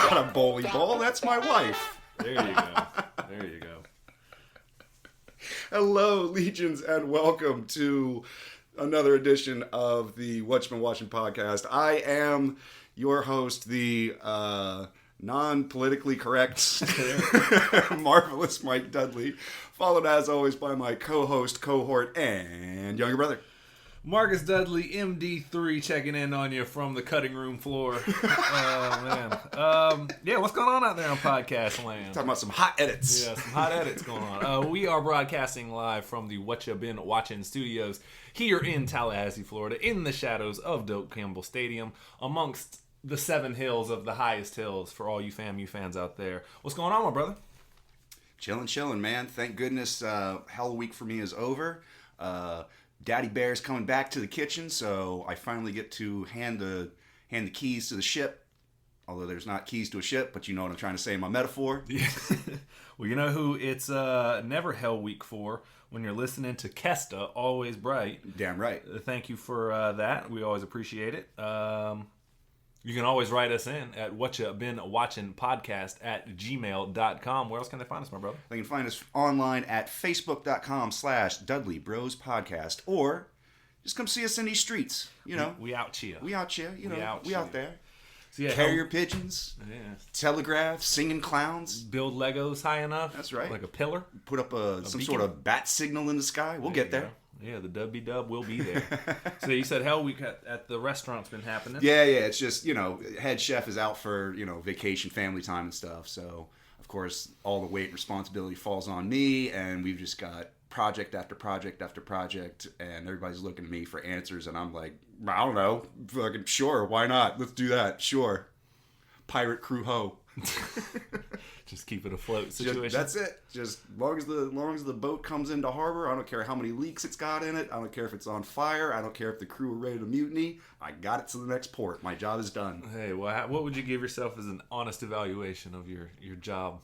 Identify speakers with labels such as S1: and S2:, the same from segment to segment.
S1: not a bowling ball. That's my wife.
S2: There you go. There you go.
S1: Hello, legions, and welcome to another edition of the What You Been Watching podcast. I am your host, the non-politically correct, marvelous Mike Dudley, followed as always by my co-host, cohort, and younger brother,
S2: Marcus Dudley, MD3, checking in on you from the cutting room floor. Oh, man. Yeah, what's going on out there on podcast land?
S1: Talking about some hot edits.
S2: Yeah, some hot edits going on. We are broadcasting live from the What You Been Watching studios here in Tallahassee, Florida, in the shadows of Doak Campbell Stadium, amongst the 7 hills of the highest hills for all you FAMU fans out there. What's going on, my brother?
S1: Chilling, man. Thank goodness Hell Week for me is over. Daddy Bear's coming back to the kitchen, so I finally get to hand the keys to the ship. Although there's not keys to a ship, but you know what I'm trying to say in my metaphor.
S2: Yeah. Well, you know who it's never Hell Week for when you're listening to Kesta, Always Bright.
S1: Damn right.
S2: Thank you for that. We always appreciate it. You can always write us in at whatyabeenwatchingpodcast@gmail.com. Where else can they find us, my brother?
S1: They can find us online at facebook.com/Dudley Bros Podcast, or just come see us in these streets. You know,
S2: we out here.
S1: We out here. You know, we out there.
S2: So yeah,
S1: carrier pigeons, telegraph, singing clowns.
S2: Build Legos high enough.
S1: That's right.
S2: Like a pillar.
S1: Put up some sort of bat signal in the sky. We'll get there.
S2: Yeah, the W-Dub will be there. So you said Hell Week at the restaurant's been happening?
S1: Yeah. It's just, head chef is out for, vacation, family time and stuff. So, of course, all the weight and responsibility falls on me. And we've just got project after project after project. And everybody's looking at me for answers. And I'm like, I don't know. Fucking sure. Why not? Let's do that. Sure. Pirate crew ho.
S2: Just keep it afloat situation.
S1: That's it. Just long as the boat comes into harbor, I don't care how many leaks it's got in it. I don't care if it's on fire. I don't care if the crew are ready to mutiny. I got it to the next port. My job is done.
S2: Hey, well, what would you give yourself as an honest evaluation of your job?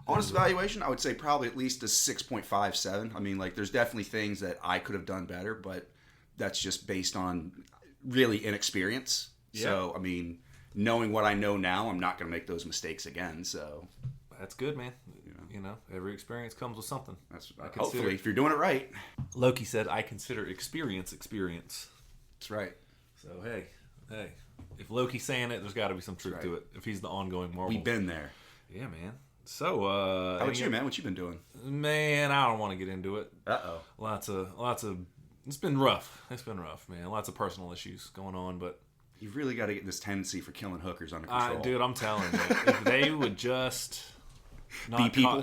S1: Honest evaluation, I would say probably at least a 6.57. I mean, there's definitely things that I could have done better, but that's just based on really inexperience. Yeah. So, I mean, knowing what I know now, I'm not going to make those mistakes again. So
S2: that's good, man. Every experience comes with something.
S1: Hopefully, if you're doing it right.
S2: Loki said, "I consider experience."
S1: That's right.
S2: So hey, if Loki's saying it, there's got to be some truth to it. If he's the ongoing Marvel,
S1: we've been there.
S2: Yeah, man. So
S1: how about you, man? What you been doing?
S2: Man, I don't want to get into it.
S1: Lots
S2: of. It's been rough. Man. Lots of personal issues going on, but.
S1: You've really got to get this tendency for killing hookers under control.
S2: Dude, I'm telling you. If they would just...
S1: Be people?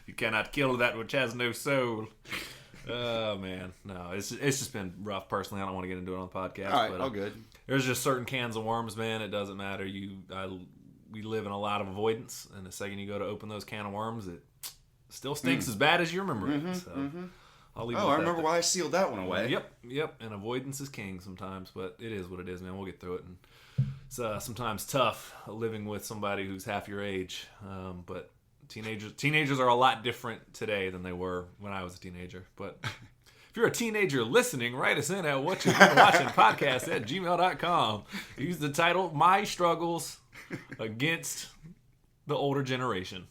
S2: You cannot kill that which has no soul. Oh, man. No, it's just been rough personally. I don't want to get into it on the podcast.
S1: All right, all good.
S2: There's just certain cans of worms, man. It doesn't matter. We live in a lot of avoidance. And the second you go to open those can of worms, it still stinks as bad as you remember it. So... I
S1: remember why I sealed that one away.
S2: Yep. And avoidance is king sometimes, but it is what it is, man. We'll get through it. And it's sometimes tough living with somebody who's half your age. But teenagers are a lot different today than they were when I was a teenager. But if you're a teenager listening, write us in at whatyou'beenwatchingpodcast@gmail.com. Use the title "My Struggles Against the Older Generation."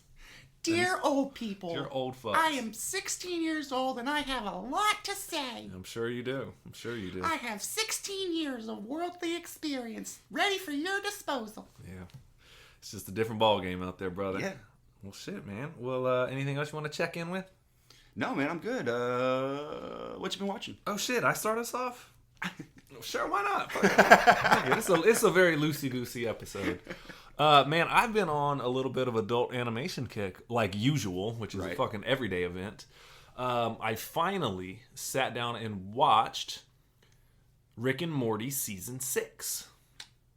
S3: Dear old people,
S2: dear old folks.
S3: I am 16 years old and I have a lot to say.
S2: I'm sure you do.
S3: I have 16 years of worldly experience ready for your disposal.
S2: Yeah. It's just a different ball game out there, brother.
S1: Yeah.
S2: Well, shit, man. Well, anything else you want to check in with?
S1: No, man, I'm good. What you been watching?
S2: Oh, shit. I start us off? Sure, why not? It's a very loosey-goosey episode. Man, I've been on a little bit of adult animation kick, like usual, which is a fucking everyday event. I finally sat down and watched Rick and Morty Season 6.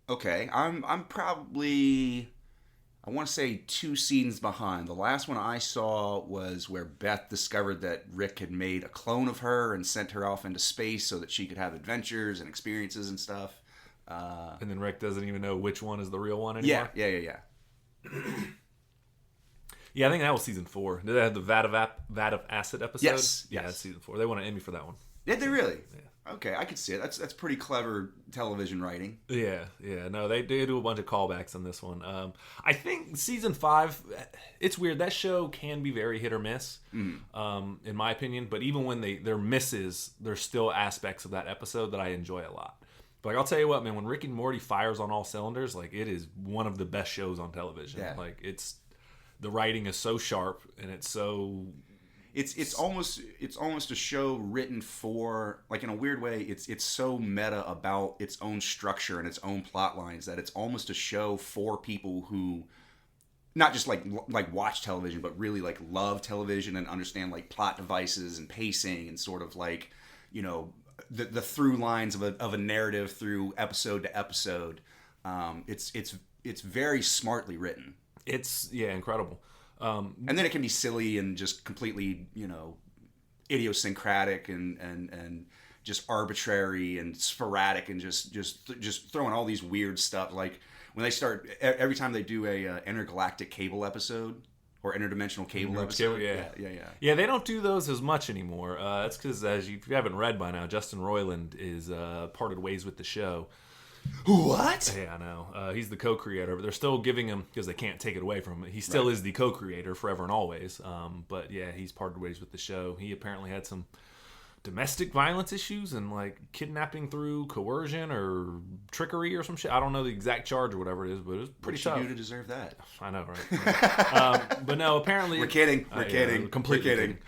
S1: Okay, I'm probably, I want to say 2 seasons behind. The last one I saw was where Beth discovered that Rick had made a clone of her and sent her off into space so that she could have adventures and experiences and stuff.
S2: And then Rick doesn't even know which one is the real one anymore?
S1: Yeah.
S2: Yeah, I think that was season 4. Did they have the Vat of Acid episode?
S1: Yes.
S2: Yeah, that's season 4. They won an Emmy for that one.
S1: Did they really?
S2: Yeah.
S1: Okay, I could see it. That's pretty clever television writing.
S2: Yeah. No, they do a bunch of callbacks on this one. I think season 5, it's weird. That show can be very hit or miss, in my opinion. But even when they're misses, there's still aspects of that episode that I enjoy a lot. But like, I'll tell you what, man, when Rick and Morty fires on all cylinders, like, it is one of the best shows on television.
S1: Yeah.
S2: Like, the writing is so sharp, and it's so...
S1: It's almost a show written for, like, in a weird way, it's so meta about its own structure and its own plot lines that it's almost a show for people who not just like watch television, but really like love television and understand like plot devices and pacing and sort of like, you know, the through lines of a narrative through episode to episode. It's very smartly written.
S2: It's incredible.
S1: And then it can be silly and just completely, you know, idiosyncratic and just arbitrary and sporadic and just throwing all these weird stuff. Like when they start, every time they do a intergalactic cable episode or interdimensional cable episode.
S2: Yeah, they don't do those as much anymore. That's because, if you haven't read by now, Justin Roiland is parted ways with the show.
S1: What?
S2: Yeah, I know. He's the co-creator, but they're still giving him, because they can't take it away from him. He still is the co-creator forever and always. But yeah, he's parted ways with the show. He apparently had some domestic violence issues and like kidnapping through coercion or trickery or some shit. I don't know the exact charge or whatever it is, but it was pretty tough.
S1: What did you do to deserve that?
S2: I know, right? But no, apparently...
S1: We're kidding.
S2: Completely kidding.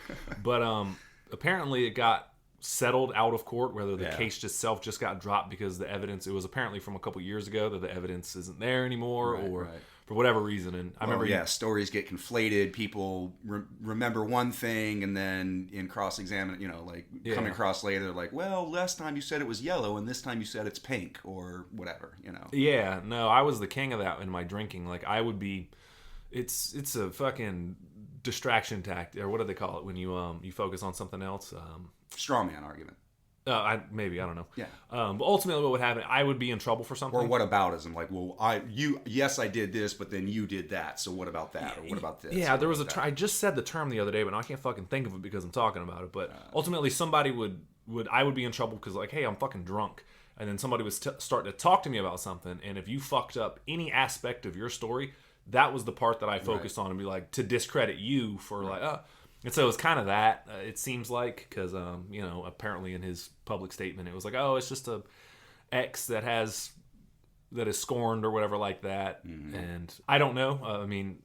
S2: But apparently it got settled out of court, whether the case itself just got dropped because the evidence, it was apparently from a couple years ago that the evidence isn't there anymore, or for whatever reason. And I remember
S1: stories get conflated. People remember one thing, and then in cross-examine, you know, like coming across later, they're like, well, last time you said it was yellow and this time you said it's pink or whatever, you know.
S2: Yeah, no, I was the king of that in my drinking. Like, I would be, it's a fucking distraction tactic, or what do they call it when you focus on something else?
S1: Straw man argument.
S2: I don't know.
S1: Yeah.
S2: But ultimately, what would happen? I would be in trouble for something.
S1: Or whataboutism? Like, well, I did this, but then you did that. So what about that? Or what about this?
S2: Yeah, there was I just said the term the other day, but now I can't fucking think of it because I'm talking about it. But ultimately, somebody I would be in trouble because, like, hey, I'm fucking drunk, and then somebody would start to talk to me about something, and if you fucked up any aspect of your story, that was the part that I focused on and be like, to discredit you for and so it's kind of that, it seems like, because, you know, apparently in his public statement, it was like, oh, it's just a ex that is scorned or whatever like that. Mm-hmm. And I don't know. I mean,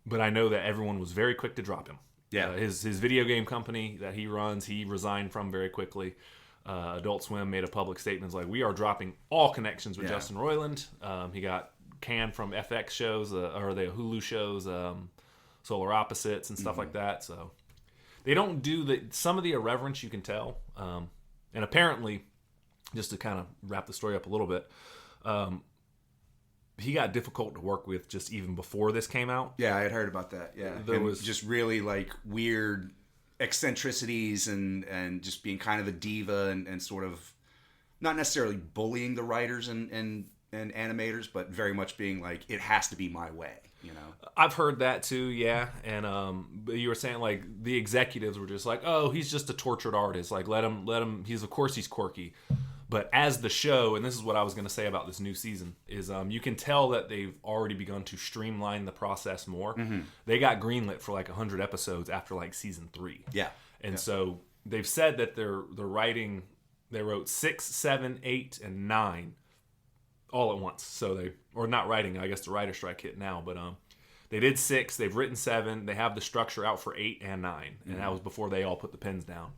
S2: but I know that everyone was very quick to drop him. Yeah. His video game company that he runs, he resigned from very quickly. Adult Swim made a public statement like, we are dropping all connections with Justin Roiland. He got canned from FX shows, or the Hulu shows, Solar Opposites and stuff like that. So they don't do some of the irreverence, you can tell. And apparently, just to kind of wrap the story up a little bit, he got difficult to work with just even before this came out.
S1: Yeah, I had heard about that. Yeah, there was just really like weird eccentricities and just being kind of a diva and sort of not necessarily bullying the writers and animators, but very much being like, it has to be my way. You know,
S2: I've heard that too, yeah. And but you were saying like the executives were just like, oh, he's just a tortured artist. Like let him. He's quirky. But as the show, and this is what I was going to say about this new season, is you can tell that they've already begun to streamline the process more. Mm-hmm. They got greenlit for like 100 episodes after like season 3.
S1: Yeah,
S2: and so they've said that they're writing. They wrote 6, 7, 8, and 9. All at once. So or not writing, I guess the writer strike hit now, but they did 6, they've written 7, they have the structure out for 8 and 9, and that was before they all put the pens down.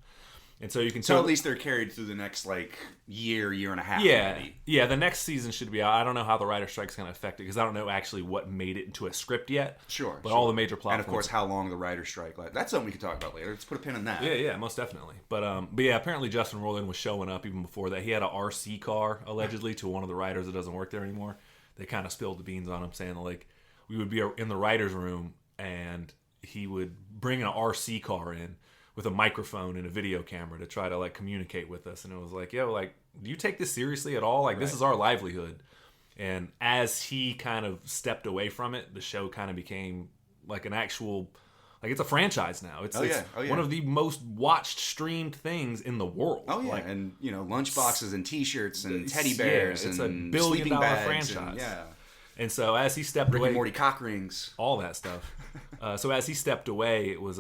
S2: And so you can tell.
S1: So at least they're carried through the next like year and a half.
S2: Yeah,
S1: maybe.
S2: Yeah. The next season should be out. I don't know how the writer strike's going to affect it because I don't know actually what made it into a script yet.
S1: Sure.
S2: But all the major plot.
S1: And of course, how long the writer strike lasts. That's something we can talk about later. Let's put a pin in that.
S2: Yeah, most definitely. But yeah, apparently Justin Roiland was showing up even before that. He had a RC car allegedly to one of the writers that doesn't work there anymore. They kind of spilled the beans on him, saying like we would be in the writer's room and he would bring an RC car in with a microphone and a video camera to try to like communicate with us. And it was like, yo, like, do you take this seriously at all? Like, this is our livelihood. And as he kind of stepped away from it, the show kind of became like an actual, Like, it's a franchise now. It's one of the most watched, streamed things in the world.
S1: Oh, yeah.
S2: Like,
S1: and, lunchboxes and T-shirts and teddy bears
S2: it's
S1: and
S2: a
S1: sleeping
S2: billion-dollar
S1: bags.
S2: franchise.
S1: And,
S2: And so as he stepped
S1: Rick
S2: away...
S1: and Morty cock rings.
S2: All that stuff. So as he stepped away, it was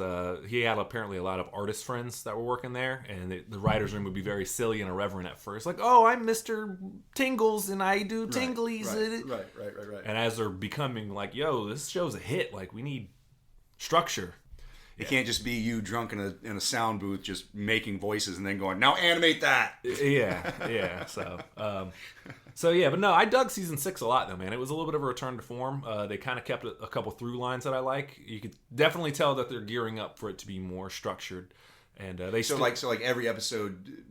S2: he had apparently a lot of artist friends that were working there, and the writer's room would be very silly and irreverent at first. Like, oh, I'm Mr. Tingles, and I do tinglies.
S1: Right.
S2: And as they're becoming like, yo, this show's a hit. Like, we need structure.
S1: It can't just be you drunk in a sound booth just making voices and then going, now animate that.
S2: Yeah. So yeah, but no, I dug season 6 a lot though, man. It was a little bit of a return to form. They kind of kept a couple through lines that I like. You could definitely tell that they're gearing up for it to be more structured. And
S1: like every episode,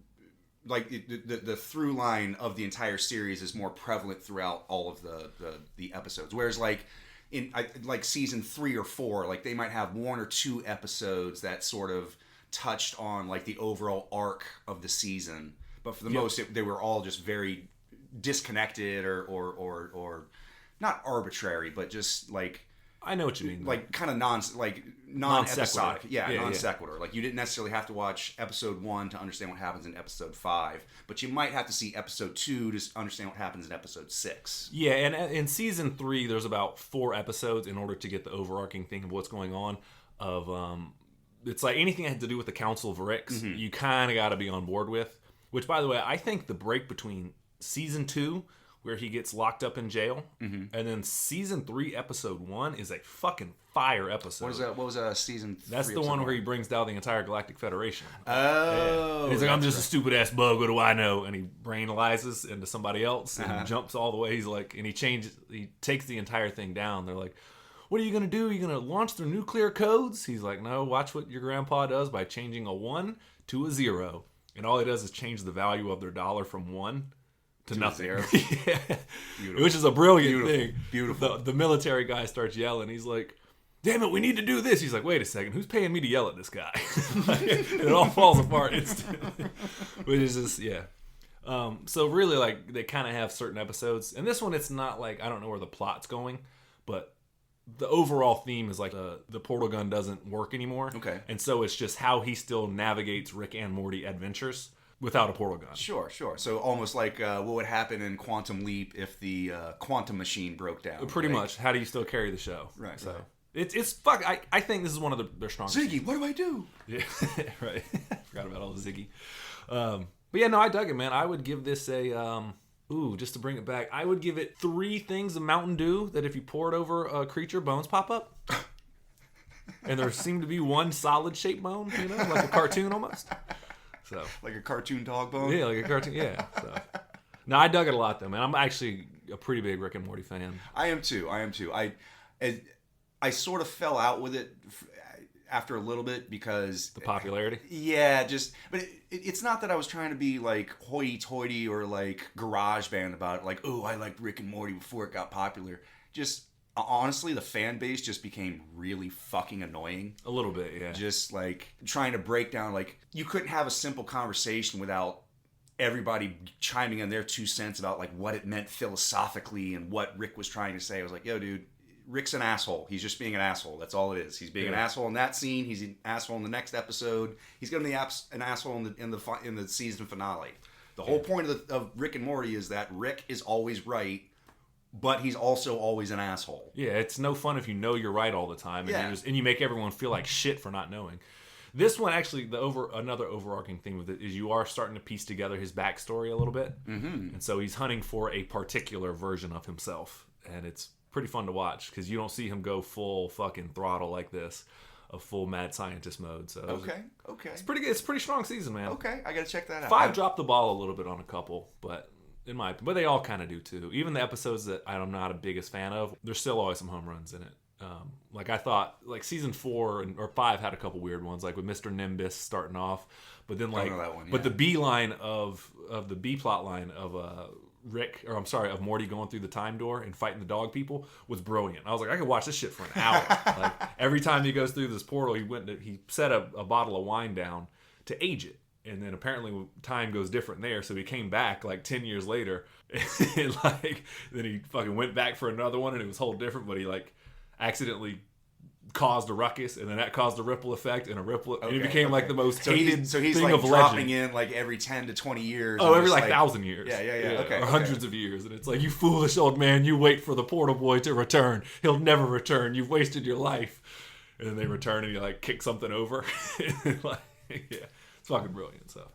S1: like the through line of the entire series is more prevalent throughout all of the episodes. Whereas like in season 3 or 4, like they might have 1 or 2 episodes that sort of touched on like the overall arc of the season, but for the most they were all just very disconnected or not arbitrary, but just like,
S2: I know what you mean,
S1: like kind of non-episodic, non sequitur. Like you didn't necessarily have to watch episode 1 to understand what happens in episode 5, but you might have to see episode 2 to understand what happens in episode 6.
S2: Yeah, and in season 3, there's about 4 episodes in order to get the overarching thing of what's going on. It's like anything that had to do with the Council of Ricks, you kind of got to be on board with. Which, by the way, I think the break between season 2, where he gets locked up in jail, and then season 3, episode 1 is a fucking fire episode.
S1: What was that? Season 3?
S2: That's the one where he brings down the entire Galactic Federation.
S1: Oh,
S2: and he's like, I'm just a stupid ass bug. What do I know? And he brainalizes into somebody else and jumps all the way. He's like, and he takes the entire thing down. They're like, what are you gonna do? Are you gonna launch their nuclear codes? He's like, no. Watch what your grandpa does by changing a 1 to a 0, and all he does is change the value of their dollar from 1 to nothing. Yeah. Which is a brilliant thing.
S1: Beautiful.
S2: The military guy starts yelling. He's like, damn it, we need to do this. He's like, wait a second, who's paying me to yell at this guy? It all falls apart instantly. Which is just, yeah. So really, like, they kind of have certain episodes. And this one, it's not like, I don't know where the plot's going, but the overall theme is like the portal gun doesn't work anymore.
S1: Okay.
S2: And so it's just how he still navigates Rick and Morty adventures without a portal gun.
S1: Sure. So almost like what would happen in Quantum Leap if the quantum machine broke down.
S2: Pretty much. How do you still carry the show?
S1: Right.
S2: So it's fuck. I think this is one of their strongest.
S1: Ziggy, what do I do?
S2: Yeah. Right. Forgot about all the Ziggy. But yeah, no, I dug it, man. I would give this a just to bring it back, I would give it 3 things of Mountain Dew that if you pour it over a creature, bones pop up. And there seemed to be one solid shaped bone, like a cartoon almost. So
S1: like a cartoon dog bone?
S2: Yeah, like a cartoon, yeah. So. No, I dug it a lot though, man. I'm actually a pretty big Rick and Morty fan.
S1: I am too. I sort of fell out with it after a little bit because
S2: the popularity.
S1: Yeah, but it's not that I was trying to be like hoity-toity or like garage band about it. Like, oh, I liked Rick and Morty before it got popular. Just honestly, the fan base just became really fucking annoying.
S2: A little bit, yeah.
S1: Just like trying to break down, like you couldn't have a simple conversation without everybody chiming in their 2 cents about like what it meant philosophically and what Rick was trying to say. I was like, yo, dude, Rick's an asshole. He's just being an asshole. That's all it is. He's being an asshole in that scene. He's an asshole in the next episode. He's going to be an asshole in the season finale. The whole point of Rick and Morty is that Rick is always right, but he's also always an asshole.
S2: Yeah, it's no fun if you know you're right all the time, and you make everyone feel like shit for not knowing. This one actually, another overarching thing with it is you are starting to piece together his backstory a little bit, and so he's hunting for a particular version of himself, and it's pretty fun to watch because you don't see him go full fucking throttle like this, a full mad scientist mode. So
S1: okay,
S2: it's pretty good. It's a pretty strong season, man.
S1: Okay, I gotta check that out.
S2: 5 dropped the ball a little bit on a couple, but they all kind of do too. Even the episodes that I'm not a biggest fan of, there's still always some home runs in it. Like I thought, like season 4 or 5 had a couple weird ones, like with Mr. Nimbus starting off, but then like, but the B line of the B plot line of of Morty going through the time door and fighting the dog people was brilliant. I was like, I could watch this shit for an hour. Like every time he goes through this portal, he set a bottle of wine down to age it. And then apparently time goes different there, so he came back like 10 years later, and like then he fucking went back for another one, and it was whole different. But he like accidentally caused a ruckus, and then that caused a ripple effect, and a ripple, and it
S1: Okay,
S2: became like the most hated
S1: so he's
S2: thing
S1: like
S2: of
S1: dropping
S2: legend.
S1: in like every 10 to 20 years.
S2: Oh,
S1: and
S2: every
S1: just,
S2: like 1,000 years.
S1: Yeah. Okay.
S2: Or hundreds of years. And it's like, you foolish old man, you wait for the portal boy to return. He'll never return. You've wasted your life. And then they return and you like kick something over. Like, yeah, it's fucking brilliant. So,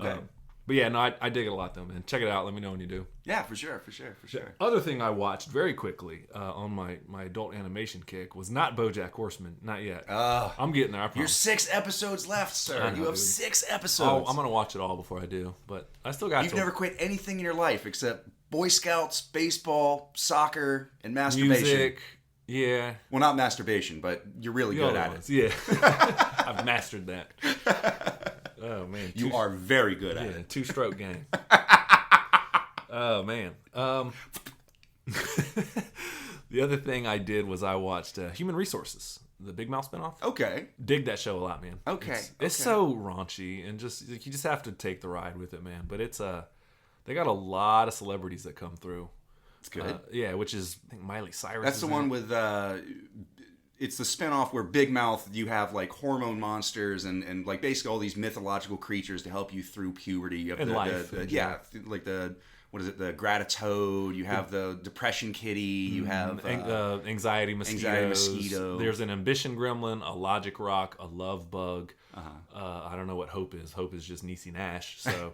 S1: Okay.
S2: But yeah, no, I dig it a lot though, man. Check it out. Let me know when you do.
S1: Yeah, for sure.
S2: Other thing I watched very quickly on my adult animation kick was not BoJack Horseman. Not yet. I'm getting there. I promise.
S1: You're 6 episodes left, sir.
S2: I know,
S1: You have
S2: dude.
S1: 6 episodes.
S2: I'm gonna watch it all before I do, but I still got.
S1: You've never quit anything in your life except Boy Scouts, baseball, soccer, and masturbation.
S2: music. Yeah.
S1: Well, not masturbation, but you're really good at it.
S2: Yeah. I've mastered that. Oh man.
S1: You are very good at
S2: Yeah,
S1: it.
S2: 2-stroke game. Oh man. The other thing I did was I watched Human Resources, the Big Mouth spinoff.
S1: Okay.
S2: Dig that show a lot, man.
S1: Okay.
S2: It's so raunchy and just you just have to take the ride with it, man. But it's they got a lot of celebrities that come through.
S1: It's good.
S2: Yeah, which is I think Miley Cyrus.
S1: That's
S2: is
S1: the
S2: in
S1: one
S2: it.
S1: with it's the spinoff where Big Mouth, you have like hormone monsters and like basically all these mythological creatures to help you through puberty. You have
S2: And life.
S1: like the what is it, the Gratitoad, you have the Depression Kitty, you have
S2: anxiety mosquitoes.
S1: Anxiety mosquito.
S2: There's an ambition gremlin, a logic rock, a love bug. I don't know what Hope is. Hope is just Niecy Nash. So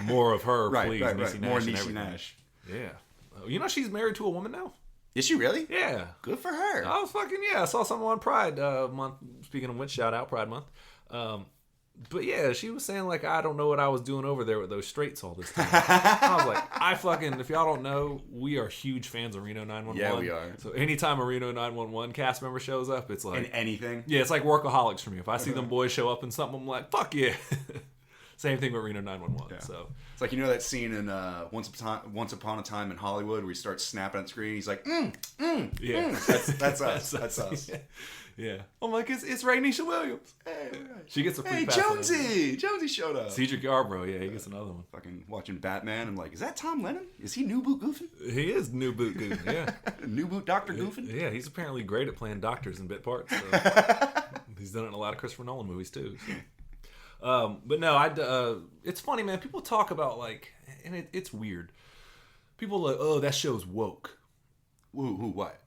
S2: more of her, please. Niecy Nash
S1: More
S2: and
S1: Niecy
S2: everything.
S1: Nash.
S2: Yeah. You know she's married to a woman now?
S1: Is she really?
S2: Yeah.
S1: Good for her.
S2: I was fucking, I saw something on Pride month. Speaking of which, shout out Pride month. But yeah, she was saying like, I don't know what I was doing over there with those straights all this time. I was like, if y'all don't know, we are huge fans of Reno 911.
S1: Yeah, we are.
S2: So anytime a Reno 911 cast member shows up, it's like...
S1: In anything?
S2: Yeah, it's like Workaholics for me. If I see them boys show up in something, I'm like, fuck yeah. Same thing with Reno 911.
S1: Yeah.
S2: So
S1: it's like, you know that scene in Once Upon a Time in Hollywood where he starts snapping at the screen? He's like,
S2: yeah.
S1: That's us. That's us.
S2: Yeah. I'm like, it's Rainisha Williams.
S1: Hey,
S2: She gets a free
S1: hey,
S2: pass. on
S1: Jonesy! Jonesy showed up.
S2: Cedric Yarbrough, yeah, he gets another one.
S1: Fucking watching Batman. I'm like, is that Tom Lennon? Is he New Boot Goofing?
S2: He is New Boot Goofy, yeah.
S1: New Boot Dr. Goofing?
S2: Yeah, he's apparently great at playing doctors in bit parts. So. He's done it in a lot of Christopher Nolan movies too. So. But no, it's funny, man. People talk about like, and it's weird. People are like, oh, that show's woke.
S1: Who, what?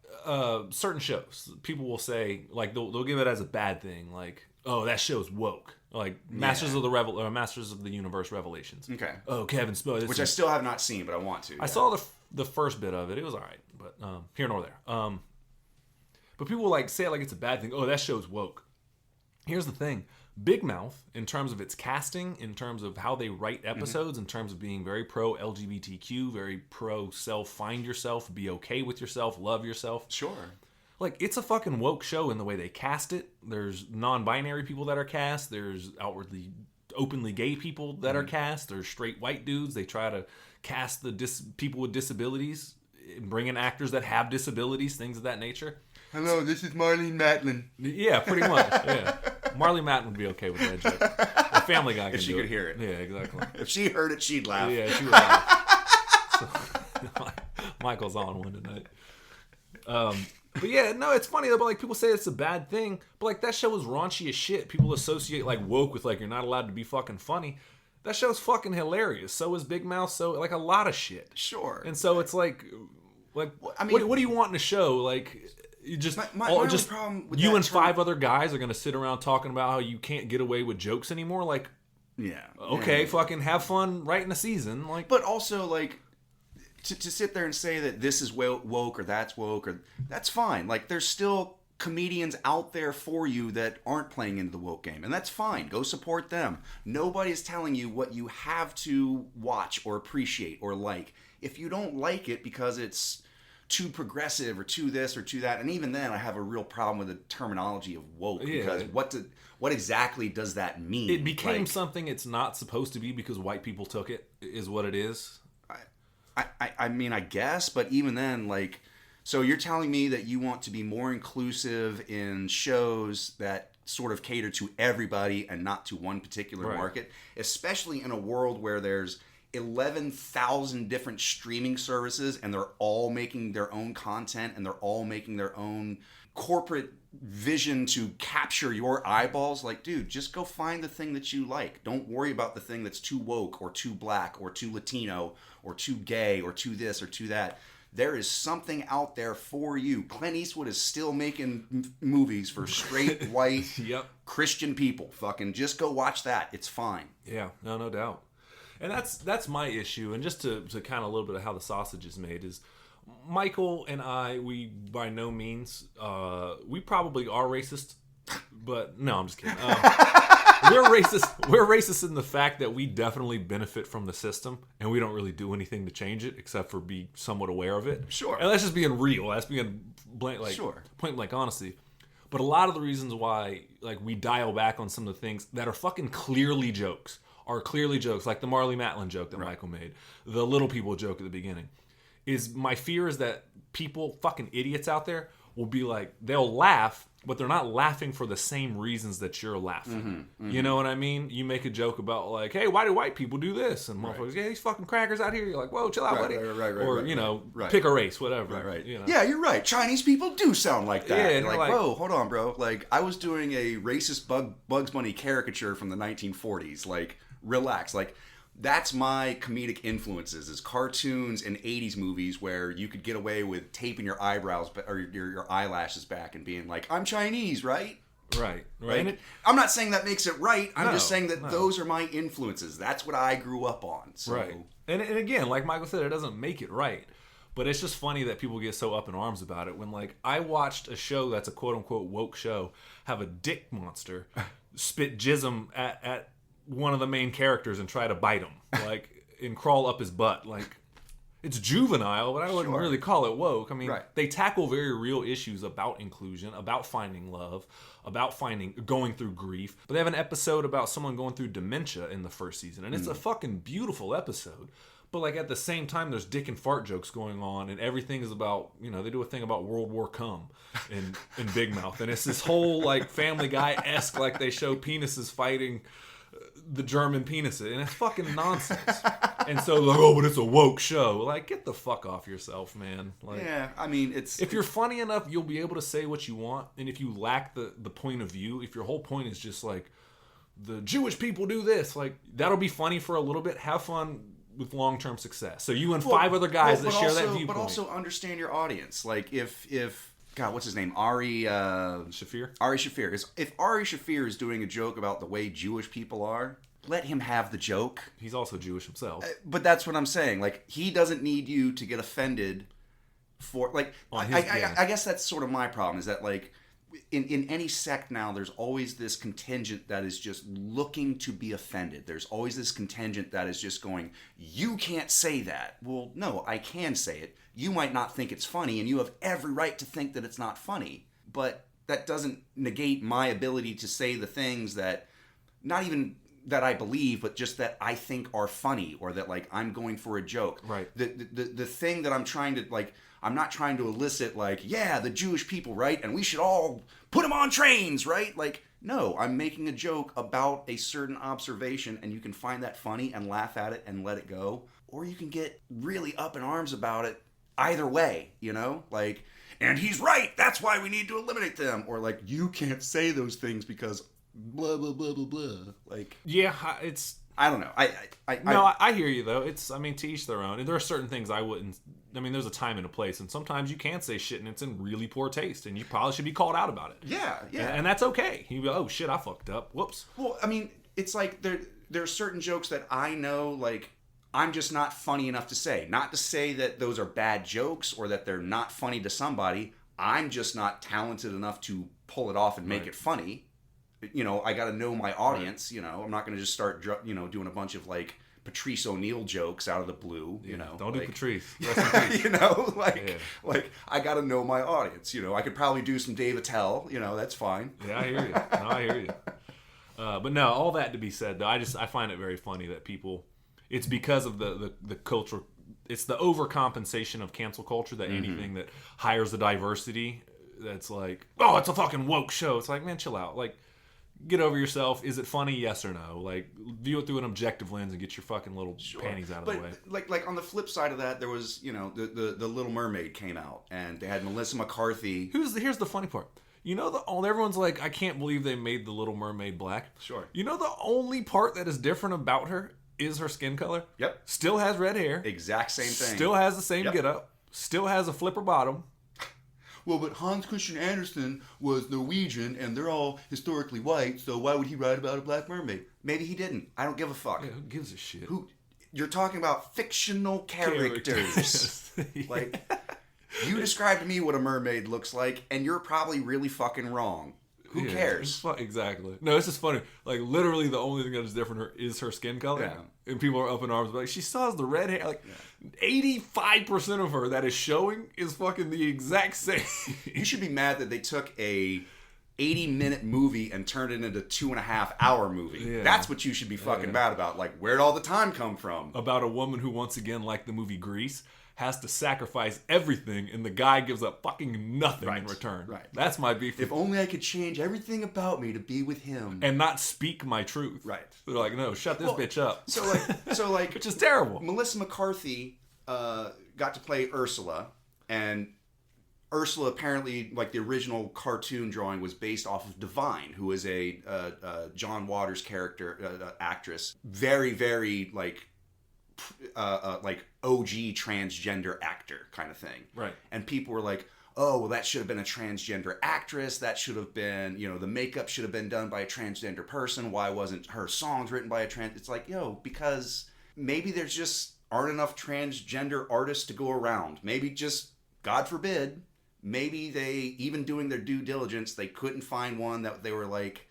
S2: Certain shows, people will say like they'll give it as a bad thing, like, oh, that show's woke, like Masters of the Universe Revelations.
S1: Okay.
S2: Oh, Kevin Spacey,
S1: Which I still have not seen, but I want to.
S2: I saw the first bit of it. It was all right, but here nor there. But people like say it like it's a bad thing. Oh, that show's woke. Here's the thing. Big Mouth, in terms of its casting, in terms of how they write episodes, in terms of being very pro LGBTQ, very pro self, find yourself, be okay with yourself, love yourself.
S1: Sure.
S2: Like, it's a fucking woke show in the way they cast it. There's non-binary people that are cast. There's outwardly, openly gay people that are cast. There's straight white dudes. They try to cast the people with disabilities, bring in actors that have disabilities, things of that nature.
S1: Hello, this is Marlene Matlin.
S2: Yeah, pretty much. Yeah, Marley Matlin would be okay with that joke. The Family Guy can
S1: If she
S2: do
S1: could hear it.
S2: Yeah, exactly.
S1: If she heard it, she'd laugh.
S2: Yeah, she would laugh. So, Michael's on one tonight. But yeah, no, it's funny though. But like, people say it's a bad thing, but like that show is raunchy as shit. People associate like woke with like you're not allowed to be fucking funny. That show's fucking hilarious. So is Big Mouth. So like a lot of shit.
S1: Sure.
S2: And so it's like
S1: I mean,
S2: what do you want in a show? Like, you just
S1: my only problem with
S2: you
S1: that
S2: and
S1: term-
S2: 5 other guys are gonna sit around talking about how you can't get away with jokes anymore. Like,
S1: yeah.
S2: okay,
S1: Yeah.
S2: fucking have fun writing a season. Like,
S1: But also, like, to sit there and say that this is woke or that's fine. Like, there's still comedians out there for you that aren't playing into the woke game, and that's fine. Go support them. Nobody's telling you what you have to watch or appreciate or like. If you don't like it because it's too progressive or too this or too that, and even then I have a real problem with the terminology of woke, because what exactly does that mean?
S2: it became something it's not supposed to be because white people took it, is what it is.
S1: I mean, I guess, but even then, like, so you're telling me that you want to be more inclusive in shows that sort of cater to everybody and not to one particular market, especially in a world where there's 11,000 different streaming services, and they're all making their own content, and they're all making their own corporate vision to capture your eyeballs. Like, dude, just go find the thing that you like. Don't worry about the thing that's too woke or too black or too Latino or too gay or too this or too that. There is something out there for you. Clint Eastwood is still making movies for straight, white, Christian people. Fucking just go watch that. It's fine.
S2: Yeah, no doubt. And that's my issue. And just to kind of a little bit of how the sausage is made is, Michael and I, we by no means, we probably are racist, but no, I'm just kidding. We're racist. We're racist in the fact that we definitely benefit from the system, and we don't really do anything to change it except for be somewhat aware of it.
S1: Sure.
S2: And that's just being real. That's being blank, like point blank honesty. But a lot of the reasons why, like, we dial back on some of the things that are fucking clearly jokes are clearly jokes, like the Marley Matlin joke that Michael made, the little people joke at the beginning. Is my fear is that people, fucking idiots out there, will be like, they'll laugh, but they're not laughing for the same reasons that you're laughing. You know what I mean? You make a joke about, like, hey, why do white people do this? And motherfuckers, yeah, these fucking crackers out here. You're like, whoa, chill out, buddy. Or, you know, pick a race, whatever. You know?
S1: Yeah, you're right. Chinese people do sound like that.
S2: Yeah,
S1: and like, whoa, hold on, bro. Like, I was doing a racist Bugs Bunny caricature from the 1940s. Like, relax. Like, that's my comedic influences, is cartoons and 80s movies where you could get away with taping your eyebrows or your eyelashes back and being like, I'm Chinese, right?
S2: Right.
S1: Like, I'm not saying that makes it right. I'm just saying that those are my influences. That's what I grew up on. So.
S2: Right. And again, like Michael said, it doesn't make it right. But it's just funny that people get so up in arms about it when, like, I watched a show that's a quote-unquote woke show have a dick monster spit jism at one of the main characters and try to bite him, like, and crawl up his butt. Like, it's juvenile, but I wouldn't really call it woke. I mean, they tackle very real issues about inclusion, about finding love, about going through grief. But they have an episode about someone going through dementia in the first season, and it's a fucking beautiful episode. But, like, at the same time, there's dick and fart jokes going on, and everything is about, you know, they do a thing about World War Cum in Big Mouth. And it's this whole, like, Family Guy-esque, like, they show penises fighting the German penises, and it's fucking nonsense. And so, like, oh, but it's a woke show. Like, get the fuck off yourself, man. Like,
S1: yeah, I mean, if
S2: you're funny enough, you'll be able to say what you want. And if you lack the point of view, if your whole point is just like, the Jewish people do this, like, that'll be funny for a little bit. Have fun with long-term success. So you and five other guys that share that viewpoint.
S1: But also understand your audience. Like, if God, what's his name? Ari
S2: Shaffir?
S1: Ari Shaffir. If Ari Shaffir is doing a joke about the way Jewish people are, let him have the joke.
S2: He's also Jewish himself.
S1: But that's what I'm saying. Like, he doesn't need you to get offended for, like, I guess that's sort of my problem, is that, like, in any sect now, there's always this contingent that is just looking to be offended. There's always this contingent that is just going, you can't say that. Well, no, I can say it. You might not think it's funny, and you have every right to think that it's not funny. But that doesn't negate my ability to say the things that, not even that I believe, but just that I think are funny, or that, like, I'm going for a joke.
S2: Right.
S1: The thing that I'm trying to, like, I'm not trying to elicit, like, yeah, the Jewish people, right? And we should all put them on trains, right? Like, no, I'm making a joke about a certain observation, and you can find that funny and laugh at it and let it go. Or you can get really up in arms about it either way, you know? Like, and he's right, that's why we need to eliminate them. Or, like, you can't say those things because blah, blah, blah, blah, blah. Like,
S2: yeah, it's...
S1: I don't know.
S2: I hear you, though. It's, I mean, to each their own. And there are certain things I wouldn't... I mean, there's a time and a place, and sometimes you can't say shit and it's in really poor taste, and you probably should be called out about it.
S1: Yeah.
S2: And that's okay. You go, oh, shit, I fucked up. Whoops.
S1: Well, I mean, it's like there are certain jokes that I know, like, I'm just not funny enough to say. Not to say that those are bad jokes or that they're not funny to somebody. I'm just not talented enough to pull it off and make it funny. You know, I got to know my audience. You know, I'm not going to just start, doing a bunch of, like, Patrice O'Neill jokes out of the blue. You know,
S2: don't do Patrice.
S1: You know, like I got to know my audience. You know, I could probably do some Dave Attell. You know, that's fine.
S2: Yeah, I hear you. No, I hear you. But no, all that to be said, though, I find it very funny that people. It's because of the culture. It's the overcompensation of cancel culture that anything that hires the diversity, that's like, oh, it's a fucking woke show. It's like, man, chill out. Like, get over yourself. Is it funny? Yes or no? Like, view it through an objective lens and get your fucking little panties out of the way.
S1: Like on the flip side of that, there was, you know, the Little Mermaid came out, and they had Melissa McCarthy.
S2: Here's the funny part. You know, everyone's like, I can't believe they made the Little Mermaid black.
S1: Sure.
S2: You know, the only part that is different about her is her skin color.
S1: Yep.
S2: Still has red hair.
S1: Exact same thing.
S2: Still has the same get-up. Still has a flipper bottom.
S1: Well, but Hans Christian Andersen was Norwegian, and they're all historically white, so why would he write about a black mermaid? Maybe he didn't. I don't give a fuck.
S2: Yeah, who gives a shit?
S1: You're talking about fictional characters. Like, you described to me what a mermaid looks like, and you're probably really fucking wrong. Who cares?
S2: Exactly. No, it's just funny. Like, literally the only thing that is different is her skin color.
S1: Yeah.
S2: And people are up in arms. Like, she still has the red hair. Like, 85% of her that is showing is fucking the exact same.
S1: You should be mad that they took a 80-minute movie and turned it into 2.5-hour movie.
S2: Yeah.
S1: That's what you should be fucking mad about. Like, where'd all the time come from?
S2: About a woman who, once again, like the movie Grease, has to sacrifice everything, and the guy gives up fucking nothing in return.
S1: Right.
S2: That's my beef.
S1: If only I could change everything about me to be with him.
S2: And not speak my truth.
S1: Right.
S2: They're like, no, shut this bitch up.
S1: So like,
S2: which is terrible.
S1: Melissa McCarthy got to play Ursula, and Ursula apparently, like the original cartoon drawing, was based off of Divine, who is a John Waters character actress. Very, very like OG transgender actor kind of thing.
S2: Right.
S1: And people were like, oh, well, that should have been a transgender actress. That should have been, you know, the makeup should have been done by a transgender person. Why wasn't her songs written by a trans? It's like, because maybe there's just aren't enough transgender artists to go around. Maybe just, God forbid, maybe they, even doing their due diligence, they couldn't find one that they were like,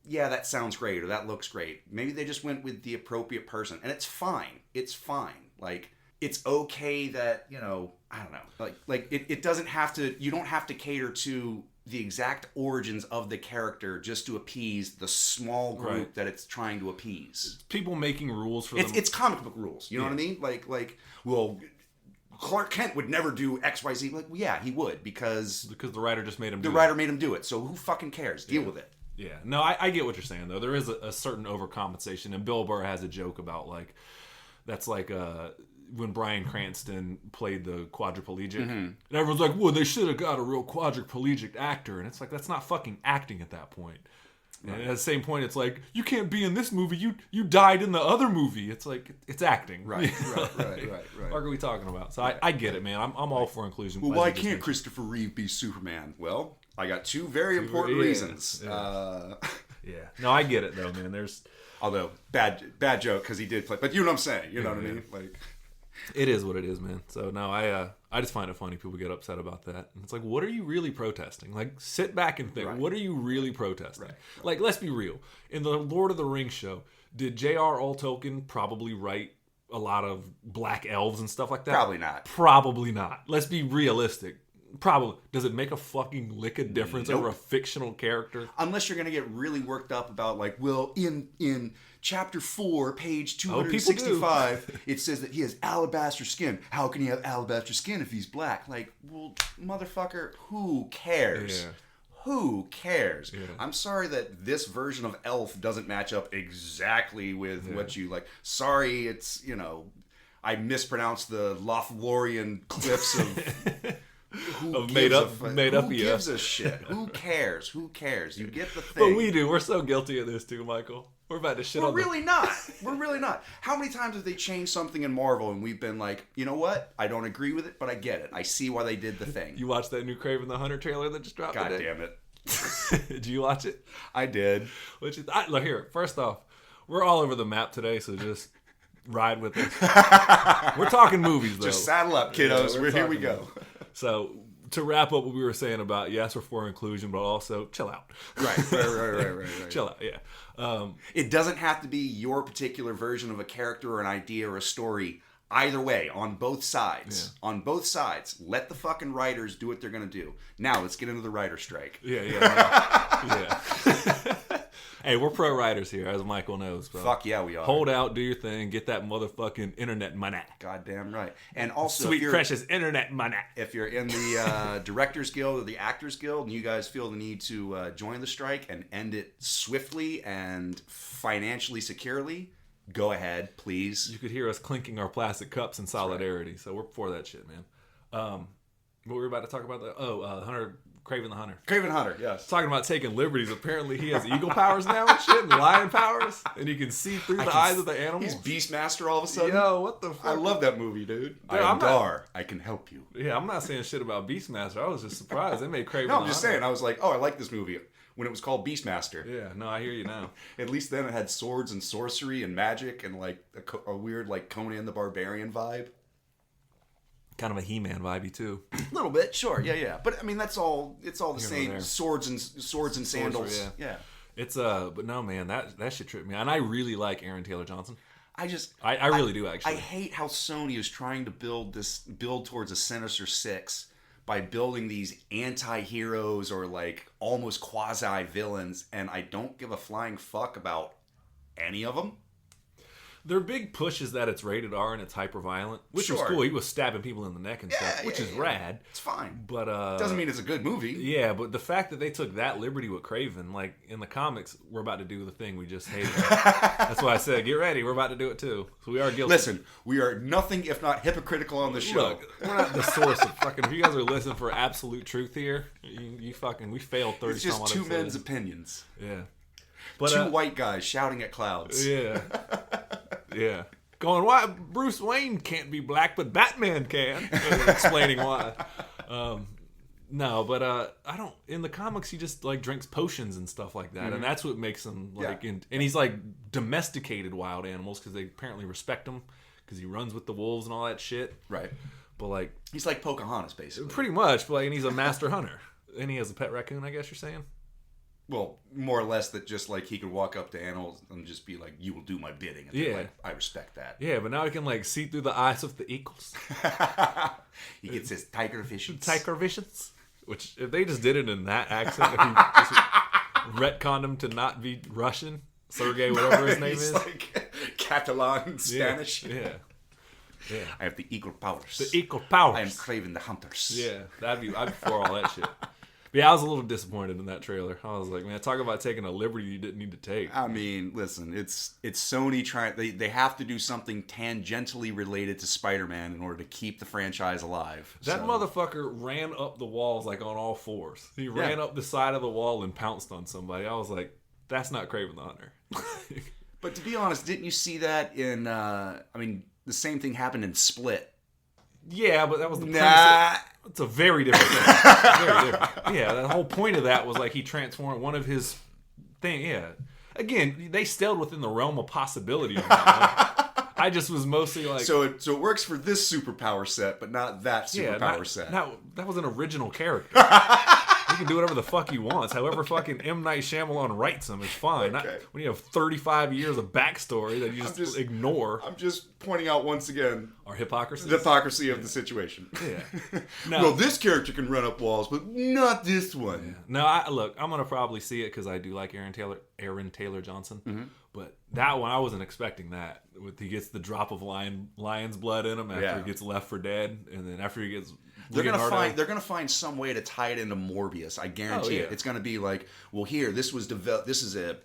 S1: yeah, that sounds great, or that looks great. Maybe they just went with the appropriate person, and it's fine. It's fine. Like, it's okay that, you know, I don't know. Like it doesn't have to, you don't have to cater to the exact origins of the character just to appease the small group that it's trying to appease.
S2: People making rules for them.
S1: It's comic book rules, you know what I mean? Like, well, Clark Kent would never do XYZ. Like, well, yeah, he would, because
S2: the writer just made him do it.
S1: The writer made him do it, so who fucking cares? Deal with it.
S2: Yeah. No, I get what you're saying, though. There is a certain overcompensation, and Bill Burr has a joke about, like, that's like when Bryan Cranston played the quadriplegic. Mm-hmm. And everyone's like, well, they should have got a real quadriplegic actor. And it's like, that's not fucking acting at that point. Right. And at the same point, it's like, you can't be in this movie. You died in the other movie. It's like, it's acting.
S1: Right.
S2: What are we talking about? So I get it, man. I'm all for inclusion.
S1: Well, why can't Christopher Reeve be Superman? Well, I got two very important reasons.
S2: Yeah. No, I get it, though, man.
S1: Although, bad joke, because he did play. But you know what I'm saying. You know what I mean? Like,
S2: it is what it is, man. So, no, I just find it funny people get upset about that. And it's like, what are you really protesting? Like, sit back and think. Right. What are you really protesting? Right. Like, let's be real. In the Lord of the Rings show, did J.R.R. Tolkien probably write a lot of black elves and stuff like that?
S1: Probably not.
S2: Probably not. Let's be realistic. Probably. Does it make a fucking lick of difference over a fictional character?
S1: Unless you're going to get really worked up about, like, well, in chapter 4, page 265, it says that he has alabaster skin. How can he have alabaster skin if he's black? Like, well, motherfucker, who cares? Yeah. Who cares? Yeah. I'm sorry that this version of Elf doesn't match up exactly with what you like. Sorry, it's, you know, I mispronounced the Lothlorien cliffs of... Who gives a shit? Who cares? Who cares? You get the thing.
S2: But we do. We're so guilty of this too, Michael. We're about to shit on
S1: We're really not. How many times have they changed something in Marvel and we've been like, you know what? I don't agree with it, but I get it. I see why they did the thing.
S2: You watched that new Kraven the Hunter trailer that just dropped today?
S1: God damn it.
S2: Did you watch it?
S1: I did.
S2: Look, here, first off, we're all over the map today, so just ride with us. We're talking movies, though.
S1: Just saddle up, kiddos. Here we go.
S2: So, to wrap up what we were saying about, yes, we're for inclusion, but also chill out.
S1: Right.
S2: Chill out, yeah.
S1: It doesn't have to be your particular version of a character or an idea or a story. Either way, on both sides. Yeah. On both sides. Let the fucking writers do what they're going to do. Now, let's get into the writer strike.
S2: Yeah. Hey, we're pro writers here, as Michael knows, bro.
S1: Fuck yeah, we are.
S2: Hold out, do your thing, get that motherfucking internet money.
S1: Goddamn right. And also,
S2: Sweet, precious internet money.
S1: If you're in the Directors Guild or the Actors Guild and you guys feel the need to join the strike and end it swiftly and financially securely, go ahead, please.
S2: You could hear us clinking our plastic cups in solidarity, so we're for that shit, man. What were we about to talk about? Kraven the Hunter.
S1: Kraven the Hunter, yes.
S2: Talking about taking liberties. Apparently, he has eagle powers now and shit, and lion powers, and you can see through the eyes of the animals.
S1: He's Beastmaster all of a sudden.
S2: Yo, what the fuck?
S1: I love that movie, dude.
S2: I'm
S1: Dar. I can help you.
S2: Yeah, I'm not saying shit about Beastmaster. I was just surprised they made Kraven.
S1: No, I'm just
S2: the Hunter.
S1: saying. I was like, oh, I like this movie when it was called Beastmaster.
S2: Yeah, no, I hear you now.
S1: At least then it had swords and sorcery and magic and like a weird like Conan the Barbarian vibe.
S2: Kind of a He-Man vibey too.
S1: A little bit, sure, yeah. But I mean, it's all the same. Swords and sandals. Yeah.
S2: It's but no, man, that shit tripped me. And I really like Aaron Taylor Johnson.
S1: I
S2: really do actually.
S1: I hate how Sony is trying to build towards a Sinister Six by building these anti-heroes or like almost quasi-villains, and I don't give a flying fuck about any of them.
S2: Their big push is that it's rated R and it's hyper violent, which was cool. He was stabbing people in the neck and stuff, which is rad.
S1: It's fine,
S2: but
S1: doesn't mean it's a good movie.
S2: Yeah, but the fact that they took that liberty with Kraven, like in the comics, we're about to do the thing we just hated. That's why I said, get ready, we're about to do it too. So we are guilty.
S1: Listen, we are nothing if not hypocritical on the show.
S2: Look, we're not the source of fucking. If you guys are listening for absolute truth here, you fucking we failed 30.
S1: It's just two men's opinions.
S2: Yeah, but
S1: two white guys shouting at clouds.
S2: Yeah. Yeah. Going, why Bruce Wayne can't be black, but Batman can. Explaining why. No, but I don't. In the comics, he just like drinks potions and stuff like that, and that's what makes him like. And he's like domesticated wild animals because they apparently respect him because he runs with the wolves and all that shit.
S1: Right.
S2: But like,
S1: he's like Pocahontas, basically.
S2: Pretty much, but like, and he's a master hunter, and he has a pet raccoon. I guess you're saying.
S1: Well, more or less that just like he could walk up to animals and just be like, "You will do my bidding." And like, I respect that.
S2: Yeah, but now he can like see through the eyes of the eagles.
S1: He gets his tiger visions.
S2: Tiger visions. Which, if they just did it in that accent, if he just retconned him to not be Russian, Sergey, whatever his name is,
S1: like Catalan Spanish.
S2: Yeah.
S1: I have the Eagle Powwwrs.
S2: The Eagle Powwwrs.
S1: I am Kraven the Hunters.
S2: Yeah, I'd be for all that shit. But yeah, I was a little disappointed in that trailer. I was like, man, talk about taking a liberty you didn't need to take.
S1: I mean, listen, it's Sony trying. They have to do something tangentially related to Spider-Man in order to keep the franchise alive.
S2: That motherfucker ran up the walls like on all fours. He ran up the side of the wall and pounced on somebody. I was like, that's not Kraven the Hunter.
S1: But to be honest, didn't you see that in? I mean, the same thing happened in Split.
S2: Yeah, but that was the premise. It's a very different thing. Very different. Yeah, the whole point of that was like he transformed one of his thing. Yeah, again, they stayed within the realm of possibility on that one. I just was mostly like,
S1: so it works for this superpower set, but not that superpower set.
S2: No, that was an original character. He can do whatever the fuck he wants. However fucking M. Night Shyamalan writes him, it's fine.
S1: Okay.
S2: Not when you have 35 years of backstory that you just ignore.
S1: I'm just pointing out once again
S2: our hypocrisy.
S1: The hypocrisy of the situation.
S2: Yeah. No.
S1: Well, this character can run up walls, but not this one.
S2: Yeah. No, look, I'm gonna probably see it because I do like Aaron Taylor Johnson. Mm-hmm. But that one, I wasn't expecting that. He gets the drop of lion's blood in him after he gets left for dead, and then after he gets.
S1: They're gonna find some way to tie it into Morbius. I guarantee it. It's gonna be like, well, here, this was developed. This is a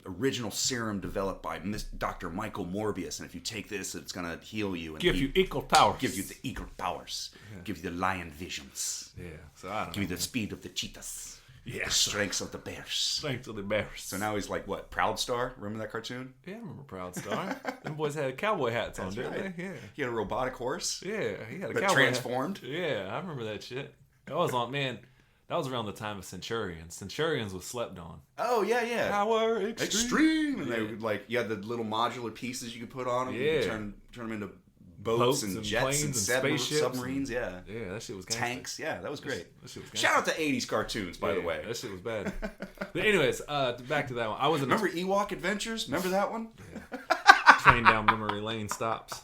S1: original serum developed by Dr. Michael Morbius, and if you take this, it's gonna heal you and
S2: give you equal powers.
S1: Give you the eagle powers. Yeah. Give you the lion visions.
S2: Yeah. So I don't
S1: give you the speed of the cheetahs.
S2: Yeah.
S1: The strengths of the bears.
S2: Strength of the bears.
S1: So now he's like what? Proud Star? Remember that cartoon?
S2: Yeah, I remember Proud Star. Them boys had cowboy hats on, didn't they? Yeah.
S1: He had a robotic horse.
S2: Yeah, he had a
S1: that
S2: cowboy
S1: transformed.
S2: Hat. Yeah, I remember that shit. That was on, man. That was around the time of Centurions. Centurions was slept on.
S1: Oh yeah.
S2: Power extreme.
S1: And they would like you had the little modular pieces you could put on them.
S2: Yeah.
S1: You could turn them into boats and jets
S2: planes
S1: and
S2: spaceships
S1: submarines. Yeah,
S2: that shit was gangster.
S1: Tanks. Yeah, that was great.
S2: That shit was
S1: Shout out to 80s cartoons, by the way.
S2: That shit was bad. But anyways, back to that one. I wasn't.
S1: Remember Ewok Adventures? Remember that one?
S2: Yeah. Train down memory lane stops.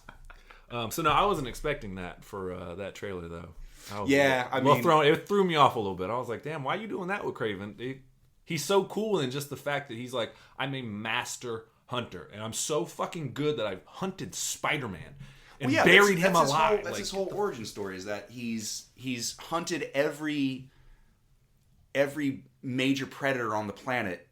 S2: So no, I wasn't expecting that for that trailer though.
S1: I mean,
S2: it threw me off a little bit. I was like, damn, why are you doing that with Kraven? He's so cool in just the fact that he's like, I'm a master hunter, and I'm so fucking good that I've hunted Spider-Man and buried him alive.
S1: That's his whole origin story, is that he's hunted every major predator on the planet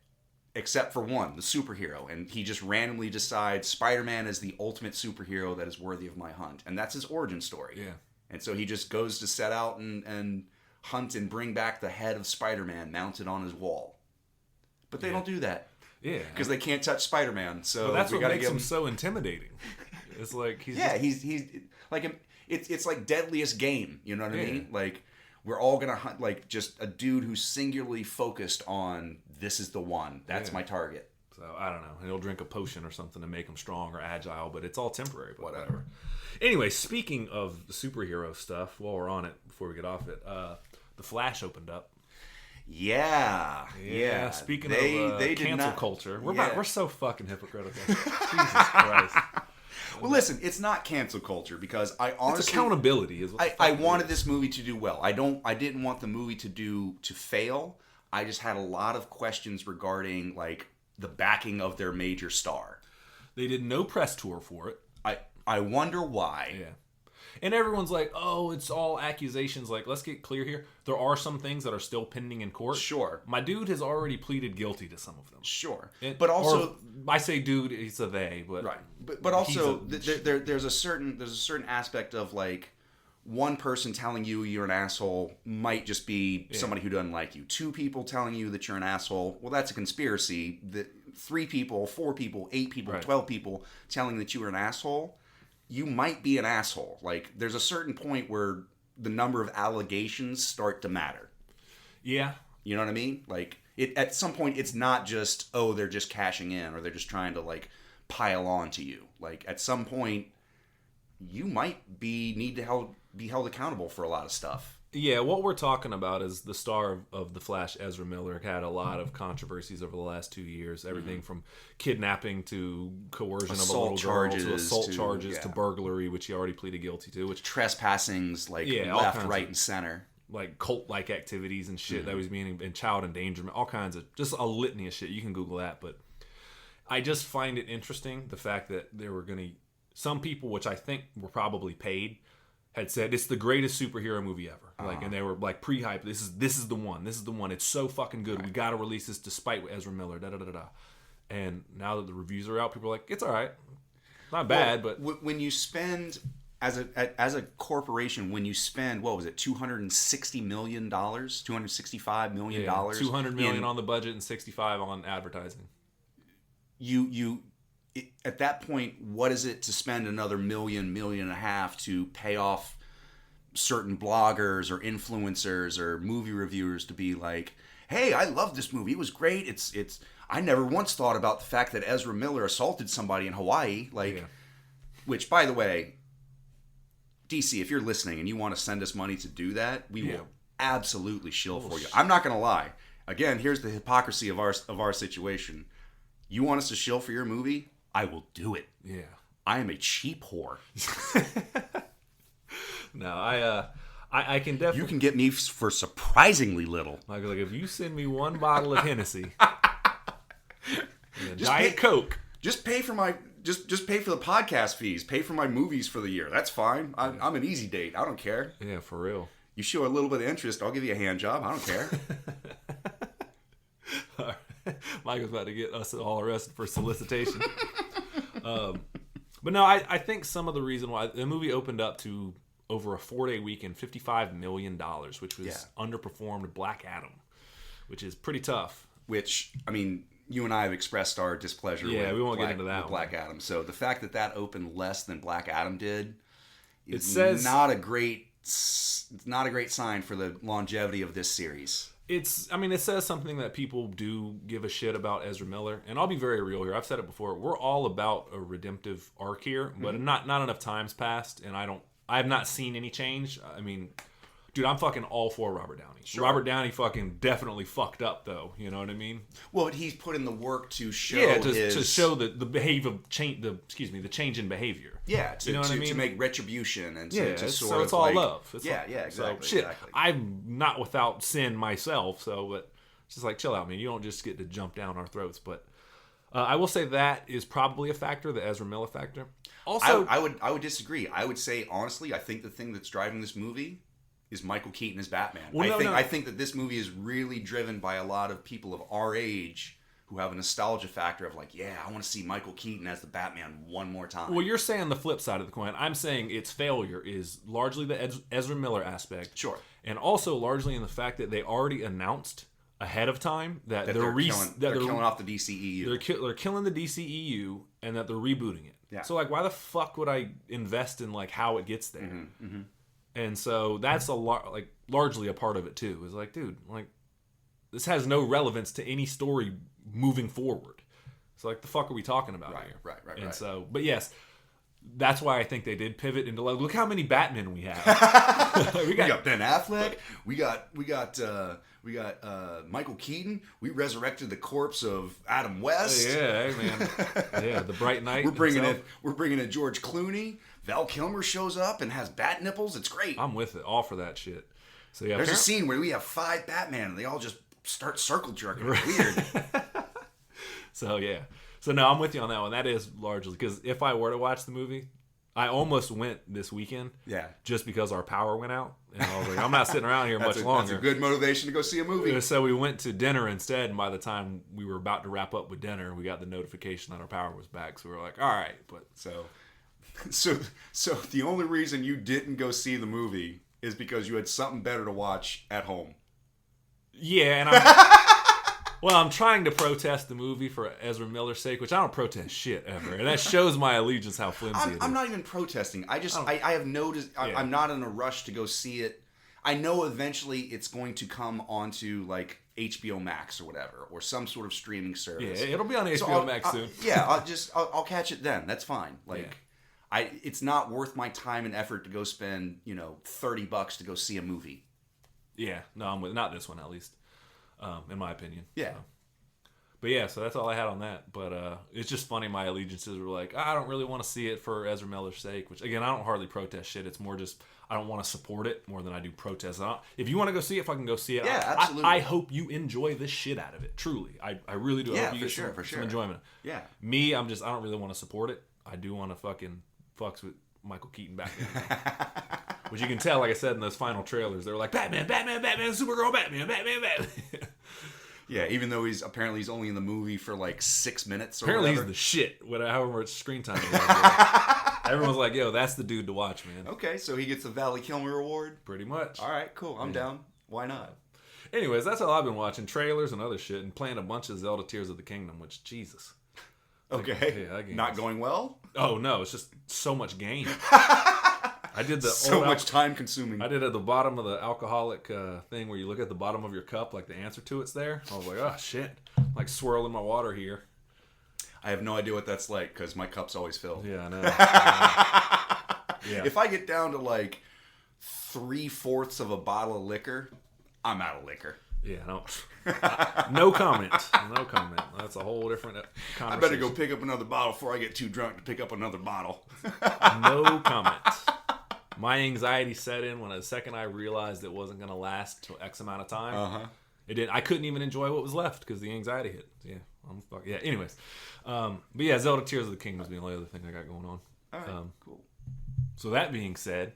S1: except for one, the superhero, and he just randomly decides Spider-Man is the ultimate superhero that is worthy of my hunt, and that's his origin story.
S2: Yeah.
S1: And so he just goes to set out and hunt and bring back the head of Spider-Man mounted on his wall. But they don't do that.
S2: Yeah.
S1: Because they can't touch Spider-Man. So
S2: that's
S1: we
S2: what
S1: gotta
S2: makes
S1: give
S2: him so intimidating. It's like he's
S1: he's like it's like Deadliest Game. You know what I mean? Like we're all gonna hunt like just a dude who's singularly focused on this is the one. That's my target.
S2: So I don't know. He'll drink a potion or something to make him strong or agile, but it's all temporary. But whatever. Anyway, speaking of superhero stuff, while we're on it, before we get off it, The Flash opened up.
S1: Yeah.
S2: Speaking
S1: they
S2: of cancel culture, we're so fucking hypocritical. Jesus Christ.
S1: Well, listen, it's not cancel culture because I honestly
S2: it's accountability. Is what
S1: I wanted this movie to do well. I didn't want the movie to fail. I just had a lot of questions regarding like the backing of their major star.
S2: They did no press tour for it.
S1: I wonder why.
S2: Yeah. And everyone's like, oh, it's all accusations. Like, let's get clear here. There are some things that are still pending in court.
S1: Sure.
S2: My dude has already pleaded guilty to some of them.
S1: Sure. But also...
S2: I say dude, it's a they. But
S1: right. But also, there's a certain aspect of, like, one person telling you you're an asshole might just be somebody who doesn't like you. Two people telling you that you're an asshole, well, that's a conspiracy. 3 people, 4 people, 8 people, 12 people telling that you are an asshole... You might be an asshole. Like, there's a certain point where the number of allegations start to matter.
S2: Yeah.
S1: You know what I mean? Like, at some point, it's not just, oh, they're just cashing in or they're just trying to, like, pile on to you. Like, at some point, you might need to be held accountable for a lot of stuff.
S2: Yeah, what we're talking about is the star of The Flash, Ezra Miller, had a lot of controversies over the last 2 years. Everything from kidnapping to coercion of a little girl to assault charges to burglary, which he already pleaded guilty to. Which
S1: trespassings, like left, right, and center.
S2: Like cult-like activities and shit that was being in child endangerment. All kinds of, just a litany of shit. You can Google that. But I just find it interesting, the fact that there were going to... Some people, which I think were probably paid... had said it's the greatest superhero movie ever. Like, and they were like pre-hyped. This is the one. This is the one. It's so fucking good. Right. We got to release this despite Ezra Miller. Da da da da. And now that the reviews are out, people are like, it's all right. Not bad, but
S1: when you spend as a corporation, when you spend what was it, $260 million, $265 million,
S2: $200 million on the budget and 65 on advertising.
S1: At that point, what is it to spend another million and a half to pay off certain bloggers or influencers or movie reviewers to be like, hey, I love this movie. It was great. It's I never once thought about the fact that Ezra Miller assaulted somebody in Hawaii. Which, by the way, DC, if you're listening and you want to send us money to do that, we will absolutely shill for you. I'm not going to lie. Again, here's the hypocrisy of our situation. You want us to shill for your movie? I will do it.
S2: Yeah.
S1: I am a cheap whore.
S2: No, I can definitely...
S1: You can get me for surprisingly little.
S2: Like if you send me one bottle of Hennessy, and Diet Coke.
S1: Just pay for my... Just pay for the podcast fees. Pay for my movies for the year. That's fine. I'm an easy date. I don't care.
S2: Yeah, for real.
S1: You show a little bit of interest, I'll give you a hand job. I don't care.
S2: All right. Michael's about to get us all arrested for solicitation. But no, I think some of the reason why the movie opened up to over a 4-day weekend, $55 million, which was underperformed Black Adam, which is pretty tough.
S1: Which, I mean, you and I have expressed our displeasure with,
S2: we won't get into that
S1: Black Adam. So the fact that opened less than Black Adam did is
S2: it's
S1: not a great sign for the longevity of this series.
S2: It says something that people do give a shit about Ezra Miller, and I'll be very real here. I've said it before. We're all about a redemptive arc here, but not enough time's passed, and I have not seen any change. I mean, dude, I'm fucking all for Robert Downey.
S1: Sure.
S2: Robert Downey fucking definitely fucked up, though. You know what I mean?
S1: Well, but he's put in the work to show
S2: to show the behavior change. The change in behavior.
S1: Yeah,
S2: you know what I mean?
S1: To make retribution and
S2: to
S1: sort of
S2: it's all love. It's
S1: exactly.
S2: So shit,
S1: exactly.
S2: I'm not without sin myself. So, but It's just like, chill out, man. You don't just get to jump down our throats. But I will say that is probably a factor, the Ezra Miller factor. Also,
S1: I would disagree. I would say, honestly, I think the thing that's driving this movie is Michael Keaton as Batman. I think that this movie is really driven by a lot of people of our age who have a nostalgia factor of like, yeah, I want to see Michael Keaton as the Batman one more time.
S2: Well, you're saying the flip side of the coin. I'm saying its failure is largely the Ezra Miller aspect.
S1: Sure.
S2: And also largely in the fact that they already announced ahead of time that they're
S1: killing off the DCEU.
S2: They're killing the DCEU and that they're rebooting it.
S1: Yeah.
S2: So like, why the fuck would I invest in like how it gets there?
S1: Mm-hmm, mm-hmm.
S2: And so that's largely a part of it too. Is like, dude, like this has no relevance to any story moving forward. So like, the fuck are we talking about here?
S1: Right.
S2: And so, but yes, that's why I think they did pivot into like, look how many Batmen we have.
S1: we got Ben Affleck. We got Michael Keaton. We resurrected the corpse of Adam West.
S2: Yeah, hey, man. Yeah, the Bright Knight.
S1: We're bringing in George Clooney. Val Kilmer shows up and has bat nipples. It's great.
S2: I'm with it. All for that shit. So yeah,
S1: there's a scene where we have 5 Batman and they all just start circle jerking. It's weird.
S2: So yeah. So no, I'm with you on that one. That is largely because if I were to watch the movie, I almost went this weekend.
S1: Yeah.
S2: Just because our power went out, and I was like, I'm not sitting around here much longer.
S1: That's a good motivation to go see a movie.
S2: So we went to dinner instead, and by the time we were about to wrap up with dinner, we got the notification that our power was back. So we were like, all right, but
S1: So the only reason you didn't go see the movie is because you had something better to watch at home.
S2: Yeah, and I'm trying to protest the movie for Ezra Miller's sake, which I don't protest shit ever, and that shows my allegiance how flimsy it is.
S1: I'm not even protesting. I have noticed. I'm not in a rush to go see it. I know eventually it's going to come onto like HBO Max or whatever, or some sort of streaming service.
S2: Yeah, it'll be on HBO Max soon.
S1: I'll catch it then. That's fine. It's not worth my time and effort to go spend $30 to go see a movie.
S2: Yeah, no, I'm with not this one at least, in my opinion.
S1: Yeah.
S2: But yeah, so that's all I had on that. But it's just funny. My allegiances were like, I don't really want to see it for Ezra Miller's sake. Which again, I don't hardly protest shit. It's more just I don't want to support it more than I do protest. If you want to go see it, fucking go see it.
S1: Yeah, absolutely.
S2: I hope you enjoy the shit out of it. Truly, I really do. I hope you get some enjoyment.
S1: Yeah.
S2: Me, I don't really want to support it. I do want to fucking fucks with Michael Keaton back then. Which you can tell, like I said in those final trailers, they were like, Batman, Supergirl, Batman.
S1: Yeah, even though he's only in the movie for like 6 minutes or
S2: apparently
S1: whatever.
S2: He's the shit, however much screen time he has. Everyone's like, yo, that's the dude to watch, man.
S1: Okay, so he gets the Valley Kilmer Award?
S2: Pretty much.
S1: All right, cool. I'm down. Why not?
S2: Anyways, that's all I've been watching. Trailers and other shit and playing a bunch of Zelda Tears of the Kingdom, which, Jesus.
S1: Okay.
S2: That game
S1: not going well?
S2: Oh, no. It's just so much game. I did the
S1: so much time consuming.
S2: I did at the bottom of the alcoholic thing where you look at the bottom of your cup, like the answer to it's there. I was like, oh shit, like swirling my water here.
S1: I have no idea what that's like because my cup's always filled.
S2: Yeah, I know. Yeah.
S1: If I get down to like 3/4 of a bottle of liquor, I'm out of liquor.
S2: Yeah, no comment. No comment. That's a whole different conversation.
S1: I better go pick up another bottle before I get too drunk to pick up another bottle.
S2: No comment. My anxiety set in when the second I realized it wasn't going to last till X amount of time.
S1: Uh-huh.
S2: It didn't. I couldn't even enjoy what was left because the anxiety hit. Yeah, yeah. Anyways, but yeah, Zelda Tears of the Kingdom is the only other thing I got going on.
S1: All right, cool.
S2: So that being said,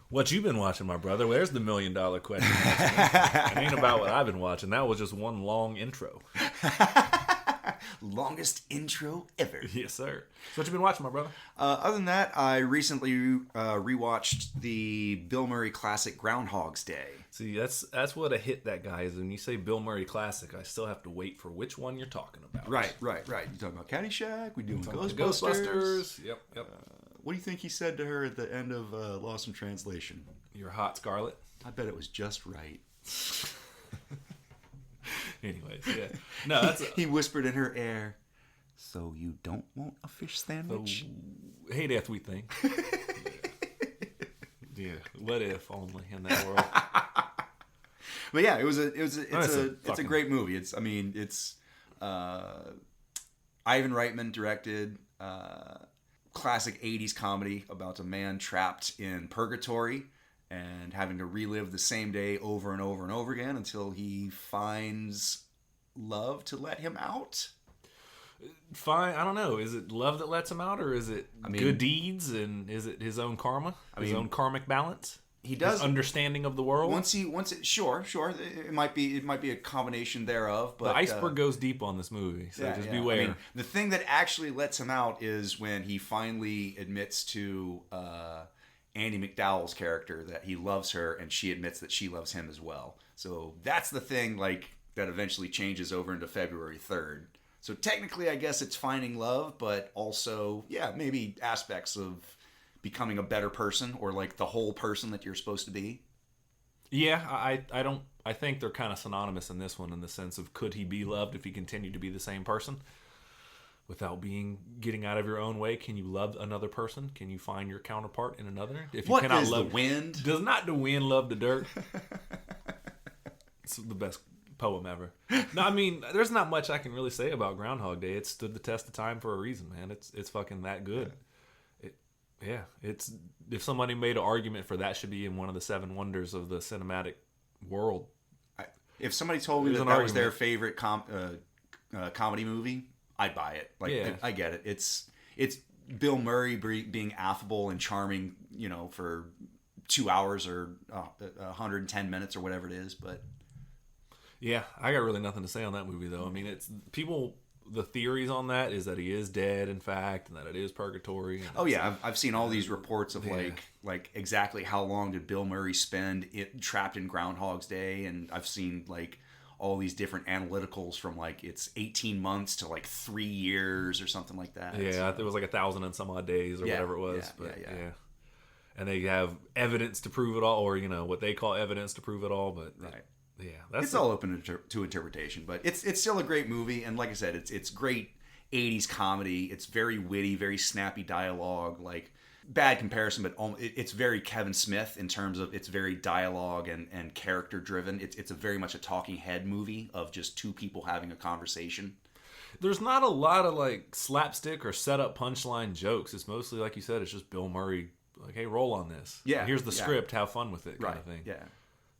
S2: what you been watching, my brother? Where's the $1 million question? It ain't about what I've been watching. That was just one long intro.
S1: Longest intro ever.
S2: Yes, sir. So what you been watching, my brother?
S1: Other than that, I recently rewatched the Bill Murray classic Groundhog's Day.
S2: See, that's what a hit that guy is. When you say Bill Murray classic, I still have to wait for which one you're talking about.
S1: Right. You talking about Caddyshack? We doing Ghostbusters?
S2: Yep.
S1: What do you think he said to her at the end of Lost in Translation?
S2: You're hot, Scarlet.
S1: I bet it was just right.
S2: Anyways, yeah. No,
S1: he whispered in her ear, "So you don't want a fish sandwich?"
S2: Hey, that sweet thing. Yeah. What if only in that world?
S1: But yeah, it's a great movie. It's Ivan Reitman directed, classic 80s comedy about a man trapped in purgatory and having to relive the same day over and over and over again until he finds love to let him out.
S2: Fine, I don't know. Is it love that lets him out, or is it good deeds, and is it his own karma, his own karmic balance?
S1: He does
S2: his understanding of the world.
S1: Sure, it might be a combination thereof. But
S2: the iceberg goes deep on this movie, so just beware. I mean,
S1: the thing that actually lets him out is when he finally admits to Andie MacDowell's character that he loves her, and she admits that she loves him as well. So that's the thing, like, that eventually changes over into February 3rd. So technically, I guess it's finding love, but also, maybe aspects of becoming a better person, or like the whole person that you're supposed to be.
S2: Yeah, I think they're kind of synonymous in this one, in the sense of, could he be loved if he continued to be the same person without getting out of your own way? Can you love another person? Can you find your counterpart in another? If you cannot love
S1: the wind?
S2: Does not the wind love the dirt? It's the best poem ever. No, I mean, there's not much I can really say about Groundhog Day. It stood the test of time for a reason, man. It's fucking that good. It's, if somebody made an argument for that should be in one of the 7 wonders of the cinematic world.
S1: If somebody told me that was their favorite comedy movie, I'd buy it. Like, I get it. It's Bill Murray being affable and charming, for 2 hours or 110 minutes or whatever it is. But
S2: yeah, I got really nothing to say on that movie, though. I mean, it's people. The theories on that is that he is dead, in fact, and that it is purgatory.
S1: Oh yeah, I've seen all these reports of like exactly how long did Bill Murray spend trapped in Groundhog's Day, and I've seen like all these different analyticals from like it's 18 months to like 3 years or something like that.
S2: Yeah, it was like 1,000 and some odd days or whatever it was. Yeah. And they have evidence to prove it all, or what they call evidence to prove it all, but
S1: right.
S2: Yeah,
S1: it's all open to interpretation, but it's still a great movie, and like I said, it's great 80s comedy. It's very witty, very snappy dialogue. Like, bad comparison, but it's very Kevin Smith in terms of it's very dialogue and character driven. It's a very much a talking head movie of just two people having a conversation.
S2: There's not a lot of like slapstick or set up punchline jokes. It's mostly, like you said, it's just Bill Murray like, hey, roll on this.
S1: Yeah,
S2: here's the script. Have fun with it, kind of thing.
S1: Yeah.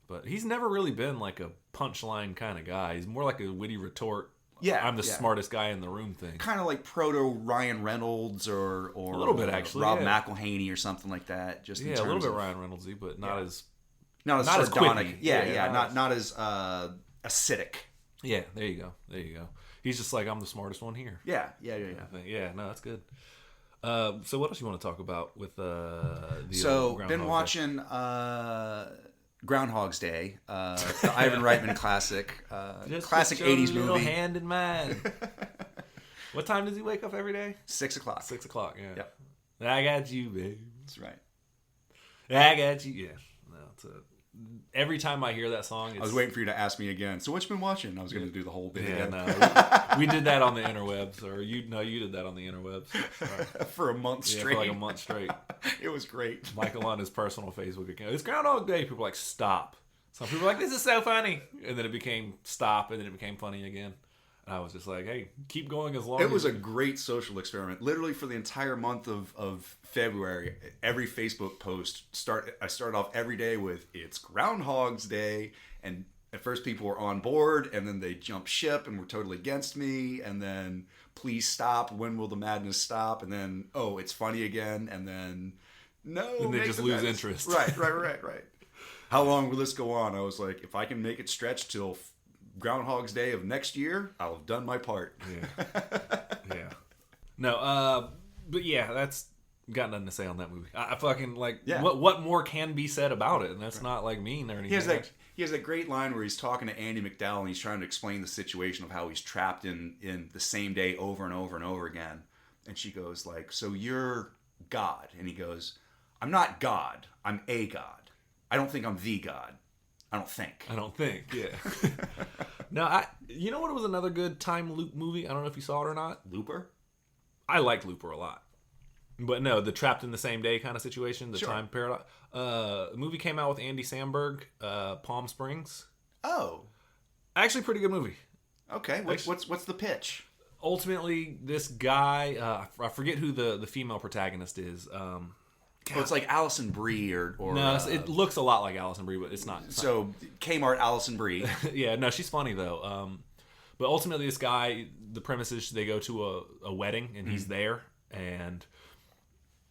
S2: But he's never really been like a punchline kind of guy. He's more like a witty retort.
S1: Yeah,
S2: I'm the smartest guy in the room thing.
S1: Kind of like proto Ryan Reynolds or
S2: a little bit actually,
S1: Rob McElhaney or something like that. Just in terms
S2: a little bit
S1: of,
S2: Ryan Reynoldsy, but not as
S1: sardonic.
S2: Quippy.
S1: Not as acidic.
S2: Yeah, there you go. He's just like, I'm the smartest one here.
S1: Yeah.
S2: No, that's good. So what else you want to talk about with
S1: been watching Groundhog's Day, the Ivan Reitman classic, classic 80s movie.
S2: Hand in mine. What time does he wake up every day?
S1: 6 o'clock.
S2: 6 o'clock, yeah.
S1: Yep.
S2: I got you, babe.
S1: That's right.
S2: I got you, yeah. No, every time I hear that song,
S1: I was waiting for you to ask me again. So what you been watching? I was going to do the whole bit again.
S2: No, we did that on the interwebs, or you did that on the interwebs
S1: for a month straight.
S2: For like a month straight.
S1: It was great.
S2: Michael on his personal Facebook account. It's Groundhog Day. People are like, stop. Some people are like, this is so funny, and then it became stop, and then it became funny again. And I was just like, hey, keep going as long as...
S1: It was a great social experiment. Literally for the entire month of February, every Facebook post, I started off every day with, it's Groundhog's Day. And at first people were on board, and then they jumped ship and were totally against me. And then, please stop. When will the madness stop? And then, oh, it's funny again. And then, no.
S2: And they just lose interest.
S1: Right. How long will this go on? I was like, if I can make it stretch till Groundhog's Day of next year, I'll have done my part.
S2: Yeah. No, but yeah, that's got nothing to say on that movie. I fucking like what more can be said about it, and that's not like mean or anything.
S1: He has that great line where he's talking to Andie MacDowell and he's trying to explain the situation of how he's trapped in the same day over and over and over again. And she goes like, so you're God? And he goes, I'm not God. I'm a God. I don't think I'm the God. I don't think. Yeah. Now,
S2: you know what was another good time loop movie? I don't know if you saw it or not.
S1: Looper?
S2: I liked Looper a lot. But no, the trapped in the same day kind of situation, the time paradox. The movie came out with Andy Samberg, Palm Springs.
S1: Oh.
S2: Actually, pretty good movie.
S1: Okay. What's the pitch?
S2: Ultimately, this guy, I forget who the female protagonist is.
S1: Oh, it's like Alison Brie or
S2: no, it looks a lot like Alison Brie, but it's not.
S1: So Kmart Alison Brie.
S2: Yeah, no, she's funny though. But ultimately, this guy, the premise is they go to a wedding and he's there, and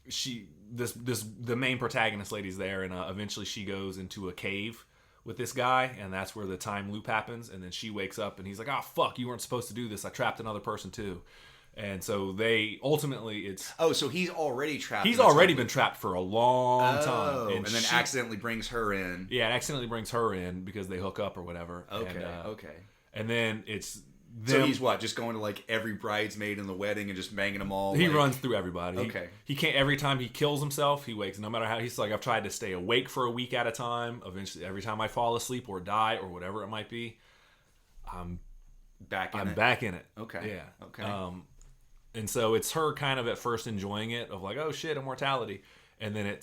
S2: the main protagonist lady's there, and eventually she goes into a cave with this guy, and that's where the time loop happens. And then she wakes up, and he's like, "Oh fuck, you weren't supposed to do this. I trapped another person too." And so they ultimately
S1: so he's already trapped.
S2: He's already been trapped for a long time,
S1: and then accidentally brings her in.
S2: Yeah, accidentally brings her in because they hook up or whatever.
S1: Okay.
S2: And then it's them.
S1: So he's what? Just going to like every bridesmaid in the wedding and just banging them all?
S2: He runs through everybody.
S1: Okay.
S2: He can't, every time he kills himself, he wakes, no matter how, he's like, I've tried to stay awake for a week at a time. Eventually, every time I fall asleep or die or whatever it might be, I'm back in it.
S1: Okay.
S2: Yeah.
S1: Okay.
S2: And so it's her kind of at first enjoying it of like, oh shit, immortality. And then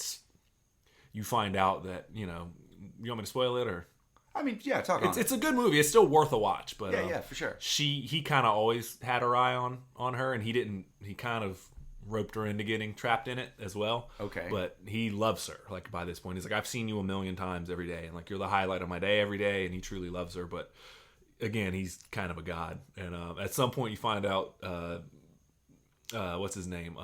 S2: you find out that, you want me to spoil it or?
S1: I mean, yeah, talk on it.
S2: It's a good movie. It's still worth a watch, but
S1: yeah, for sure.
S2: He kind of always had her eye on her, and he kind of roped her into getting trapped in it as well.
S1: Okay.
S2: But he loves her. Like by this point, he's like, I've seen you a million times every day, and like you're the highlight of my day every day, and he truly loves her. But again, he's kind of a god, and at some point you find out. What's his name?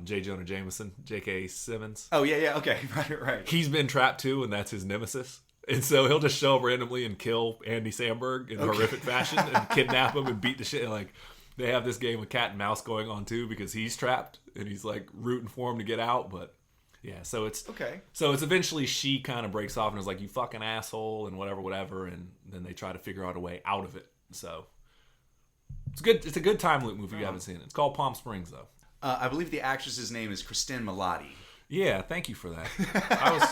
S2: J. Jonah Jameson, J.K. Simmons.
S1: Oh yeah, okay, right.
S2: He's been trapped too, and that's his nemesis. And so he'll just show up randomly and kill Andy Samberg in horrific fashion and kidnap him and beat the shit. And like they have this game of cat and mouse going on too because he's trapped and he's like rooting for him to get out. But yeah, so it's
S1: okay. So
S2: it's eventually she kind of breaks off and is like, "You fucking asshole," and whatever, and then they try to figure out a way out of it. So it's good. It's a good time loop movie if you haven't seen it. It's called Palm Springs though.
S1: I believe the actress's name is Kristen Milotti.
S2: Yeah, thank you for that. I was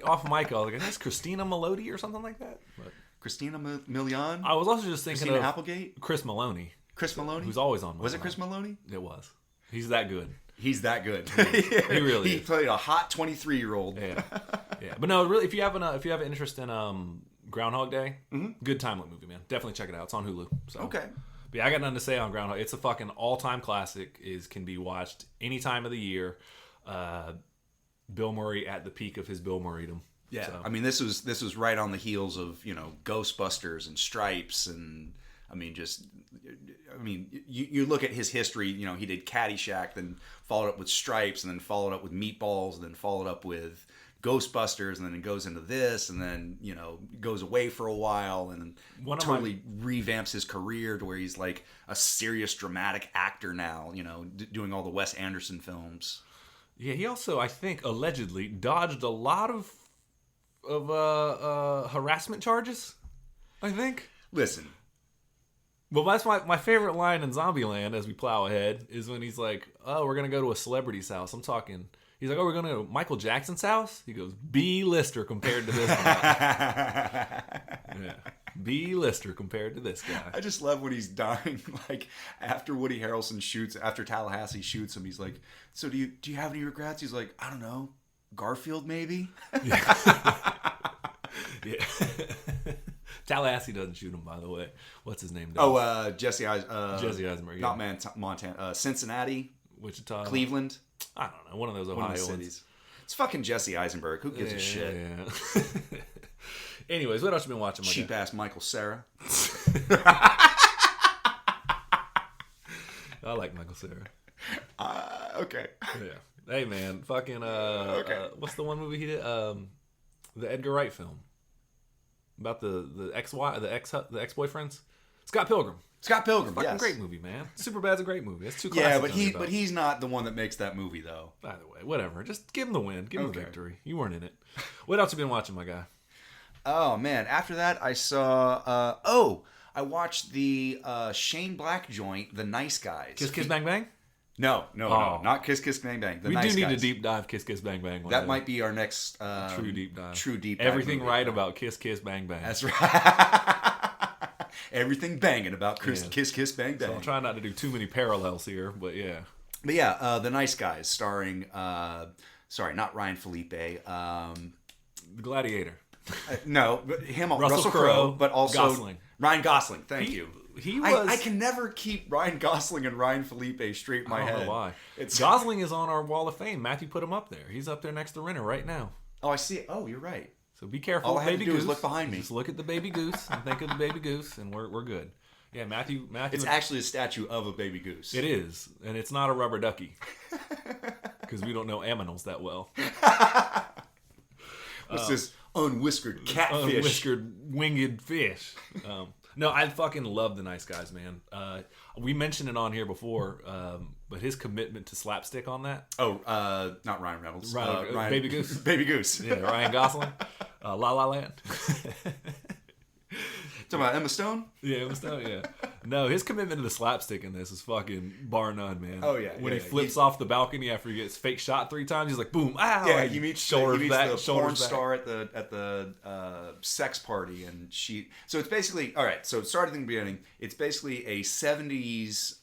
S2: off mic. I was like, "Is Christina Melody or something like that?" But
S1: Christina Milian.
S2: I was also just thinking
S1: Christina
S2: of
S1: Applegate.
S2: Chris Maloney.
S1: Chris Maloney,
S2: who's always on.
S1: Was it Chris Maloney?
S2: It was. He's that good.
S1: He's that good.
S2: He really.
S1: He played a hot 23-year-old.
S2: Yeah. But no, really, if you have an interest in Groundhog Day, good time loop movie, man. Definitely check it out. It's on Hulu. So.
S1: Okay.
S2: But yeah, I got nothing to say on Groundhog. It's a fucking all-time classic. Can be watched any time of the year. Bill Murray at the peak of his Bill Murraydom.
S1: Yeah,
S2: so.
S1: I mean this was right on the heels of Ghostbusters and Stripes, and you look at his history. He did Caddyshack, then followed up with Stripes, and then followed up with Meatballs, and then followed up with Ghostbusters, and then it goes into this, and then goes away for a while, and then totally revamps his career to where he's like a serious dramatic actor now. Doing all the Wes Anderson films.
S2: Yeah, he also, I think, allegedly dodged a lot of harassment charges, I think.
S1: Listen.
S2: Well, that's my favorite line in Zombieland as we plow ahead is when he's like, oh, we're going to go to a celebrity's house. I'm talking... He's like, oh, we're going to go to Michael Jackson's house? He goes, B-lister compared to this guy. Yeah. B-lister compared to this guy.
S1: I just love when he's dying, like, after Woody Harrelson after Tallahassee shoots him, he's like, so do you have any regrets? He's like, I don't know, Garfield maybe?
S2: Yeah. Tallahassee doesn't shoot him, by the way. What's his name?
S1: Jesse Eisenberg.
S2: Jesse Eisenberg,
S1: yeah. Not Montana. Cincinnati.
S2: Wichita.
S1: Cleveland.
S2: I don't know. One of those Ohio cities.
S1: It's fucking Jesse Eisenberg. Who gives a shit?
S2: Yeah. Anyways, what else you been watching?
S1: Cheap ass Michael Cera.
S2: I like Michael Cera.
S1: Okay.
S2: Yeah. Hey man, fucking
S1: okay.
S2: What's the one movie he did? The Edgar Wright film about the ex-boyfriends. Scott Pilgrim. Fucking great movie, man. Superbad's a great movie. That's two classics.
S1: Yeah, but he's not the one that makes that movie though.
S2: Either way, whatever. Just give him the win. Give him the victory. You weren't in it. What else have you been watching, my guy?
S1: Oh man! After that, I saw. I watched the Shane Black joint, The Nice Guys.
S2: Kiss Kiss Bang Bang.
S1: No, not Kiss Kiss Bang Bang.
S2: We do need to deep dive Kiss Kiss Bang Bang.
S1: That might be our next
S2: true deep dive.
S1: Everything
S2: movie, right about Kiss Kiss Bang Bang.
S1: That's right. Everything banging about Kiss Kiss Bang Bang.
S2: So I'll try not to do too many parallels here, but yeah.
S1: But yeah, The Nice Guys, starring not Ryan Phillippe.
S2: The Gladiator.
S1: No, but Russell Crowe, but also
S2: Gosling.
S1: Ryan Gosling. Thank you.
S2: he was.
S1: I can never keep Ryan Gosling and Ryan Phillippe straight in my head.
S2: I don't know why.
S1: It's
S2: Gosling is on our wall of fame. Matthew put him up there. He's up there next to Renner right now.
S1: Oh, I see. Oh, you're right.
S2: So be careful.
S1: All I have
S2: baby
S1: to do
S2: goose.
S1: is look behind me.
S2: Just look at the baby goose and think of the baby goose, and we're good. Yeah, Matthew.
S1: It's actually a statue of a baby goose.
S2: It is, and it's not a rubber ducky because we don't know aminals that well.
S1: What's this unwhiskered catfish?
S2: Unwhiskered winged fish. No, I fucking love The Nice Guys, man. We mentioned it on here before, but his commitment to slapstick on that.
S1: Oh, not Ryan Reynolds.
S2: Ryan, Baby Goose.
S1: Baby Goose.
S2: Yeah, Ryan Gosling. La La Land.
S1: Talking about Emma Stone?
S2: Yeah, Emma Stone, yeah. No, his commitment to the slapstick in this is fucking bar none, man.
S1: Oh, yeah.
S2: When he flips off the balcony after he gets fake shot 3 times, he's like, boom, ow.
S1: Yeah, he meets the porn
S2: back.
S1: star at the sex party, and she. So it's basically all right. So it started in the beginning. It's basically a '70s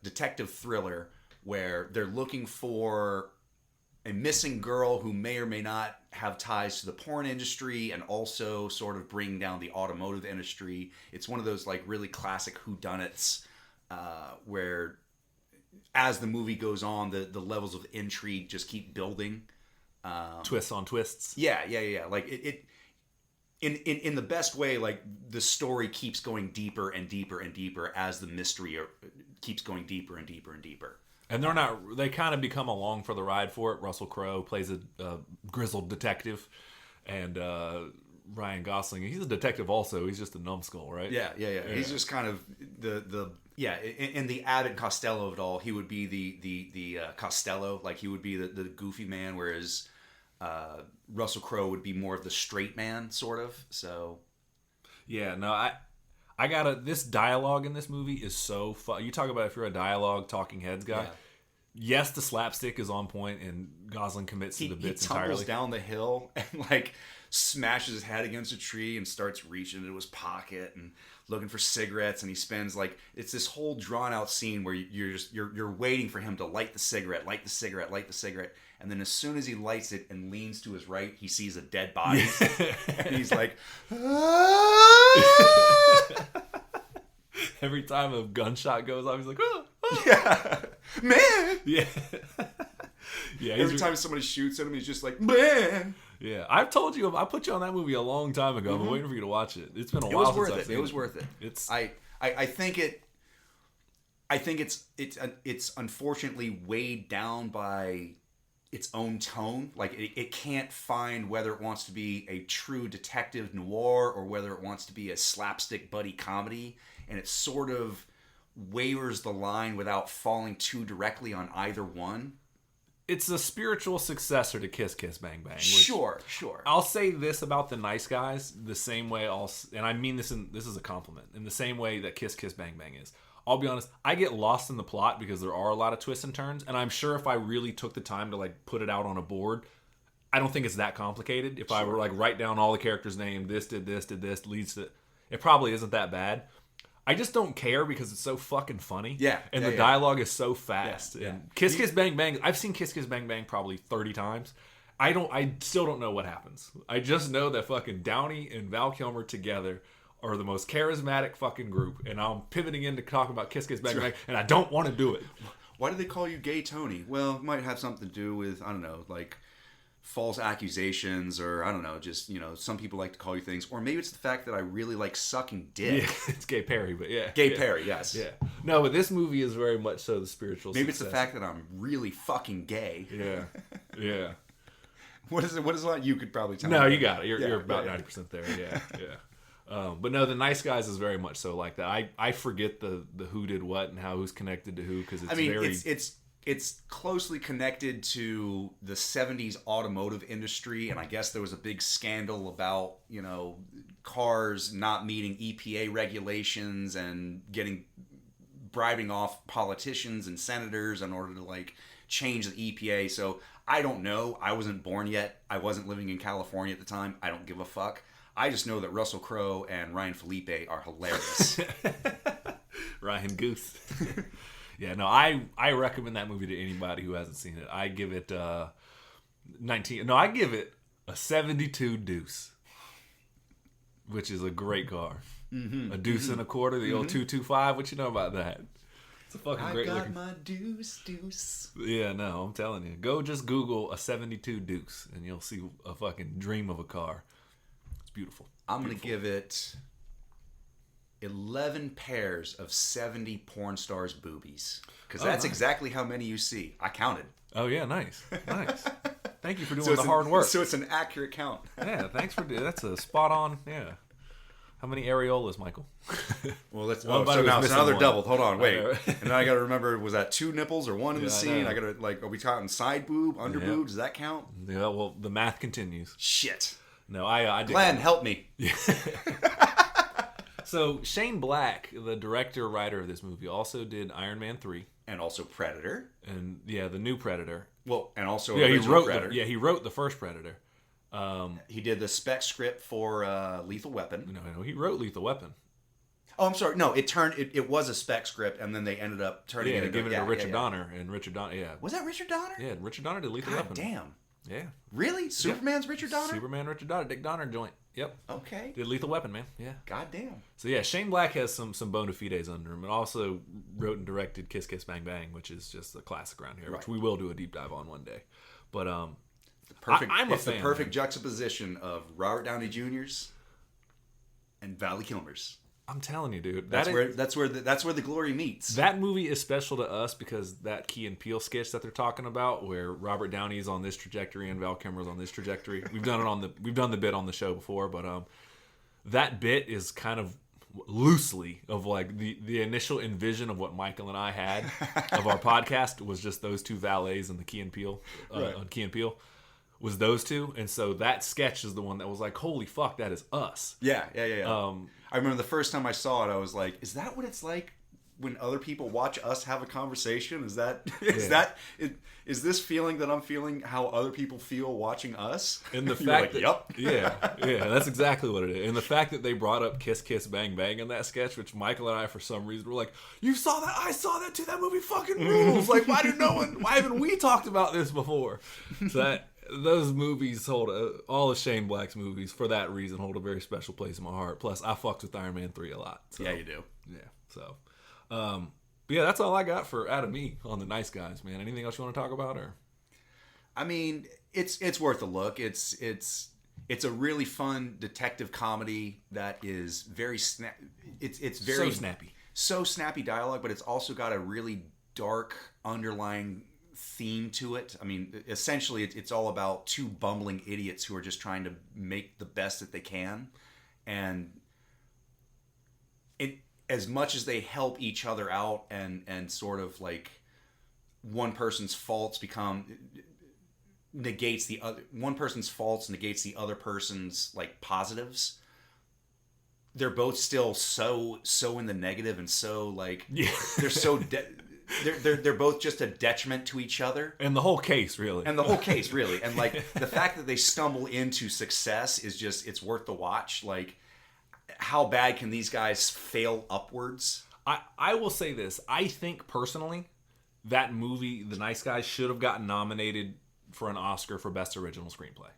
S1: detective thriller where they're looking for a missing girl who may or may not have ties to the porn industry and also sort of bring down the automotive industry. It's one of those like really classic whodunits where as the movie goes on, the levels of intrigue just keep building.
S2: Twists on twists.
S1: Yeah. Like it in the best way, like the story keeps going deeper and deeper and deeper as the mystery keeps going deeper and deeper and deeper.
S2: And they kind of become along for the ride for it. Russell Crowe plays a grizzled detective, and Ryan Gosling, he's a detective also. He's just a numbskull, right?
S1: Yeah. He's just kind of in the Abbott Costello of it all, he would be the Costello, like he would be the goofy man, whereas Russell Crowe would be more of the straight man, sort of. So,
S2: yeah, no, I gotta. This dialogue in this movie is so fun. You talk about if you're a dialogue talking heads guy. Yeah. Yes, the slapstick is on point, and Gosling commits to the bits entirely. He tumbles
S1: down the hill and like smashes his head against a tree and starts reaching into his pocket and looking for cigarettes. And he spends like it's this whole drawn out scene where you're waiting for him to light the cigarette, and then as soon as he lights it and leans to his right, he sees a dead body, and he's like.
S2: Every time a gunshot goes off, he's like, oh.
S1: Yeah, man.
S2: Yeah. Yeah.
S1: Every time somebody shoots at him, he's just like, man.
S2: Yeah, I've told you, I put you on that movie a long time ago. I've been waiting for you to watch it. It's been a while since I've seen it.
S1: It was worth it. I think it's unfortunately weighed down by its own tone. Like it can't find whether it wants to be a true detective noir or whether it wants to be a slapstick buddy comedy, and it sort of wavers the line without falling too directly on either one.
S2: It's a spiritual successor to Kiss Kiss Bang Bang.
S1: Sure.
S2: I'll say this about The Nice Guys the same way and I mean this is a compliment, in the same way that Kiss Kiss Bang Bang is. I'll be honest, I get lost in the plot because there are a lot of twists and turns, and I'm sure if I really took the time to like put it out on a board, I don't think it's that complicated. If I were like write down all the characters' names, this did this, leads to, it probably isn't that bad. I just don't care because it's so fucking funny.
S1: Yeah.
S2: And the dialogue is so fast.
S1: Yeah.
S2: And Kiss Kiss Bang Bang, I've seen Kiss Kiss Bang Bang probably 30 times. I still don't know what happens. I just know that fucking Downey and Val Kilmer together are the most charismatic fucking group. And I'm pivoting into talking about Kiss Kiss Bang Bang, and I don't want to do it.
S1: Why do they call you Gay Tony? Well, it might have something to do with, I don't know, like false accusations, or I don't know, just, you know, some people like to call you things, or maybe it's the fact that I really like sucking dick.
S2: Yeah, it's Gay Perry, but yeah.
S1: Gay Perry, yes.
S2: Yeah. No, but this movie is very much so the spiritual
S1: Maybe
S2: success.
S1: It's the fact that I'm really fucking gay.
S2: Yeah. Yeah.
S1: What is it? You could probably tell me.
S2: No, you got it. You're about 90% there. Yeah. But no, The Nice Guys is very much so like that. I forget the who did what and how who's connected to who, because
S1: it's closely connected to the 70s automotive industry, and I guess there was a big scandal about, you know, cars not meeting EPA regulations and bribing off politicians and senators in order to like change the EPA. So I don't know. I wasn't born yet. I wasn't living in California at the time. I don't give a fuck. I just know that Russell Crowe and Ryan Phillippe are hilarious.
S2: Ryan Goose. Yeah, no, I recommend that movie to anybody who hasn't seen it. I give it I give it a 72 Deuce, which is a great car. a deuce and a quarter, the old 225. What you know about that? It's a fucking great looking.
S1: my deuce.
S2: Yeah, no, I'm telling you. Go just Google a 72 Dukes, and you'll see a fucking dream of a car. It's beautiful.
S1: I'm going to give it 11 pairs of 70 porn stars' boobies. Because that's exactly how many you see. I counted.
S2: Oh, yeah, nice. Thank you for doing the hard work.
S1: So it's an accurate count.
S2: Yeah, thanks for that's a spot on. Yeah. How many areolas, Michael?
S1: Well, let's.
S2: One
S1: So
S2: buddy was
S1: now it's
S2: missing
S1: another
S2: one.
S1: doubled. Hold on, wait. And then I got to remember: was that 2 nipples or 1 in the
S2: Yeah, I
S1: scene?
S2: know.
S1: I got to are we counting side boob, under
S2: Yeah.
S1: boob? Does that count?
S2: Yeah, well, the math continues.
S1: Shit.
S2: No, I did.
S1: Glenn, help me.
S2: So Shane Black, the director writer of this movie, also did Iron Man 3
S1: And also Predator.
S2: and the new Predator.
S1: Well, and also
S2: Yeah, he
S1: original
S2: wrote
S1: Predator.
S2: he wrote the first Predator.
S1: He did the spec script for Lethal Weapon.
S2: No, he wrote Lethal Weapon.
S1: Oh, I'm sorry. No, it was a spec script, and then they ended up turning
S2: Yeah,
S1: it into
S2: giving it to Richard Donner, and Richard Donner, yeah,
S1: Was that Richard Donner?
S2: yeah, Richard Donner did Lethal
S1: God
S2: Weapon.
S1: damn.
S2: Yeah,
S1: Really? Superman's Richard Donner?
S2: Superman, Richard Donner, Dick Donner joint. Yep,
S1: Okay.
S2: did Lethal Weapon, man. Yeah.
S1: God damn.
S2: So yeah, Shane Black has some bona fides under him, and also wrote and directed Kiss Kiss Bang Bang, which is just a classic around here, which
S1: Right.
S2: we will do a deep dive on one day. But
S1: Perfect.
S2: I'm a
S1: it's
S2: fan,
S1: the perfect juxtaposition of Robert Downey Jr.'s and Val Kilmer's.
S2: I'm telling you, dude,
S1: That's where the glory meets.
S2: that movie is special to us because that Key and Peele sketch that they're talking about, where Robert Downey's on this trajectory and Val Kilmer's on this trajectory. We've done the bit on the show before, but that bit is kind of loosely of like the initial envision of what Michael and I had of our podcast was just those two valets and the Key and Peele on Key and Peele was those two, and so that sketch is the one that was like, holy fuck, that is us.
S1: Yeah. I remember the first time I saw it, I was like, "Is that what it's like when other people watch us have a conversation? Is is this feeling that I'm feeling how other people feel watching us?"
S2: And the
S1: You were
S2: fact
S1: like,
S2: that,
S1: "Yup."
S2: yeah, that's exactly what it is. And the fact that they brought up Kiss Kiss Bang Bang in that sketch, which Michael and I, for some reason, were like, "You saw that? I saw that too. That movie fucking rules. Like, why haven't we talked about this before?" So those movies hold all of Shane Black's movies for that reason hold a very special place in my heart. Plus, I fucked with Iron Man 3 a lot. So,
S1: Yeah, you do.
S2: Yeah. So, but yeah, that's all I got out of me on the Nice Guys, man. Anything else you want to talk about, or?
S1: I mean, it's worth a look. It's a really fun detective comedy that is very It's very
S2: so snappy.
S1: snappy dialogue, but it's also got a really dark underlying theme to it. I mean, essentially, it's all about two bumbling idiots who are just trying to make the best that they can, and as much as they help each other out and sort of like one person's faults negates the other person's like positives. They're both still so in the negative and so like they're so they're both just a detriment to each other.
S2: And the whole case, really.
S1: And like the fact that they stumble into success is just, it's worth the watch. Like, how bad can these guys fail upwards?
S2: I will say this. I think personally that movie, The Nice Guys, should have gotten nominated for an Oscar for Best Original Screenplay,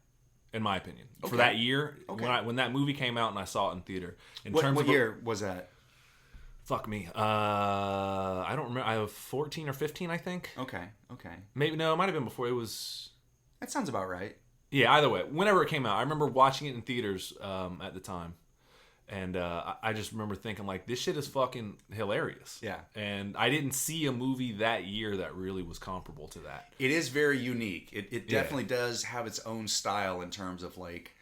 S2: in my opinion. For that year, when that movie came out and I saw it in theater.
S1: What year was that?
S2: Fuck me. I don't remember. I have 14 or 15, I think.
S1: Okay.
S2: Maybe, no, it might have been before. It was...
S1: That sounds about right.
S2: Yeah, either way. Whenever it came out. I remember watching it in theaters at the time. And I just remember thinking, like, this shit is fucking hilarious.
S1: Yeah.
S2: And I didn't see a movie that year that really was comparable to that.
S1: It is very unique. It definitely does have its own style in terms of, like...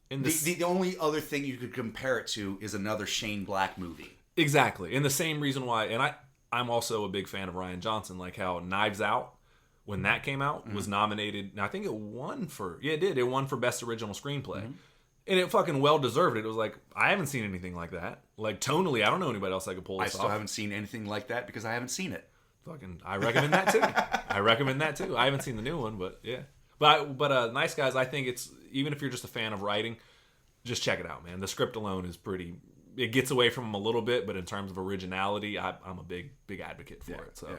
S1: The only other thing you could compare it to is another Shane Black movie.
S2: Exactly. And the same reason why... And I'm also a big fan of Rian Johnson. Like how Knives Out, when that came out, was nominated... And I think it won for... Yeah, it did. It won for Best Original Screenplay. Mm-hmm. And it fucking well deserved it. It was like, I haven't seen anything like that. Like, tonally, I don't know anybody else that could pull this off.
S1: I still haven't seen anything like that because I haven't seen it.
S2: Fucking, I recommend that too. I haven't seen the new one, but yeah. But Nice Guys, I think it's, even if you're just a fan of writing, just check it out, man. The script alone is pretty, it gets away from them a little bit, but in terms of originality, I'm a big advocate for it. So,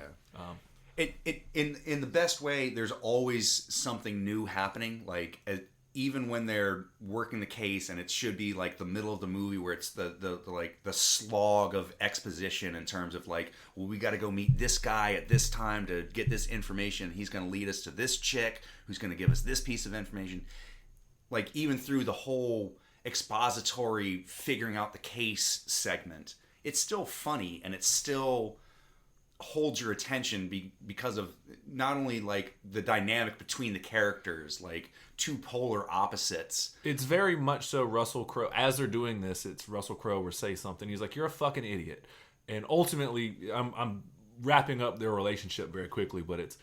S1: in the best way, there's always something new happening. Like, even when they're working the case and it should be like the middle of the movie where it's the slog of exposition in terms of like, well, we got to go meet this guy at this time to get this information. He's going to lead us to this chick who's going to give us this piece of information. Like, even through the whole expository figuring out the case segment, it's still funny and it still holds your attention because of not only like the dynamic between the characters, like two polar opposites.
S2: It's very much so Russell Crowe. As they're doing this, it's Russell Crowe will say something. He's like, "You're a fucking idiot," and ultimately, I'm wrapping up their relationship very quickly, but it's,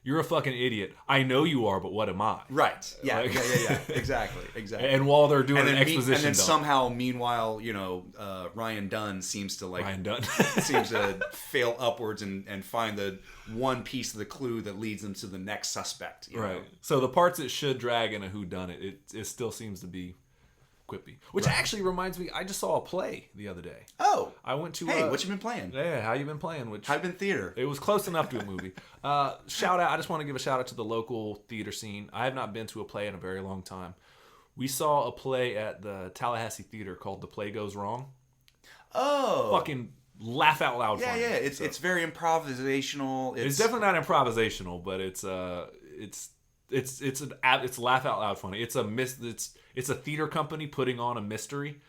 S2: "You're a fucking idiot. I know you are, but what am I?"
S1: Right. Yeah.
S2: Like,
S1: yeah. Exactly.
S2: And while they're doing an exposition,
S1: and then somehow, meanwhile, Ryan Dunn seems to seems to fail upwards and find the one piece of the clue that leads them to the next suspect. You know?
S2: So the parts that should drag in a whodunit, it still seems to be quippy. Which actually reminds me, I just saw a play the other day.
S1: Oh.
S2: I went to...
S1: Hey, what you been playing?
S2: Yeah, how you been playing?
S1: How you been theater?
S2: It was close enough to a movie. Shout out, I just want to give a shout out to the local theater scene. I have not been to a play in a very long time. We saw a play at the Tallahassee Theater called The Play Goes Wrong.
S1: Oh.
S2: Fucking laugh out loud funny.
S1: Yeah. It's very improvisational.
S2: It's definitely not improvisational, but it's laugh out loud funny. It's a theater company putting on a mystery,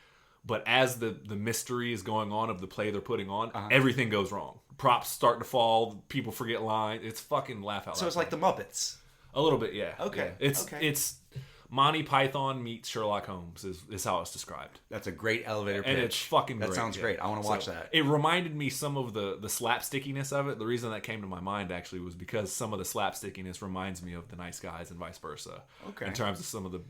S2: but as the mystery is going on of the play they're putting on, everything goes wrong. Props start to fall, people forget lines. It's fucking laugh out loud.
S1: So it's like the Muppets.
S2: A little bit, yeah.
S1: Okay.
S2: Yeah. It's Monty Python meets Sherlock Holmes is how it's described.
S1: That's a great elevator pitch.
S2: And it's fucking great.
S1: That sounds great. I want to watch that.
S2: It reminded me some of the slapstickiness of it. The reason that came to my mind actually was because some of the slapstickiness reminds me of The Nice Guys and vice versa.
S1: Okay.
S2: In terms of some of the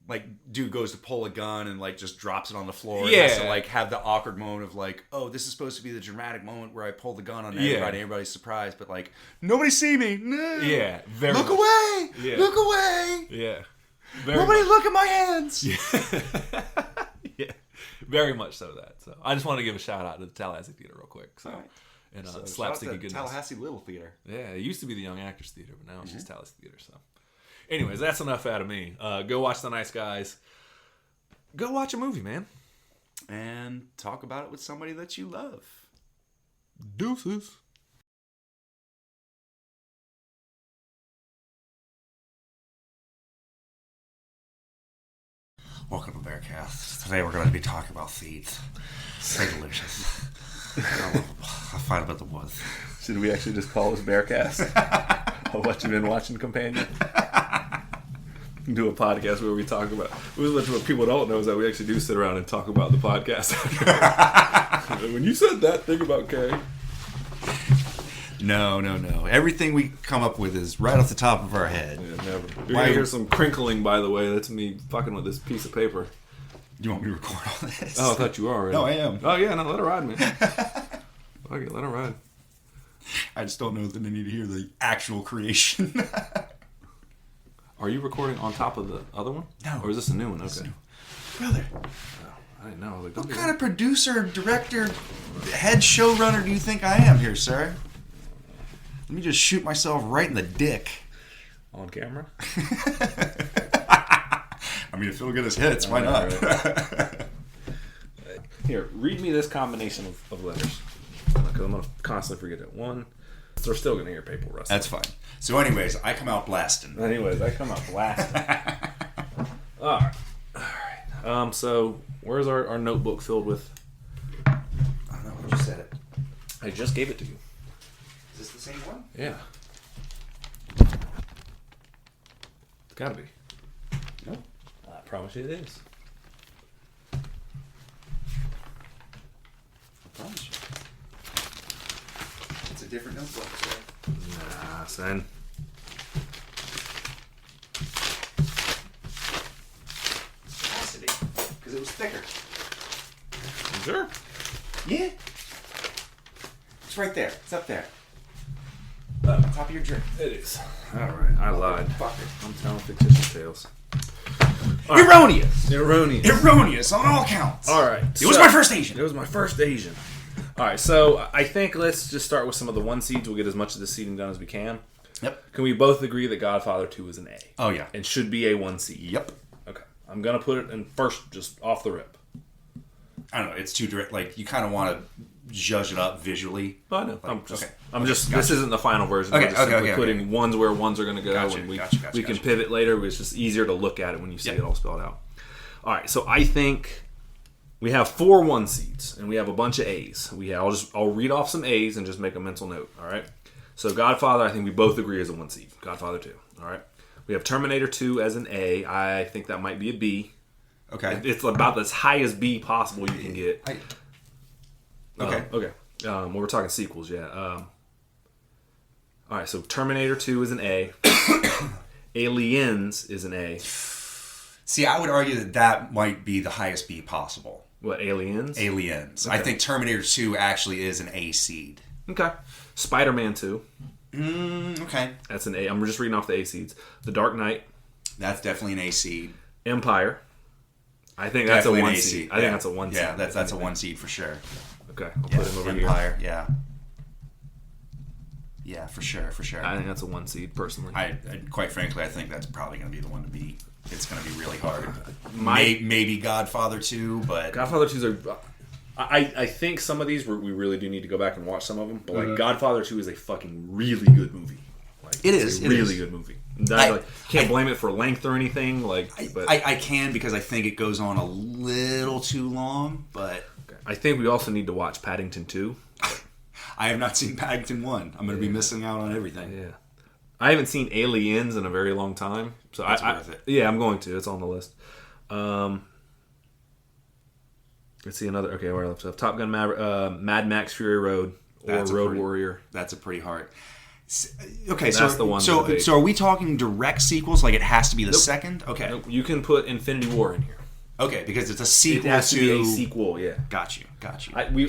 S1: like, dude goes to pull a gun and like just drops it on the floor.
S2: Yeah.
S1: And has to like have the awkward moment of like, oh, this is supposed to be the dramatic moment where I pull the gun on everybody. Everybody's surprised, but like, nobody see me. No.
S2: Yeah.
S1: Look away.
S2: Yeah.
S1: Look away.
S2: Yeah.
S1: Nobody look at my hands.
S2: Yeah. Very much so that. So I just want to give a shout out to the Tallahassee Theater real quick. So. Right. And slapsticky goodness.
S1: Tallahassee Little Theater.
S2: Yeah, it used to be the Young Actors Theater, but now it's just Tallahassee Theater. So, anyways, that's enough out of me. Go watch The Nice Guys. Go watch a movie, man,
S1: and talk about it with somebody that you love.
S2: Deuces.
S4: Welcome to Bearcast. Today we're going to be talking about seeds. So delicious. I find them in the woods.
S2: Should we actually just call this Bearcast? What you've been watching, companion? Do a podcast where we talk about... What people don't know is that we actually do sit around and talk about the podcast. When you said that, think about Carrie.
S1: No. Everything we come up with is right off the top of our head.
S2: Yeah, never. You're going to hear some crinkling, by the way. That's me fucking with this piece of paper.
S1: You want me to record all this?
S2: Oh, I thought you were already.
S1: No, I am.
S2: Oh, yeah, no, let it ride, man. Okay, let it ride.
S1: I just don't know that I need to hear the actual creation.
S2: Are you recording on top of the other one?
S1: No.
S2: Or is this a new one? Okay.
S1: Brother.
S2: Oh, I didn't know.
S1: What kind of producer, director, head showrunner do you think I am here, sir? Let me just shoot myself right in the dick.
S2: On camera?
S1: I mean, if it'll get us hits, why not?
S2: Right. Here, read me this combination of letters. Because I'm going to constantly forget it. One. So we're still going to hear paper rust.
S1: That's fine. So anyways, I come out blasting.
S2: All right. So where's our notebook filled with?
S1: I don't know. I just said it.
S2: I just gave it to you.
S1: Is this the same one?
S2: Yeah. It's gotta be.
S1: Nope.
S2: I promise you it is.
S1: I promise you. It's a different notebook, sir.
S2: Nah, son.
S1: Capacity. Because it was thicker.
S2: Sure.
S1: Yeah. It's right there. It's up there. On top of your drink.
S2: It is. Alright, I lied.
S1: Fucker.
S2: I'm telling fictitious tales.
S1: Right. Erroneous.
S2: Erroneous
S1: on all counts.
S2: Alright.
S1: It was my first Asian.
S2: It was my first Asian. Alright, so I think let's just start with some of the one seeds. We'll get as much of the seeding done as we can.
S1: Yep.
S2: Can we both agree that Godfather 2 is an A?
S1: Oh yeah.
S2: And should be a 1 seed?
S1: Yep.
S2: Okay. I'm going to put it in first, just off the rip.
S1: I don't know. It's too direct. Like you kind of want to judge it up visually.
S2: Oh, I know.
S1: Like,
S2: I'm just. This isn't the final version.
S1: Okay,
S2: We're just simply
S1: okay.
S2: putting ones where ones are going to go,
S1: Gotcha,
S2: and we
S1: gotcha.
S2: can pivot later. It's just easier to look at it when you see
S1: Yep.
S2: it all spelled out. All right, so I think we have 4 1 seeds, and we have a bunch of A's. I'll read off some A's and just make a mental note. All right. So Godfather, I think we both agree is a 1 seed. Godfather 2. All right. We have Terminator 2 as an A. I think that might be a B.
S1: Okay.
S2: It's about as high as B possible you can get.
S1: Okay.
S2: Okay. Well, we're talking sequels, yeah. All right, so Terminator 2 is an A. Aliens is an A.
S1: See, I would argue that might be the highest B possible.
S2: What, Aliens?
S1: Aliens.
S2: Okay.
S1: I think Terminator 2 actually is an A seed.
S2: Okay. Spider-Man 2.
S1: Okay.
S2: That's an A. I'm just reading off the A seeds. The Dark Knight.
S1: That's definitely an A seed.
S2: Empire. I think that's
S1: Definitely
S2: a 1
S1: an A
S2: seed. I
S1: Yeah.
S2: think that's a 1 seed.
S1: Yeah, that's a 1 seed for sure.
S2: Okay, I'll put him over here.
S1: Empire. Yeah. Yeah, for sure.
S2: I think that's a 1 seed, personally.
S1: I quite frankly, I think that's probably going to be the one to beat. It's going to be really hard.
S2: My-
S1: Maybe Godfather 2, but
S2: Godfather 2's are... I think some of these, we really do need to go back and watch some of them. But, like, Godfather 2 is a fucking really good movie. Like,
S1: It
S2: it's
S1: is,
S2: a
S1: it
S2: really
S1: is.
S2: good movie. Can't blame it for length or anything. But
S1: I can because I think it goes on a little too long, but
S2: I think we also need to watch Paddington 2.
S1: I have not seen Paddington 1. I'm going to be missing out on everything.
S2: Yeah. I haven't seen Aliens in a very long time. So
S1: It's worth it.
S2: Yeah, I'm going to. It's on the list. Let's see another. Okay, where I left off. Top Gun Maverick, Mad Max Fury Road, or
S1: That's a
S2: Road
S1: pretty-
S2: Warrior.
S1: That's a pretty hard. Okay,
S2: That's the one to
S1: So
S2: debate.
S1: are we talking direct sequels? Like it has to be the second? Okay.
S2: Nope, you can put Infinity War in here.
S1: Okay, because it's a
S2: It
S1: sequel
S2: has to be a
S1: to.
S2: sequel, yeah.
S1: Got you.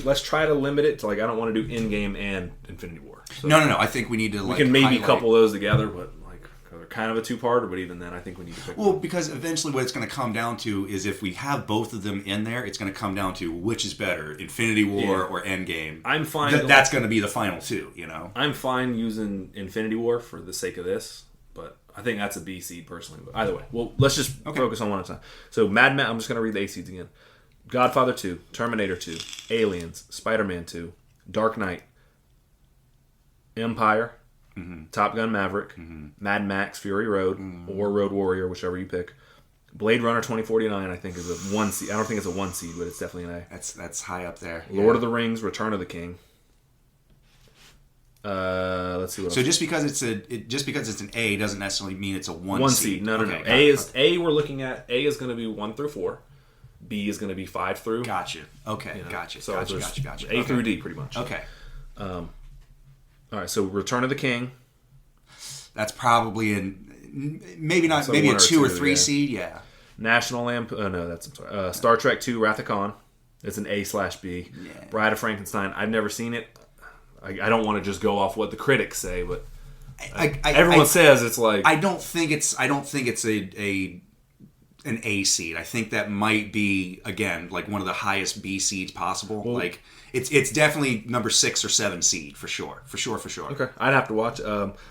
S2: Let's try to limit it to, like, I don't want to do Endgame and Infinity War. So
S1: No. I think we need to.
S2: we
S1: Like,
S2: can maybe
S1: highlight-
S2: couple those together, but like they're kind of a two-parter. But even then, I think we need to pick
S1: Well,
S2: one.
S1: because eventually what it's going to come down to is if we have both of them in there, it's going to come down to which is better, Infinity War
S2: Yeah.
S1: or Endgame.
S2: I'm fine.
S1: That's going to be the final two, you know?
S2: I'm fine using Infinity War for the sake of this, but I think that's a B seed personally. But either way, well, let's just focus on one at a time. So Mad Max, I'm just going to read the A seeds again. Godfather 2, Terminator 2, Aliens, Spider-Man 2, Dark Knight, Empire, Top Gun Maverick, Mad Max Fury Road, or Road Warrior, whichever you pick. Blade Runner 2049, I think, is a 1 seed. I don't think it's a 1 seed, but it's definitely an A.
S1: That's high up there.
S2: Lord of the Rings, Return of the King. Let's see what
S1: So
S2: else.
S1: just because it's an A doesn't necessarily mean it's a 1
S2: seed. No.
S1: Okay, got
S2: A
S1: it.
S2: is A. We're looking at A is going to be 1 through 4. B is going to be 5 through.
S1: Gotcha. Okay,
S2: you know.
S1: gotcha.
S2: So
S1: Gotcha.
S2: there's A through D, pretty much.
S1: Okay.
S2: All right. So Return of the King.
S1: That's probably maybe not,
S2: So
S1: maybe
S2: 1
S1: a
S2: or
S1: 2 or
S2: 2,
S1: 3
S2: yeah.
S1: seed, yeah.
S2: National Lamp. Oh no, that's I'm sorry. Star Trek 2, Wrath of Khan. It's an A/B.
S1: Yeah.
S2: Bride of Frankenstein. I've never seen it. I don't want to just go off what the critics say, but everyone says it's like.
S1: I don't think it's an A seed. I think that might be, again, like one of the highest B seeds possible.
S2: Well,
S1: like it's definitely number 6 or 7 seed for sure.
S2: Okay, I'd have to watch.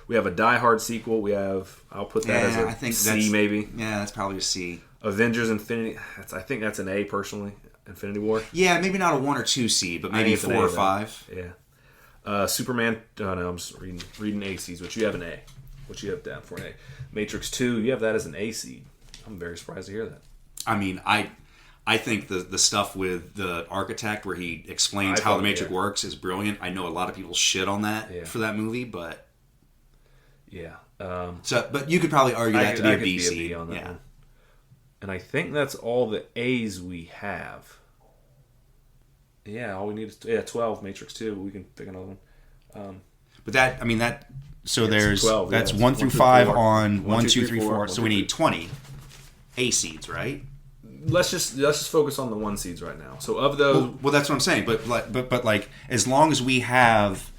S2: We have a Die Hard sequel. We have. I'll put that as a
S1: I think
S2: C
S1: that's,
S2: maybe.
S1: Yeah, that's probably a C.
S2: Avengers Infinity. I think that's an A personally. Infinity War.
S1: Yeah, maybe not a 1 or 2 seed, but maybe
S2: think it's an
S1: 4
S2: A
S1: or
S2: then.
S1: 5.
S2: Yeah. Superman. Oh no, I'm just reading A seeds. Which you have an A. Which you have down for an A. Matrix 2. You have that as an A seed. I'm very surprised to hear that.
S1: I mean, I think the stuff with the architect where he explains
S2: I
S1: how
S2: thought,
S1: the Matrix
S2: yeah.
S1: works is brilliant. I know a lot of people shit on that for that movie, but
S2: Yeah.
S1: but you could probably argue that to be a B seed.
S2: on that
S1: Yeah.
S2: one. And I think that's all the A's we have. Yeah, all we need is 12 Matrix 2. We can pick another one.
S1: But that, I mean, that. So
S2: It's
S1: there's
S2: 12,
S1: that's
S2: yeah,
S1: 1
S2: it's
S1: through
S2: 1 through
S1: 5
S2: 4.
S1: on
S2: 1, 2, 3, 4.
S1: So we need 20 A seeds, right?
S2: Let's just focus on the 1 seeds right now. So of those,
S1: Well, that's what I'm saying. But like, as long as we have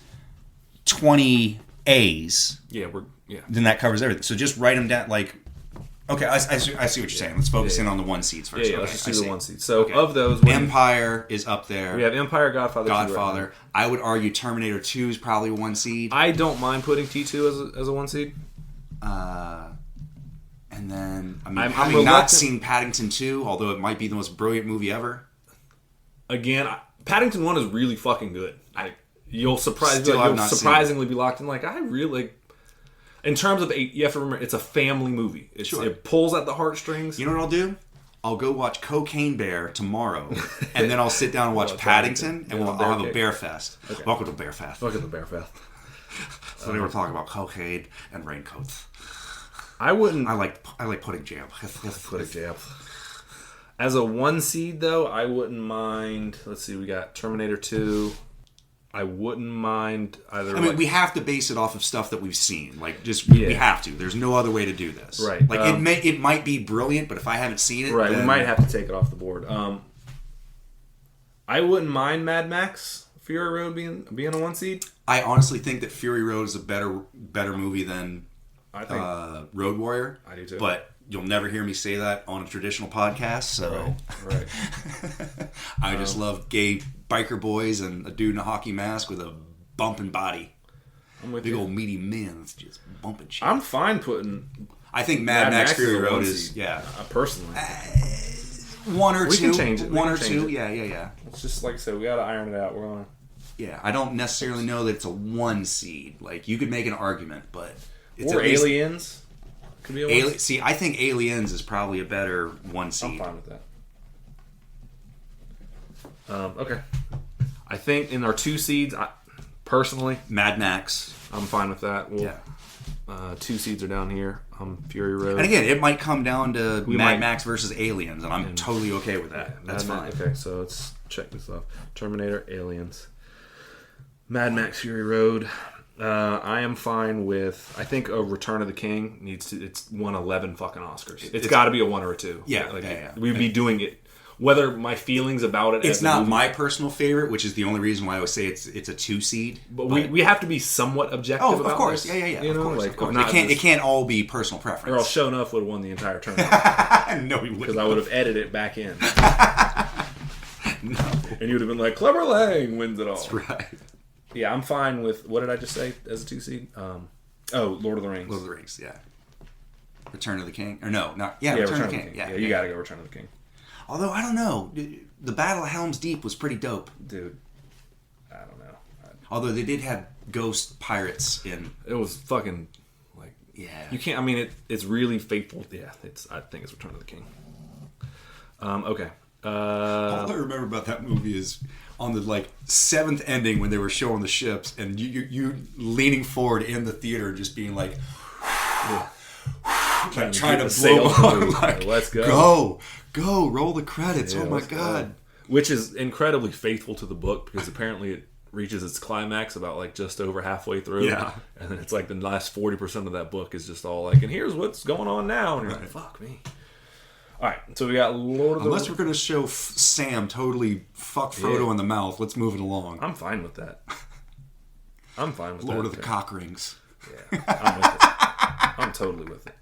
S1: 20 A's,
S2: yeah,
S1: then that covers everything. So just write them down. Like, Okay, I see what you're saying. Let's focus in on the one seeds first.
S2: Yeah,
S1: okay,
S2: let's just do
S1: I
S2: the
S1: see.
S2: one seed. So
S1: Okay.
S2: of those,
S1: Empire is up there.
S2: we have Empire, Godfather, 2 right
S1: Godfather. I would argue Terminator 2 is probably one seed.
S2: now. I don't mind putting T2 as a one seed.
S1: And then, I mean,
S2: I'm
S1: having
S2: reluctant-
S1: not seen Paddington 2, although it might be the most brilliant movie ever.
S2: Again, Paddington 1 is really fucking good. You'll
S1: Still have not seen
S2: surprisingly be locked in. Like, I really... In terms of... You have to remember, it's a family movie.
S1: Sure.
S2: It pulls at the heartstrings.
S1: You know what I'll do? I'll go watch Cocaine Bear tomorrow, and then I'll sit down and watch Paddington, and I'll have a bear fest.
S2: Okay.
S1: Welcome to Bear Fest.
S2: Look at the Bear Fest.
S1: So they were talking about cocaine and raincoats.
S2: I wouldn't...
S1: I like pudding jam.
S2: Pudding jam. As a one seed, though, I wouldn't mind... Let's see, we got Terminator 2... I wouldn't mind either.
S1: I mean, we have to base it off of stuff that we've seen. Like, we have to. There's no other way to do this.
S2: Right.
S1: Like, it might be brilliant, but if I haven't seen it,
S2: right,
S1: then...
S2: we might have to take it off the board. I wouldn't mind Mad Max Fury Road being a one seed.
S1: I honestly think that Fury Road is a better movie than
S2: I think
S1: Road Warrior.
S2: I do too.
S1: But you'll never hear me say that on a traditional podcast. So,
S2: right.
S1: I just love gay biker boys and a dude in a hockey mask with a bumping body.
S2: I'm with
S1: Big
S2: you.
S1: old meaty men that's just bumping shit.
S2: I'm fine putting
S1: I think Mad Max
S2: is
S1: Fury
S2: a
S1: Road
S2: one
S1: is
S2: seed,
S1: yeah.
S2: Personally,
S1: One or
S2: we
S1: two.
S2: can change it.
S1: One or two. Yeah.
S2: It's just like I said, we gotta iron it out. We're gonna.
S1: Yeah, I don't necessarily know that it's a one seed. Like, you could make an argument, but it's
S2: Or
S1: at least
S2: Aliens. Could be a one seed.
S1: See, I think Aliens is probably a better one
S2: I'm
S1: seed.
S2: fine with that. Okay. I think in our two seeds, personally,
S1: Mad Max.
S2: I'm fine with that.
S1: Yeah.
S2: Two seeds are down here. Fury Road.
S1: And again, it might come down to
S2: We
S1: Mad
S2: might-
S1: Max versus Aliens, and I'm totally okay with that. That's
S2: Mad
S1: fine.
S2: Max. Okay, so let's check this off. Terminator, Aliens, Mad Max Fury Road. I am fine with. I think a Return of the King needs to. It's won 11 fucking Oscars. It's got to be a one or a two.
S1: Yeah,
S2: Like,
S1: yeah.
S2: We'd be doing it. Whether my feelings about it.
S1: It's
S2: as a
S1: not
S2: movie,
S1: my personal favorite, which is the only reason why I would say it's a 2 seed.
S2: but we have to be somewhat objective.
S1: Oh,
S2: about
S1: of course,
S2: this,
S1: yeah.
S2: You
S1: Of
S2: know,
S1: course,
S2: like
S1: of course.
S2: not
S1: It can't all be personal
S2: Or else
S1: preference.
S2: Show Enough would have won the entire tournament
S1: No, we
S2: because
S1: wouldn't.
S2: I would have edited it back in,
S1: No,
S2: and you would have been like, "Clever Lang wins it all."
S1: that's right.
S2: Yeah, I'm fine with. What did I just say as a 2 seed? Lord of the Rings.
S1: Lord of the Rings, yeah. Return of the King, or no, not yeah.
S2: Yeah,
S1: Return of the King.
S2: Yeah, you gotta go Return of the King,
S1: Although I don't know, the Battle of Helm's Deep was pretty dope.
S2: dude. I don't know.
S1: Although they did have ghost pirates in.
S2: It was fucking like
S1: Yeah.
S2: you can't. I mean, it's really faithful. Yeah, I think it's Return of the King. Okay.
S1: All I remember about that movie is on the 7th ending when they were showing the ships, and you leaning forward in the theater, just being like, trying to blow on, like,
S2: Let's go.
S1: go, roll the credits.
S2: Yeah,
S1: oh my
S2: let's go.
S1: god.
S2: Which is incredibly faithful to the book because apparently it reaches its climax about just over halfway through.
S1: Yeah.
S2: And then it's like the last 40% of that book is just all like, and here's what's going on now. And you're like, fuck me. All right, so we got Lord of the
S1: Unless we're gonna show Sam totally fuck Frodo in the mouth, let's move it along.
S2: I'm fine with that. I'm fine with
S1: Lord
S2: that.
S1: of the Cock Rings.
S2: Yeah, I'm with it. I'm totally with it.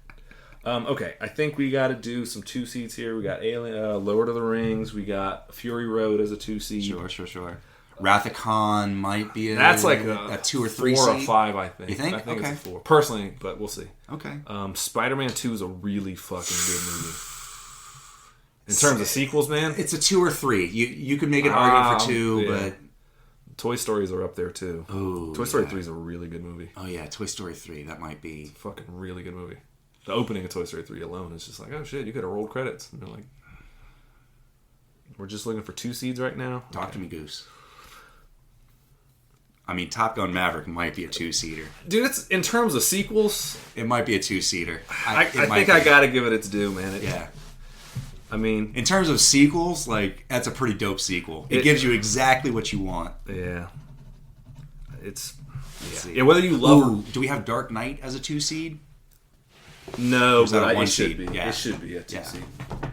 S2: Okay, I think we got to do some 2 seeds here. We got Lord of the Rings. We got Fury Road as a 2 seed.
S1: Sure. Wrath of Khan might be
S2: That's like
S1: a 2 or 3
S2: 4 or
S1: seed.
S2: 5, I think.
S1: You think?
S2: I think
S1: Okay.
S2: it's a 4. Personally, but we'll see.
S1: Okay.
S2: Spider-Man 2 is a really fucking good movie. In terms of sequels, man,
S1: It's a 2 or 3. You could make an argument for 2,
S2: yeah.
S1: but
S2: Toy Stories are up there too.
S1: oh,
S2: Toy Story 3 is a really good movie.
S1: oh yeah, Toy Story 3. That might be.
S2: Fucking really good movie. The opening of Toy Story 3 alone is just like, oh shit, you could have rolled credits. And they're like, we're just looking for 2 seeds right now.
S1: Talk to me, Goose. I mean, Top Gun Maverick might be a 2-seater.
S2: Dude, it's in terms of sequels.
S1: It might be a 2-seater.
S2: I think I gotta give it its due, man.
S1: Yeah.
S2: I mean,
S1: In terms of sequels, that's a pretty dope sequel. It gives you exactly what you want.
S2: yeah, it's
S1: Let's see.
S2: yeah. Whether you love
S1: Ooh, do we have Dark Knight as a 2-seed?
S2: no,
S1: is that
S2: but
S1: a one
S2: it should
S1: seed?
S2: be.
S1: Yeah.
S2: It should be a 2
S1: Yeah.
S2: seed.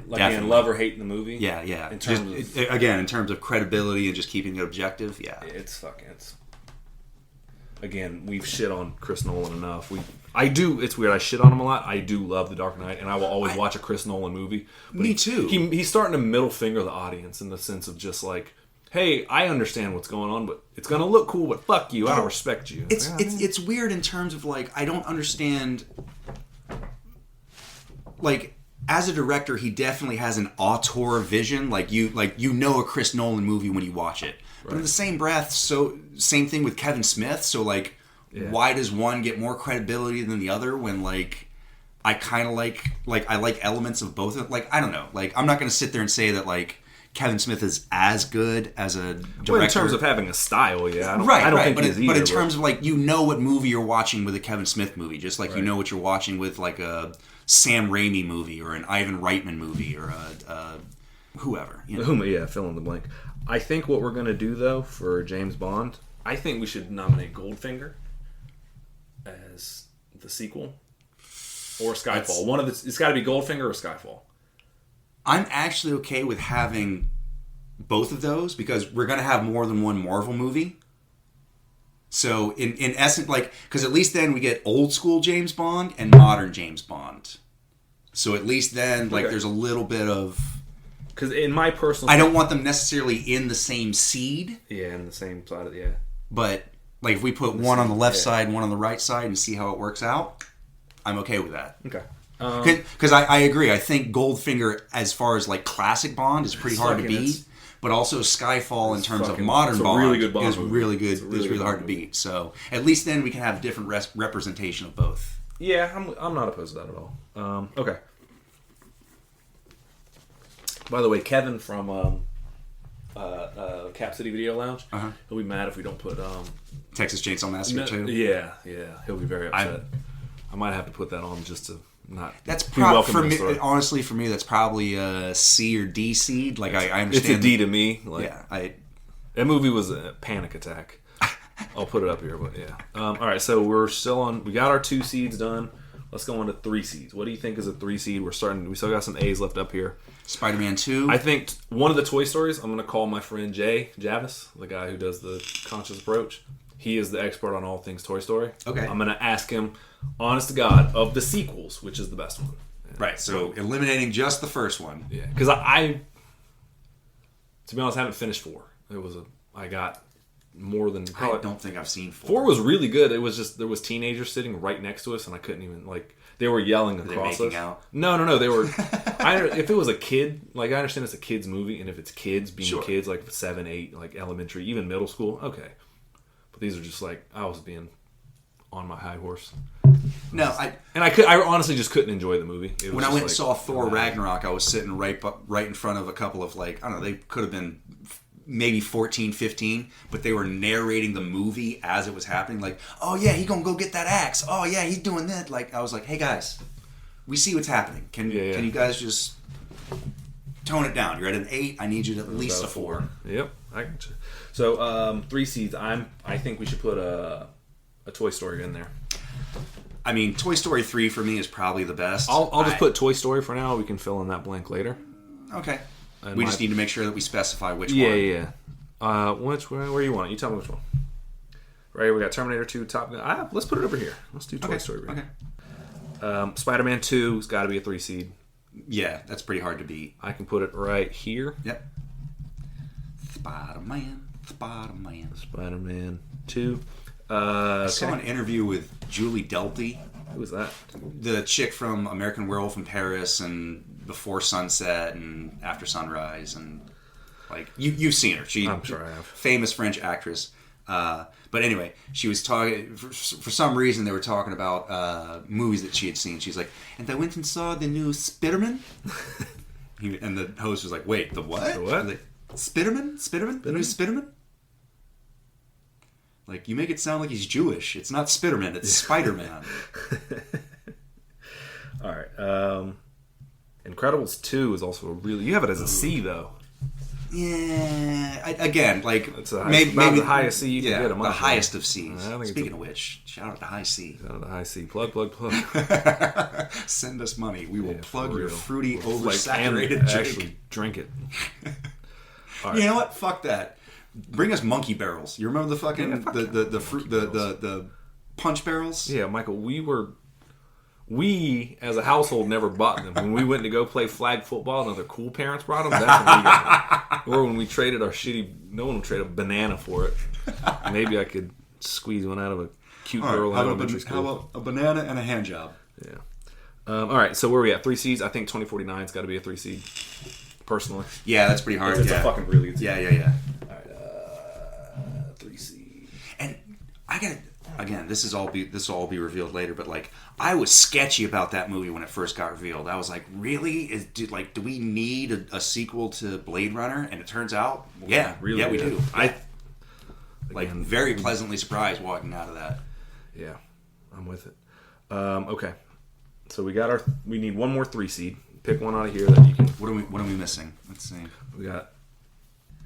S2: Like
S1: Definitely.
S2: in love or hate in the movie.
S1: Yeah.
S2: In terms
S1: Again, in terms of credibility and just keeping it objective, yeah.
S2: It's fucking. It's again, we've shit on Chris Nolan enough. It's weird. I shit on him a lot. I do love The Dark Knight, and I will always watch a Chris Nolan movie. But
S1: me too.
S2: He's starting to middle finger the audience in the sense of just like, hey, I understand what's going on, but it's gonna look cool. But fuck you, I don't respect you.
S1: It's weird in terms of like I don't understand. Like as a director, he definitely has an auteur vision. Like you know a Chris Nolan movie when you watch it. But in the same breath, so same thing with Kevin Smith. So like, why does one get more credibility than the other? When like, I kind of like I like elements of both. Like I don't know. Like I'm not going to sit there and say that like Kevin Smith is as good as a director.
S2: Well, in terms of having a style, yeah,
S1: I don't
S2: think
S1: but
S2: he is either.
S1: But in terms of like, you know what movie you're watching with a Kevin Smith movie, just like you know what you're watching with like a Sam Raimi movie or an Ivan Reitman movie or a whoever. You know?
S2: Yeah, fill in the blank. I think what we're going to do, though, for James Bond, I think we should nominate Goldfinger as the sequel. Or Skyfall. It's got to be Goldfinger or Skyfall.
S1: I'm actually okay with having both of those because we're going to have more than one Marvel movie. So, in essence, like, because at least then we get old school James Bond and modern James Bond. So at least then, like, there's a little bit of...
S2: Because in my personal...
S1: I don't want them necessarily in the same seed.
S2: Yeah, in the same side of the... Yeah.
S1: But, like, if we put one on the left side and one on the right side and see how it works out, I'm okay with that.
S2: Okay.
S1: Because I agree. I think Goldfinger, as far as, like, classic Bond, is pretty hard to beat. But also Skyfall, in terms of modern Bond,
S2: really good Bond
S1: is
S2: movie.
S1: really good. It's really hard to beat. So, at least then we can have different representation of both.
S2: Yeah, I'm not opposed to that at all. Okay. By the way, Kevin from Cap City Video Lounge, he'll be mad if we don't put
S1: Texas Chainsaw Massacre 2?
S2: Yeah, he'll be very upset. I might have to put that on just to not.
S1: That's probably for me. Honestly, for me, that's probably a C or D seed. Like I understand.
S2: It's a D to me. Like,
S1: yeah,
S2: that movie was a panic attack. I'll put it up here, but yeah. All right, so we're still on. We got our 2 seeds done. Let's go on to 3 seeds. What do you think is a 3 seed? We still got some A's left up here.
S1: Spider-Man 2.
S2: I think one of the Toy Stories, I'm going to call my friend Jay Javis, the guy who does the Conscious Approach. He is the expert on all things Toy Story.
S1: Okay.
S2: I'm going to ask him, honest to God, of the sequels, which is the best one.
S1: Right, so eliminating just the first one.
S2: Yeah, because I, to be honest, I haven't finished 4. I got more than...
S1: I don't think I've seen 4.
S2: 4 was really good. It was just, there was teenagers sitting right next to us, and I couldn't even, like... They were yelling across us.
S1: Out?
S2: No. They were. If it was a kid, like I understand it's a kids movie, and if it's kids being kids, like 7, 8, like elementary, even middle school, okay. But these are just like I was being on my high horse. I honestly just couldn't enjoy the movie.
S1: When I went and saw Thor Ragnarok, I was sitting right in front of a couple of like I don't know, they could have been maybe 14, 15, but they were narrating the movie as it was happening. Like, oh yeah, he gonna go get that axe. Oh yeah, he's doing that. Like, I was like, hey guys, we see what's happening. Can you guys just tone it down? You're at an 8. I need you to at least a 4.
S2: Yep, I got you. So 3 seeds. I think we should put a Toy Story in there.
S1: I mean, Toy Story 3 for me is probably the best.
S2: I'll just put Toy Story for now. We can fill in that blank later.
S1: Okay. We just need to make sure that we specify which one.
S2: Yeah. Where you want it? You tell me which one. Right, we got Terminator 2, Top Gun. Let's put it over here. Let's do Toy Story. Okay. Spider-Man 2 has got to be a 3 seed.
S1: Yeah, that's pretty hard to beat.
S2: I can put it right here.
S1: Yep. Spider-Man
S2: 2.
S1: I saw an interview with Julie Delpy.
S2: Who was that?
S1: The chick from American Werewolf in Paris and Before Sunset and After Sunrise, and like you've seen her.
S2: I'm sure I have.
S1: Famous French actress. But anyway, she was talking for some reason. They were talking about movies that she had seen. She's like, and I went and saw the new Spiderman. And the host was like, wait, the what?
S2: The what?
S1: Like, Spiderman? The new Spiderman? Like, you make it sound like he's Jewish. It's not Spiderman, it's Spider-Man.
S2: All right. Incredibles 2 is also a really... You have it as a C, though.
S1: Yeah. Again, like...
S2: It's maybe the highest C you can get.
S1: The highest of C's. Speaking of which, shout out to High C.
S2: Shout out to High C. Plug.
S1: Send us money. We will plug your fruity, oversaturated drink.
S2: Actually drink it.
S1: Right. You know what? Fuck that. Bring us monkey barrels. You remember the fucking the punch barrels?
S2: Yeah, Michael, we as a household never bought them. When we went to go play flag football and other cool parents brought them, that's when we got them. Or when we traded our no one would trade a banana for it. Maybe I could squeeze one out of a cute girl in elementary school.
S1: How about a banana and a hand job?
S2: Yeah. All right, so where are we at? 3 seeds? I think 2049's got to be a 3 seed, personally.
S1: Yeah, that's pretty hard.
S2: It's a fucking really good seed.
S1: Yeah.
S2: All right, 3 seed.
S1: And I got again. This will all be revealed later. But like, I was sketchy about that movie when it first got revealed. I was like, really? Do we need a sequel to Blade Runner? And it turns out, yeah, we do. I'm very pleasantly surprised walking out of that.
S2: Yeah, I'm with it. Okay, so we need one more 3 seed. Pick one out of here that you can.
S1: What are we missing? Let's see.
S2: We got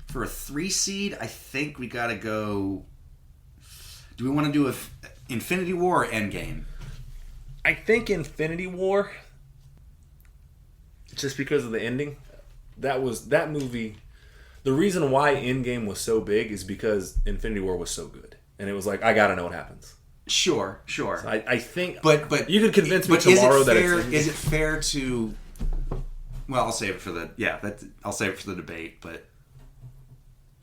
S1: for a 3 seed. I think we got to go. Do we want to do Infinity War or Endgame?
S2: I think Infinity War. Just because of the ending, that movie. The reason why Endgame was so big is because Infinity War was so good, and it was like I gotta know what happens.
S1: Sure.
S2: So I think,
S1: but
S2: you could convince me tomorrow that
S1: is it fair to? Well, I'll save it for I'll save it for the debate. But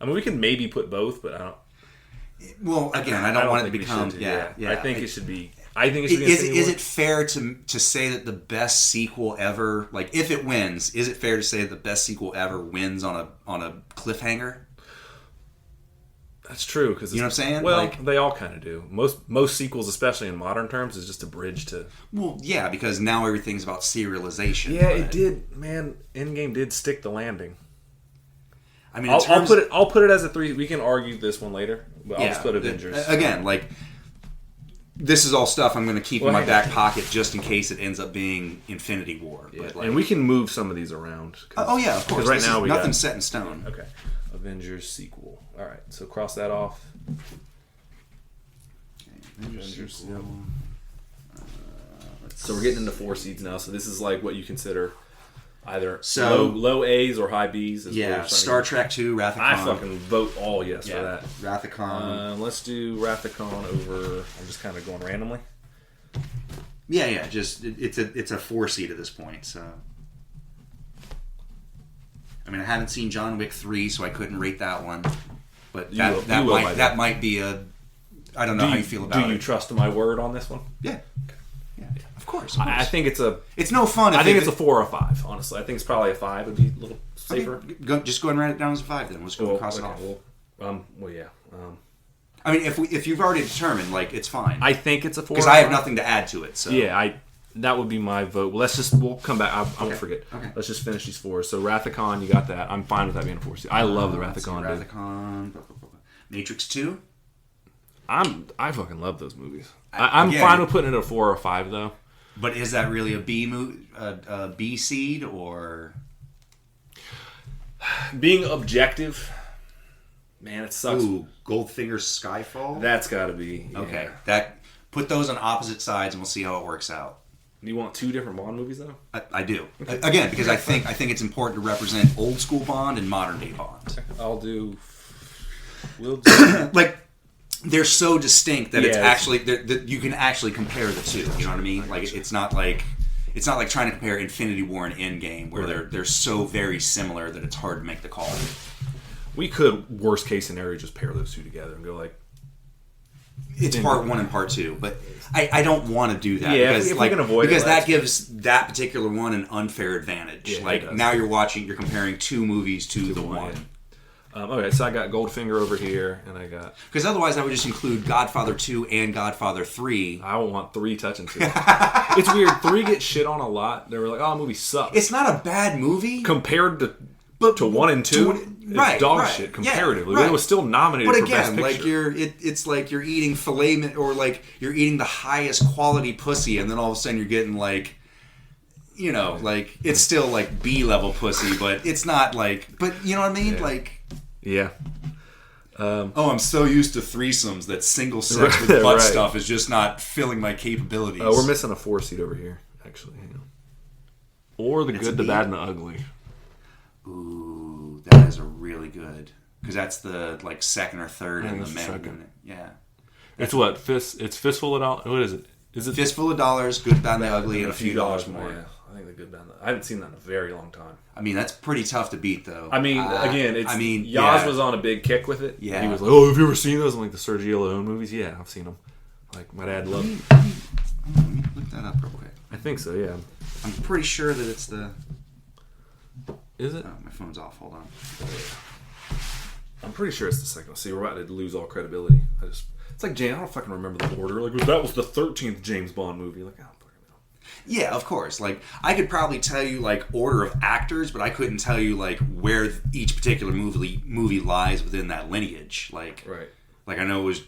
S2: I mean, we can maybe put both, but I don't.
S1: Well, again, I don't want it to become. Yeah.
S2: I think it should be. I think it should be.
S1: Is it fair to say that the best sequel ever, like if it wins, is it fair to say that the best sequel ever wins on a cliffhanger?
S2: That's true, because
S1: you know what I'm saying.
S2: Well, they all kind of do. Most sequels, especially in modern terms, is just a bridge to.
S1: Well, yeah, because now everything's about serialization.
S2: Yeah, it did. Man, Endgame did stick the landing.
S1: I mean,
S2: I'll put it as a 3. We can argue this one later, but I'll just put Avengers
S1: again. Like, this is all stuff I'm going to keep in my back pocket just in case it ends up being Infinity War.
S2: Yeah.
S1: But
S2: and we can move some of these around.
S1: Oh yeah, of course.
S2: Right now
S1: nothing's set in stone.
S2: Okay, Avengers sequel. All right, so cross that off. Avengers sequel. So we're getting into 4 seeds now. So this is like what you consider either low A's or high B's.
S1: Yeah, Star Trek 2, Wrath of Khan.
S2: I fucking vote all yes for that.
S1: Wrath of Khan.
S2: Let's do Wrath of Khan over. I'm just kind of going randomly.
S1: Yeah. Just it's a 4 seed at this point. So, I mean, I haven't seen John Wick 3, so I couldn't rate that one. But that might be a. I don't know how you feel about it.
S2: Do you trust my word on this one?
S1: Yeah. Of course.
S2: I think it's a.
S1: It's no fun.
S2: I think it's a 4 or 5. Honestly, I think it's probably a 5. Would be a little safer.
S1: Okay. Just go and write it down as a 5. Then let's go cross it off.
S2: Well, yeah.
S1: I mean, if you've already determined, like, it's fine.
S2: I think it's a 4
S1: because I have nothing to add to it. So
S2: yeah, that would be my vote. Well, we'll come back. I won't forget. Okay. Let's just finish these 4. So Wrath of Khan, you got that. I'm fine with that being a 4 seed. I love the Wrath of Khan.
S1: Wrath of Khan. Matrix 2.
S2: I fucking love those movies. I'm fine with putting it at a 4 or 5 though.
S1: But is that really a B seed or
S2: being objective? Man, it sucks.
S1: Ooh, Goldfinger Skyfall.
S2: That's got to be
S1: okay. Put those on opposite sides, and we'll see how it works out.
S2: Do you want 2 different Bond movies though?
S1: I do. Okay. Again, because I think it's important to represent old school Bond and modern day Bond.
S2: We'll do
S1: like. They're so distinct that it's actually that you can actually compare the two. You know what I mean? Like it's not like trying to compare Infinity War and Endgame where they're so very similar that it's hard to make the call.
S2: We could, worst case scenario, just pair those 2 together and go like.
S1: It's part 1 and part 2, but I don't want to do that
S2: because
S1: if
S2: we can avoid it,
S1: that gives that particular one an unfair advantage.
S2: Yeah,
S1: like now you're comparing 2 movies to the one.
S2: Okay, so I got Goldfinger over here, and I got...
S1: Because otherwise I would just include Godfather 2 and Godfather 3.
S2: I don't want 3 touching 2. It's weird. 3 gets shit on a lot. They were like, the movie sucks.
S1: It's not a bad movie.
S2: Compared to 1 and 2, it's dog shit comparatively. But it was still nominated for Best Picture.
S1: But again, it's like you're eating filet... Or like you're eating the highest quality pussy, and then all of a sudden you're getting like... You know, like, it's still like B-level pussy, but it's not like... But you know what I mean?
S2: Yeah.
S1: Like...
S2: Yeah.
S1: I'm so used to threesomes that single sex with butt stuff is just not filling my capabilities.
S2: We're missing a 4 seed over here, actually. Hang on. Or the good, the bad, and the ugly.
S1: Ooh, that is a really good. because that's the like second or third in the main. Yeah,
S2: it's what It's Fistful of Dollars. What is it? Is it
S1: Fistful of Dollars, Good, Bad, and the Ugly, and a few dollars more.
S2: Yeah, I think the Good, Bad, and the... I haven't seen that in a very long time.
S1: I mean, that's pretty tough to beat, though.
S2: I mean, again, it's. Yaz
S1: yeah.
S2: was on a big kick with it.
S1: Yeah,
S2: he was like, "Oh, have you ever seen those?" I'm like, the Sergio Leone movies. Yeah, I've seen them. Like my dad loved.
S1: Let me look that up real quick.
S2: I think so. Yeah.
S1: I'm pretty sure that it's the.
S2: Is it?
S1: Oh, my phone's off. Hold on.
S2: I'm pretty sure it's the second one. See, we're about to lose all credibility. It's like, I don't fucking remember the order. Like, that was the 13th James Bond movie. Like, I don't fucking know.
S1: Yeah, of course. Like, I could probably tell you, like, order of actors, but I couldn't tell you, like, where each particular movie lies within that lineage. Like,
S2: right.
S1: Like, I know it was,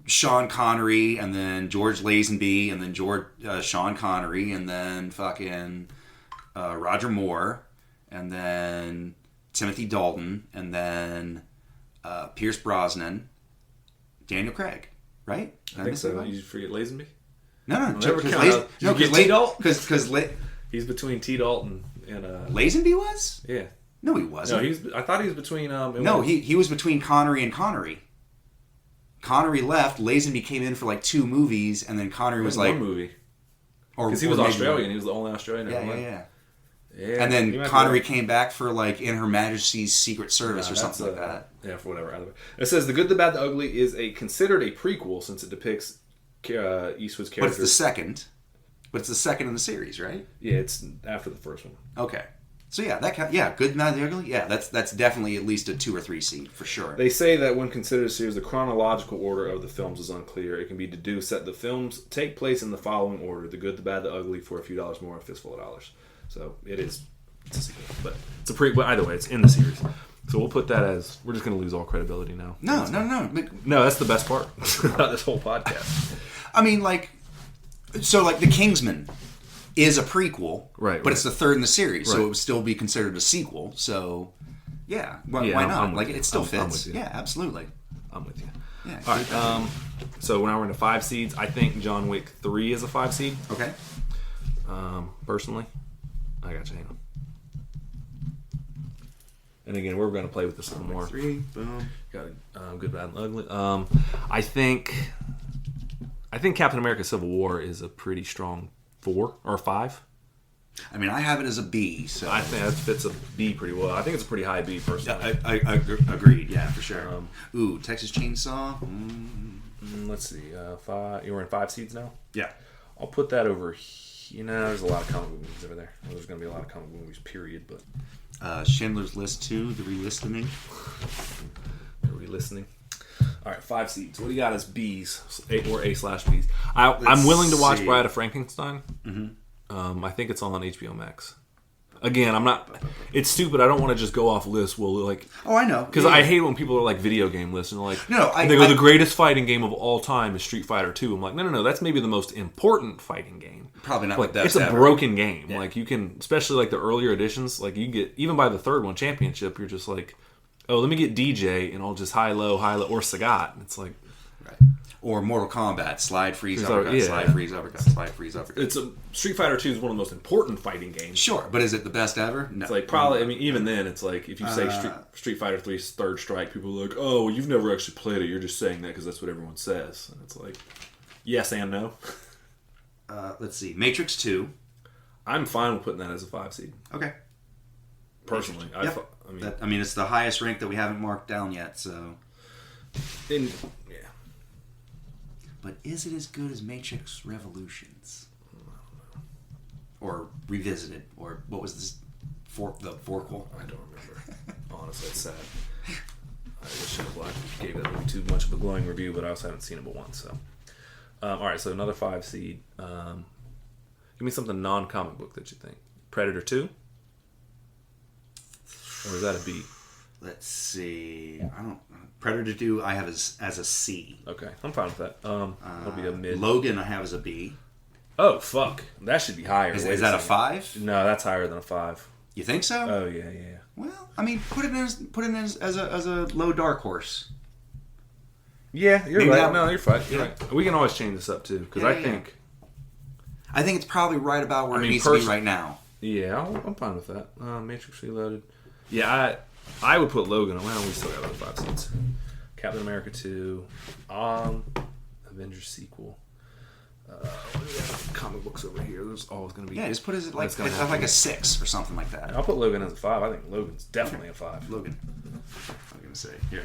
S1: Sean Connery, and then George Lazenby, and then Sean Connery, and then fucking Roger Moore, and then Timothy Dalton, and then Pierce Brosnan, Daniel Craig, right?
S2: I think so. You forget Lazenby?
S1: No, because
S2: he's between T. Dalton and
S1: Lazenby was?
S2: Yeah.
S1: No, he wasn't.
S2: No, I thought he was between.
S1: He was between Connery and Connery. Connery left. Lazenby came in for like 2 movies, and then Connery was like
S2: one movie.
S1: Because
S2: he was Australian. He was the only Australian.
S1: Yeah.
S2: And
S1: and then Connery came back for like In Her Majesty's Secret Service or something like that.
S2: Yeah, for whatever. Either way. It says The Good, the Bad, the Ugly is considered a prequel since it depicts Eastwood's character.
S1: But it's the second. But it's the second in the series, right?
S2: Yeah, it's after the first one.
S1: Okay. So yeah, Good, Bad, the Ugly. Yeah, that's definitely at least a 2 or 3 seed for sure.
S2: They say that when considered a series, the chronological order of the films is unclear. It can be deduced that the films take place in the following order: The Good, the Bad, the Ugly, for a few dollars more, a fistful of dollars. So it's a sequel, but it's a But either way, it's in the series. So we'll put that as we're just going to lose all credibility now.
S1: No.
S2: No, that's the best part about this whole podcast.
S1: I mean, like, so like The Kingsman is a prequel,
S2: right?
S1: But it's the third in the series,
S2: right.
S1: So it would still be considered a sequel. So yeah, why not? Like, it still fits. Yeah, absolutely.
S2: I'm with you.
S1: Yeah.
S2: All right. So now we're into 5 seeds. I think John Wick 3 is a 5 seed.
S1: Okay.
S2: Personally, I got you. Hang on. And again, we're going to play with this a little more.
S1: 3, boom.
S2: Got Good, Bad, and Ugly. I think Captain America: Civil War is a pretty strong 4 or 5.
S1: I mean, I have it as a B, so
S2: I think that fits a B pretty well. I think it's a pretty high B personally.
S1: I agreed. Yeah, for sure. Texas Chainsaw.
S2: Let's see. 5. You were in 5 seeds now.
S1: Yeah.
S2: I'll put that over. There's a lot of comic book movies over there. There's going to be a lot of comic book movies. Period. But
S1: Schindler's List 2, the re-listening.
S2: All right, 5 seeds. What do you got as B's or A/B's? I'm willing to watch Bride of Frankenstein. Mm-hmm. I think it's on HBO Max. Again, I'm not. It's stupid. I don't want to just go off lists. Well, like,
S1: oh, I know,
S2: because I hate when people are like video game lists and they're like,
S1: no,
S2: they go, the greatest fighting game of all time is Street Fighter 2. I'm like, no, that's maybe the most important fighting game.
S1: Probably not.
S2: Like, it's a broken game. Yeah. Like, you can, especially like the earlier editions. Like, you get even by the third one, Championship, you're just like, oh, let me get DJ and I'll just high low or Sagat. It's like,
S1: right. Or Mortal Kombat, slide, freeze, uppercut, slide, freeze, uppercut.
S2: Street Fighter 2 is one of the most important fighting games.
S1: Sure, but is it the best ever? No.
S2: It's like probably, I mean, even then, it's like if you say Street Fighter 3's Third Strike, people are like, oh, well, you've never actually played it. You're just saying that because that's what everyone says. And it's like, yes and no.
S1: Let's see. Matrix 2.
S2: I'm fine with putting that as a 5 seed.
S1: Okay.
S2: Personally.
S1: Yep. I mean, it's the highest rank that we haven't marked down yet, so.
S2: Yeah.
S1: But is it as good as Matrix Revolutions? Or Revisited? Or what was this? The Forquel?
S2: I don't remember. Honestly, it's sad. I wish I gave that movie too much of a glowing review, but I also haven't seen it but once. So, all right, so another 5 seed. Give me something non-comic book that you think. Predator 2? Or is that a B?
S1: Let's see. I don't. Predator 2 I have as a C.
S2: Okay, I'm fine with that. That'll be a mid.
S1: Logan I have as a B.
S2: Oh fuck, that should be higher.
S1: Is that a 5?
S2: No, that's higher than a 5.
S1: You think so?
S2: Oh yeah.
S1: Well, I mean, put it in as a low dark horse.
S2: Yeah, you're right. No, you're fine. You're right. We can always change this up too because I
S1: think it's probably right about where it needs to be right now.
S2: Yeah, I'm fine with that. Matrix Reloaded. Yeah, I would put Logan on. Well, we still got other 5 seeds. Captain America 2. Avengers sequel. What do we have? Comic books over here. There's always going to be...
S1: Yeah, just put it like a 6 or something like that.
S2: I'll put Logan as a 5. I think Logan's definitely a 5.
S1: Logan. I'm going to say. Here.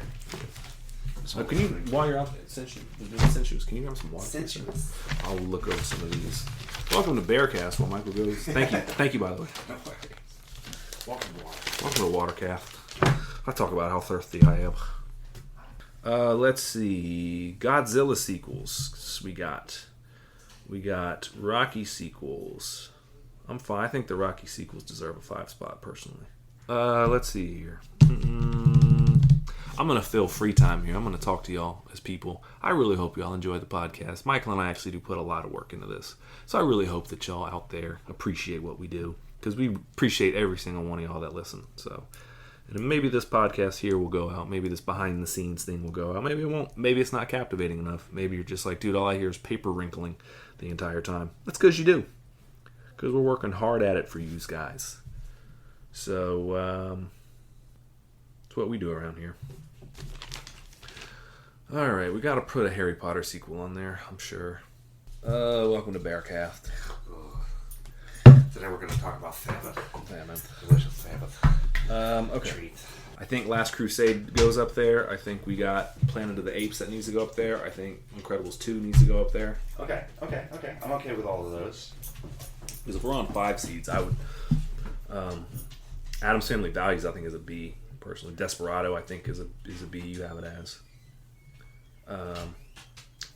S2: Can you, while you're out there, Sensuous, can you grab some water?
S3: Sensuous.
S2: I'll look over some of these. Welcome to Bearcast while Michael goes. Thank you, by the way.
S4: Welcome to water.
S2: Welcome to Watercast. I talk about how thirsty I am. Let's see. Godzilla sequels. We got Rocky sequels. I'm fine. I think the Rocky sequels deserve a 5 spot personally. Let's see here. I'm going to fill free time here. I'm going to talk to y'all as people. I really hope y'all enjoy the podcast. Michael and I actually do put a lot of work into this. So I really hope that y'all out there appreciate what we do. Because we appreciate every single one of y'all that listen. So, and maybe this podcast here will go out. Maybe this behind the scenes thing will go out. Maybe it won't. Maybe it's not captivating enough. Maybe you're just like, dude, all I hear is paper wrinkling the entire time. That's because you do. Because we're working hard at it for you guys. So, that's what we do around here. All right, we got to put a Harry Potter sequel on there, I'm sure. Welcome to Bearcast.
S4: Today we're going to talk about Sabbath.
S2: Famine.
S4: Delicious Sabbath.
S2: Okay.
S4: Treat.
S2: I think Last Crusade goes up there. I think we got Planet of the Apes that needs to go up there. I think Incredibles 2 needs to go up there.
S4: Okay. I'm okay with all of those.
S2: Because if we're on 5 seeds, I would... Adam's Family Values, I think, is a B, personally. Desperado, I think, is a B. You have it as.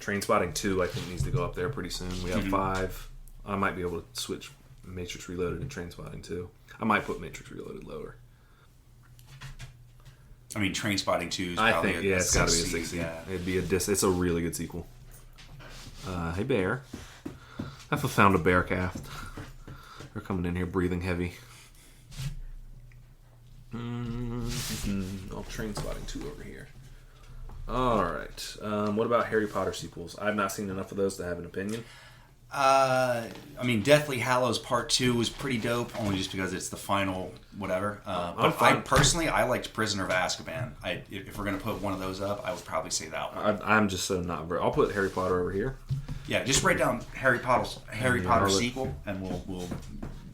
S2: Trainspotting 2, I think, needs to go up there pretty soon. We have 5. I might be able to switch Matrix Reloaded and Trainspotting 2. I might put Matrix Reloaded lower.
S1: I mean, Trainspotting 2 is
S2: I
S1: probably
S2: think, it's got to be a 6 seed.
S1: Yeah.
S2: It'd be it's a really good sequel. Hey, Bear. I found a bear calf. They're coming in here breathing heavy. Trainspotting 2 over here. Alright. What about Harry Potter sequels? I've not seen enough of those to have an opinion.
S1: I mean, Deathly Hallows Part 2 was pretty dope, only just because it's the final whatever. But I liked Prisoner of Azkaban. If we're going to put one of those up, I would probably say that one.
S2: I'm just so not very... I'll put Harry Potter over here.
S1: Yeah, just write down Harry Potter sequel, and we'll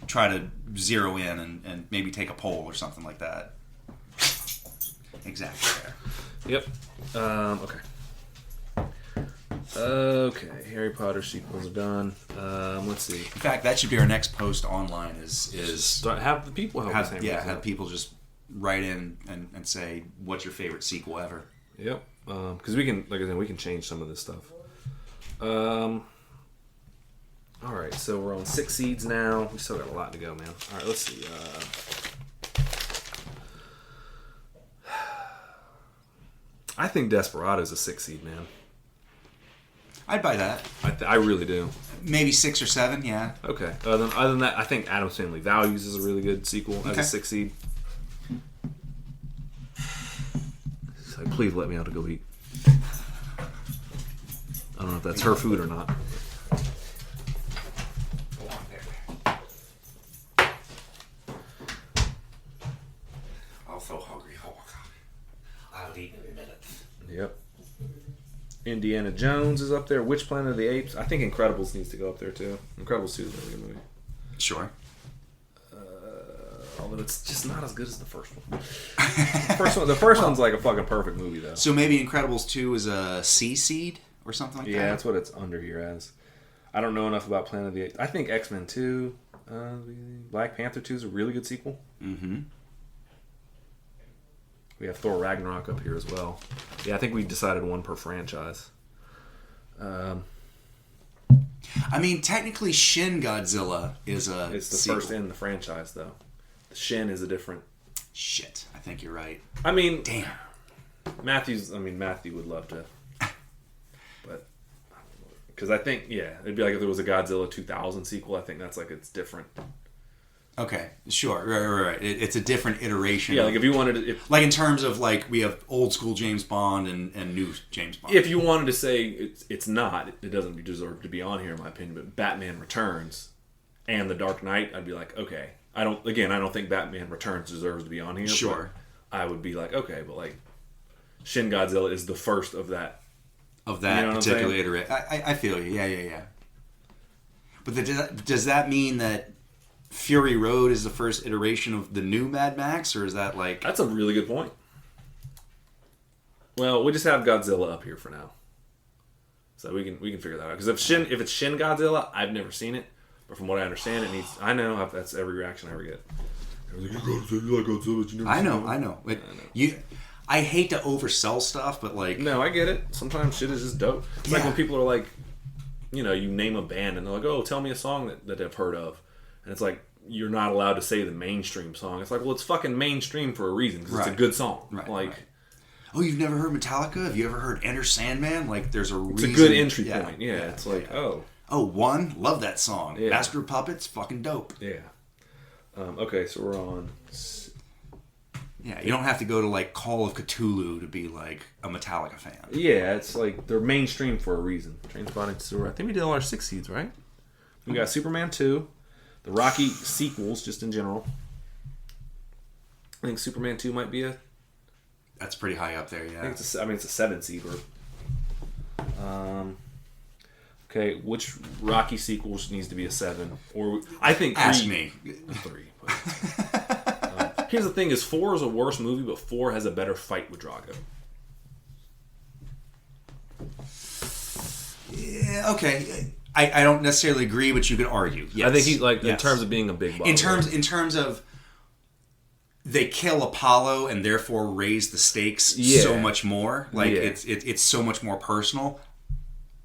S1: try to zero in and maybe take a poll or something like that. Exactly there.
S2: Yep. Okay. Okay, Harry Potter sequels are done. Let's see.
S1: In fact, that should be our next post online.
S2: Have the people help us.
S1: Have people just write in and say what's your favorite sequel ever.
S2: Yep. Because we can, like I said, we can change some of this stuff. All right, so we're on 6 seeds now. We still got a lot to go, man. All right, let's see. I think Desperado's a 6 seed, man.
S1: I'd buy that.
S2: I really do.
S1: Maybe 6 or 7, yeah.
S2: Okay. Other than that, I think Adam's Family Values is a really good sequel as a 6 seed. So please let me out to go eat. I don't know if that's her food or not.
S4: Go on there. I'm so hungry. Oh, God. I'll eat in a minute.
S2: Yep. Indiana Jones is up there. Which Planet of the Apes? I think Incredibles needs to go up there too. Incredibles 2 is a really good movie.
S1: Sure.
S2: Although it's just not as good as the first one. The first one's like a fucking perfect movie though.
S1: So maybe Incredibles 2 is a C seed or something like that?
S2: Yeah, that's what it's under here as. I don't know enough about Planet of the Apes. I think X-Men 2, Black Panther 2 is a really good sequel.
S1: Mm-hmm.
S2: We have Thor Ragnarok up here as well. Yeah, I think we decided one per franchise.
S1: I mean, technically, Shin Godzilla is a
S2: It's the
S1: sequel.
S2: first in the franchise, though. The Shin is a different...
S1: Shit, I think you're right.
S2: I mean...
S1: Damn.
S2: Matthew would love to. But... Because I think, yeah, it'd be like if there was a Godzilla 2000 sequel. I think that's like, it's different.
S1: Okay, sure, right. It's a different iteration.
S2: Yeah, like if you wanted to...
S1: Like in terms of like, we have old school James Bond and new James Bond.
S2: If you wanted to say it's not, it doesn't deserve to be on here in my opinion, but Batman Returns and The Dark Knight, I'd be like, okay. I don't think Batman Returns deserves to be on here.
S1: Sure.
S2: I would be like, okay, but like Shin Godzilla is the first of that.
S1: Of that
S2: You know what I'm
S1: particular
S2: saying?
S1: iteration. I feel you. Yeah. But does that mean that Fury Road is the first iteration of the new Mad Max, or is that like...
S2: That's a really good point. Well, we just have Godzilla up here for now, so we can figure that out. Because if it's Shin Godzilla, I've never seen it, but from what I understand, it needs. I know that's every reaction I ever get.
S1: I know. I hate to oversell stuff, but like...
S2: No, I get it. Sometimes shit is just dope. It's like when people are like, you name a band and they're like, oh, tell me a song that I've heard of. And it's like, you're not allowed to say the mainstream song. It's like, well, it's fucking mainstream for a reason because it's a good song.
S1: Right. Oh, you've never heard Metallica? Have you ever heard Enter Sandman? Like, there's a reason.
S2: It's a good entry point. Yeah, it's like, oh.
S1: Oh, One? Love that song.
S2: Yeah.
S1: Master of Puppets? Fucking dope.
S2: Yeah. Okay, so we're on...
S1: Yeah, you don't have to go to, like, Call of Cthulhu to be, like, a Metallica fan.
S2: Yeah, it's like, they're mainstream for a reason. Trainspotting to... I think we did all our 6 seeds, right? We got Superman 2, the Rocky sequels, just in general. I think Superman 2 might be a...
S1: That's pretty high up there, yeah.
S2: it's a 7 seed. Okay, which Rocky sequels needs to be a 7? Or I think 3.
S1: Ask me.
S2: 3. But, here's the thing: is 4 is a worse movie, but 4 has a better fight with Drago.
S1: Yeah, okay. I don't necessarily agree, but you could argue. Yes.
S2: I think he's like in terms of being a big boss.
S1: In terms of they kill Apollo and therefore raise the stakes so much more. Like it's so much more personal.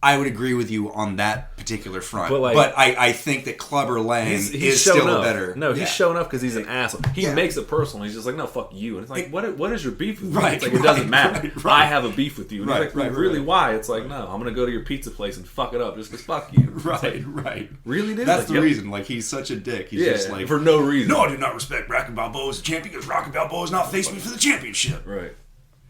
S1: I would agree with you on that particular front. But I think that Clubber Lang is still a better...
S2: No, he's showing up because he's an asshole. He makes it personal. He's just like, no, fuck you. And it's like, what is your beef with me? It's like, it doesn't matter. I have a beef with you. And he's like, really, why? It's like, no, I'm going to go to your pizza place and fuck it up just because fuck you.
S1: Right.
S2: Really, dude?
S1: That's the reason. Like, he's such a dick. He's just like...
S2: for no reason.
S1: No, I do not respect Rocky Balboa as a champion because Rocky Balboa has not faced me for the championship.
S2: Right.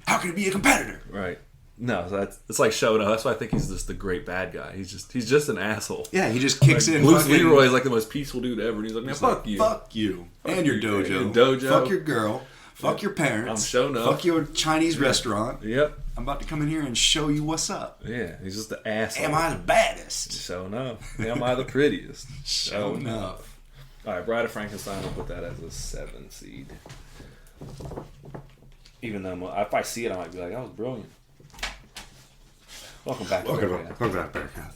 S1: How can he be a competitor?
S2: Right. No, it's like Shoutout. That's why I think he's just the great bad guy. He's just an asshole.
S1: Yeah, he just kicks in.
S2: Bruce Leroy is like the most peaceful dude ever. And he's like, man, fuck you.
S1: Fuck you. And your dojo. Fuck your girl. Fuck your parents.
S2: I'm showing up.
S1: Fuck your Chinese restaurant.
S2: Yep.
S1: I'm about to come in here and show you what's up.
S2: Yeah, he's just the asshole.
S1: Am I the baddest?
S2: Showing up. Am I the prettiest?
S1: Showing up.
S2: All right, Bride of Frankenstein, I'll put that as a 7 seed. Even though if I see it, I might be like, that was brilliant. Welcome back.
S4: Welcome back, Bearcat.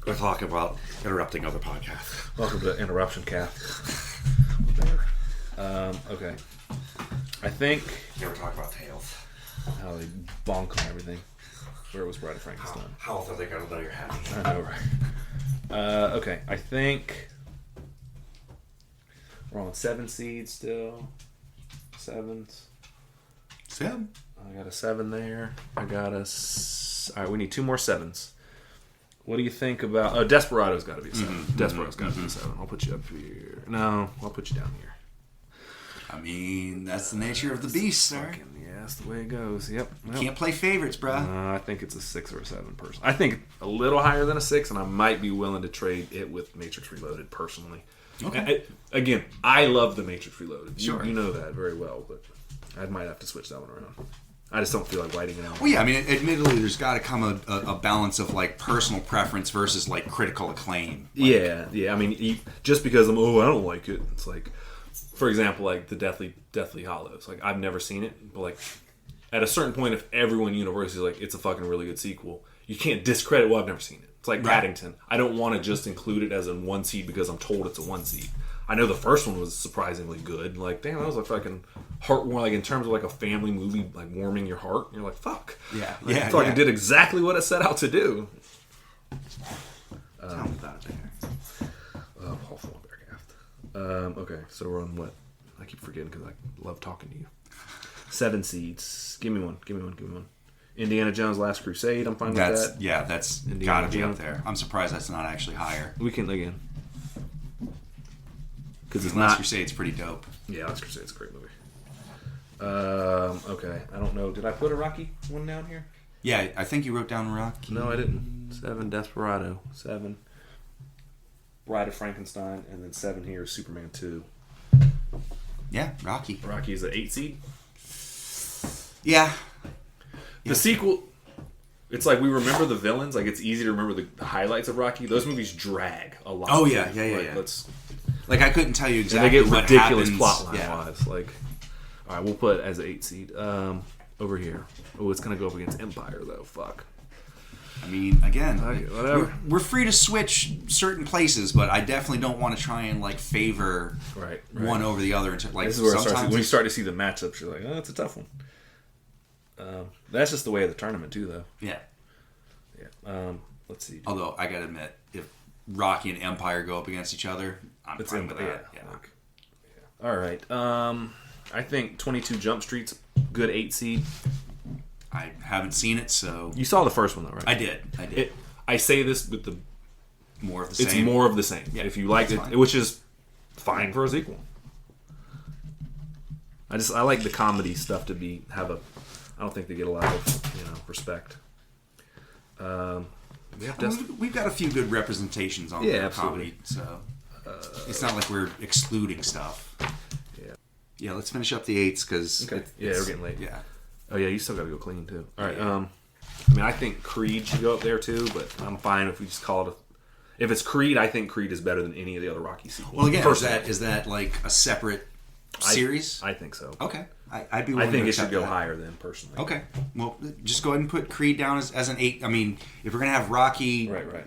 S4: We're talking about interrupting other podcasts.
S2: Welcome to Interruption Cast. Okay. I think...
S4: You ever talk about tails?
S2: How they bonk on everything. Where was Bride of Frankenstein?
S4: How else are they going to know you're happy?
S2: I know, right? Okay, I think... We're on 7 seeds still. 7s.
S1: 7?
S2: I got a 7 there. I got a... Alright, we need 2 more 7s. What do you think about... Oh, Desperado's got to be a 7. Desperado's got to be a 7. I'll put you up here. No, I'll put you down here.
S1: I mean, that's the nature of the beast, sir.
S2: Yeah, that's the way it goes. Yep.
S1: You can't play favorites, bruh.
S2: I think it's a 6 or a 7 person. I think a little higher than a 6, and I might be willing to trade it with Matrix Reloaded personally.
S1: Okay.
S2: Again, I love the Matrix Reloaded.
S1: Sure.
S2: You know that very well, but I might have to switch that one around. I just don't feel like writing it out.
S1: Well, yeah, I mean, admittedly, there's got to come a balance of, like, personal preference versus, like, critical acclaim. Like,
S2: yeah. I mean, just because I don't like it, it's like, for example, like the Deathly Hallows. Like, I've never seen it, but, like, at a certain point, if everyone universally is like, it's a fucking really good sequel, you can't discredit, well, I've never seen it. It's like Paddington. I don't want to just include it as a 1 seed because I'm told it's a 1 seed. I know the first one was surprisingly good. Like, damn, that was a fucking heartwarming. Like, in terms of like a family movie, like warming your heart. You're like, fuck.
S1: Yeah.
S2: Like, I feel like it did exactly what it set out to do.
S1: Tell me about it, Bear.
S2: Oh, awful Bearcraft. Okay, so we're on what? I keep forgetting because I love talking to you. 7 seeds. Give me one. Indiana Jones' Last Crusade. I'm fine with that.
S1: Yeah, that's got to be up there. I'm surprised that's not actually higher.
S2: We can again. Because it's
S1: Last
S2: not.
S1: Crusade's pretty dope.
S2: Yeah, Last Crusade's a great movie. Okay, I don't know. Did I put a Rocky one down here?
S1: Yeah, I think you wrote down Rocky.
S2: No, I didn't. 7 Desperado. 7 Bride of Frankenstein, and then 7 here is Superman 2.
S1: Yeah, Rocky.
S2: Rocky is an 8 seed.
S1: Yeah.
S2: The sequel, it's like we remember the villains. Like it's easy to remember the highlights of Rocky. Those movies drag a lot.
S1: Oh yeah. Like I couldn't tell you exactly.
S2: And they get
S1: what
S2: ridiculous
S1: happens.
S2: plotline wise. Like, all right, we'll put it as an 8 seed over here. Oh, it's gonna go up against Empire though. Fuck.
S1: I mean, again,
S2: Okay, whatever.
S1: we're free to switch certain places, but I definitely don't want to try and like favor
S2: Right.
S1: one over the other. Like
S2: This is where it starts,
S1: sometimes
S2: when you start to see the matchups, you're like, oh, it's a tough one. That's just the way of the tournament too, though.
S1: yeah.
S2: Yeah. Let's see.
S1: Although I gotta admit, if Rocky and Empire go up against each other, I'm
S2: It's
S1: fine
S2: in,
S1: with
S2: yeah.
S1: that. Yeah.
S2: Like, yeah. All right. I think 22 Jump Street's good 8 seed.
S1: I haven't seen it, so
S2: You saw the first one though, right?
S1: I did.
S2: I say this with the.
S1: More of the
S2: It's
S1: same.
S2: more of the same.
S1: Yeah,
S2: if you liked it,
S1: that's fine.
S2: which is fine for a sequel. I like the comedy stuff to have a. I don't think they get a lot of respect.
S1: We've got a few good representations on
S2: Yeah,
S1: the
S2: absolutely.
S1: comedy, so it's not like we're excluding stuff.
S2: Yeah.
S1: Yeah, let's finish up the 8s because
S2: Okay. Yeah, we're getting late.
S1: Yeah.
S2: Oh yeah, you still got to go clean too. All right.
S1: Yeah.
S2: I mean, I think Creed should go up there too, but I'm fine if we just call it. If it's Creed, I think Creed is better than any of the other Rocky sequels.
S1: Well, again,
S2: Personally.
S1: is that like a separate series?
S2: I think so.
S1: Okay, I'd be.
S2: I
S1: willing
S2: think
S1: to
S2: it should
S1: accept
S2: go
S1: that.
S2: higher then, personally.
S1: Okay, well, just go ahead and put Creed down as an 8. I mean, if we're gonna have Rocky,
S2: Right.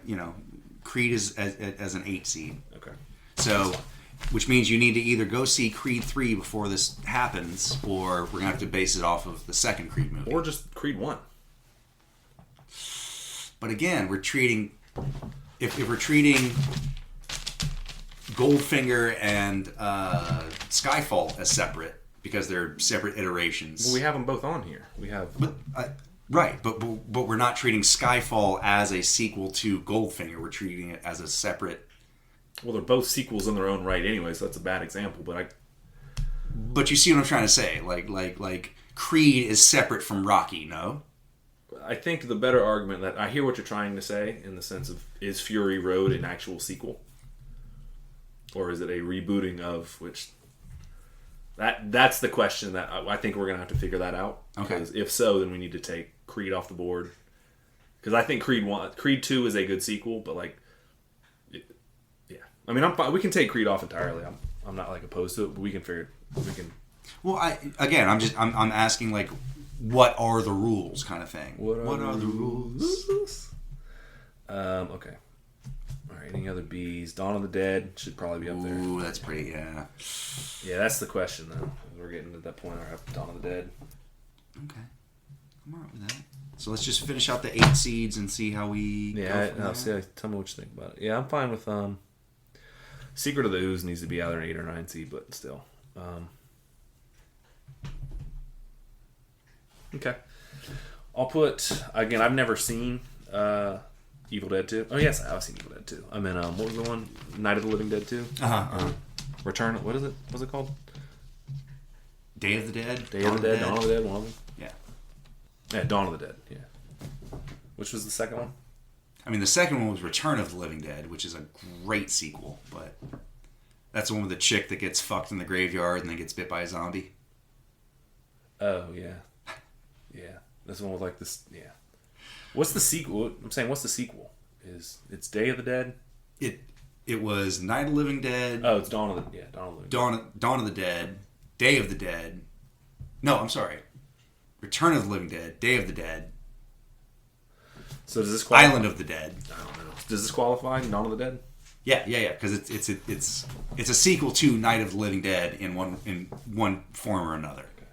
S1: Creed is as an 8 seed.
S2: Okay.
S1: So, which means you need to either go see Creed 3 before this happens, or we're gonna have to base it off of the second Creed movie.
S2: Or just Creed 1.
S1: But again, we're treating if we're treating Goldfinger and Skyfall as separate because they're separate iterations.
S2: Well, we have them both on here. We have.
S1: Right, but we're not treating Skyfall as a sequel to Goldfinger. We're treating it as a separate.
S2: Well, they're both sequels in their own right anyway, so that's a bad example.
S1: But you see what I'm trying to say? Like Creed is separate from Rocky. No.
S2: I think the better argument that I hear what you're trying to say in the sense of is Fury Road an actual sequel, or is it a rebooting of which? That's the question that I think we're gonna have to figure that out.
S1: Okay.
S2: Because if so, then we need to take Creed off the board. Because I think Creed 2 is a good sequel, but yeah. I mean, I'm fine. We can take Creed off entirely. I'm not like opposed to it, but we can.
S1: Well, I'm asking like, what are the rules, kind of thing. What are the rules?
S2: Okay. All right. Any other B's? Dawn of the Dead should probably be up there.
S1: Ooh, that's pretty. Yeah.
S2: Yeah, that's the question though. We're getting to that point. I have Dawn of the Dead.
S1: Okay. I'm alright with that. So let's just finish out the 8 seeds and see how we.
S2: Yeah,
S1: go from there.
S2: tell me what you think about it. Yeah, I'm fine with Secret of the Ooze needs to be either an 8 or 9 seed, but still. Okay. I'll put again. I've never seen Evil Dead 2. Oh yes, I've seen Evil Dead 2. I mean, what was the one? Night of the Living Dead 2. Return. What is it? What's it called?
S1: Day of the Dead.
S2: Dawn of the Dead. One of them.
S1: Yeah.
S2: Yeah, Dawn of the Dead. Yeah. Which was the second one?
S1: I mean, the second one was Return of the Living Dead, which is a great sequel, but that's the one with the chick that gets fucked in the graveyard and then gets bit by a zombie.
S2: Oh yeah. Yeah, that's the one with like this. Yeah. What's the sequel? I'm saying, what's the sequel? It's Day of the Dead?
S1: It was Night of the Living Dead.
S2: Oh, it's Dawn of the Living Dead.
S1: Dawn of the Dead, Day of the Dead. No, I'm sorry. Return of the Living Dead, Day of the Dead.
S2: So does this qualify?
S1: Island of the Dead.
S2: I don't know. Does this qualify? Dawn of the Dead?
S1: Yeah, because it's a sequel to Night of the Living Dead in one form or another.
S2: Okay.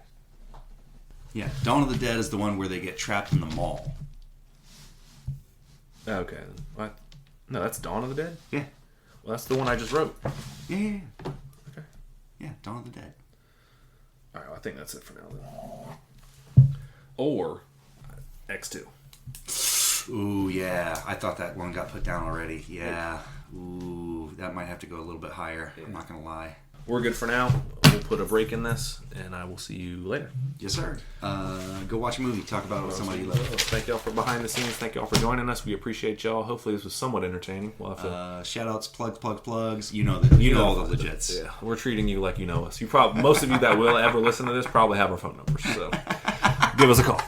S1: Yeah, Dawn of the Dead is the one where they get trapped in the mall.
S2: Okay. What? No, that's Dawn of the Dead?
S1: Yeah.
S2: Well, that's the one I just wrote.
S1: Yeah.
S2: Okay.
S1: Yeah, Dawn of the Dead.
S2: All right, well, I think that's it for now then. Or X2.
S1: Ooh, yeah. I thought that one got put down already. Yeah. Ooh, that might have to go a little bit higher. I'm not going to lie.
S2: We're good for now. we'll put a break in this, and I will see you later.
S1: Yes, sir. Go watch a movie. Talk about somebody you love.
S2: Thank y'all for behind the scenes. Thank y'all for joining us. We appreciate y'all. Hopefully this was somewhat entertaining. We'll have to...
S1: Shout outs, plugs. You know all the legits.
S2: Yeah, we're treating you like you know us. Most of you that will ever listen to this probably have our phone numbers. So give us a call.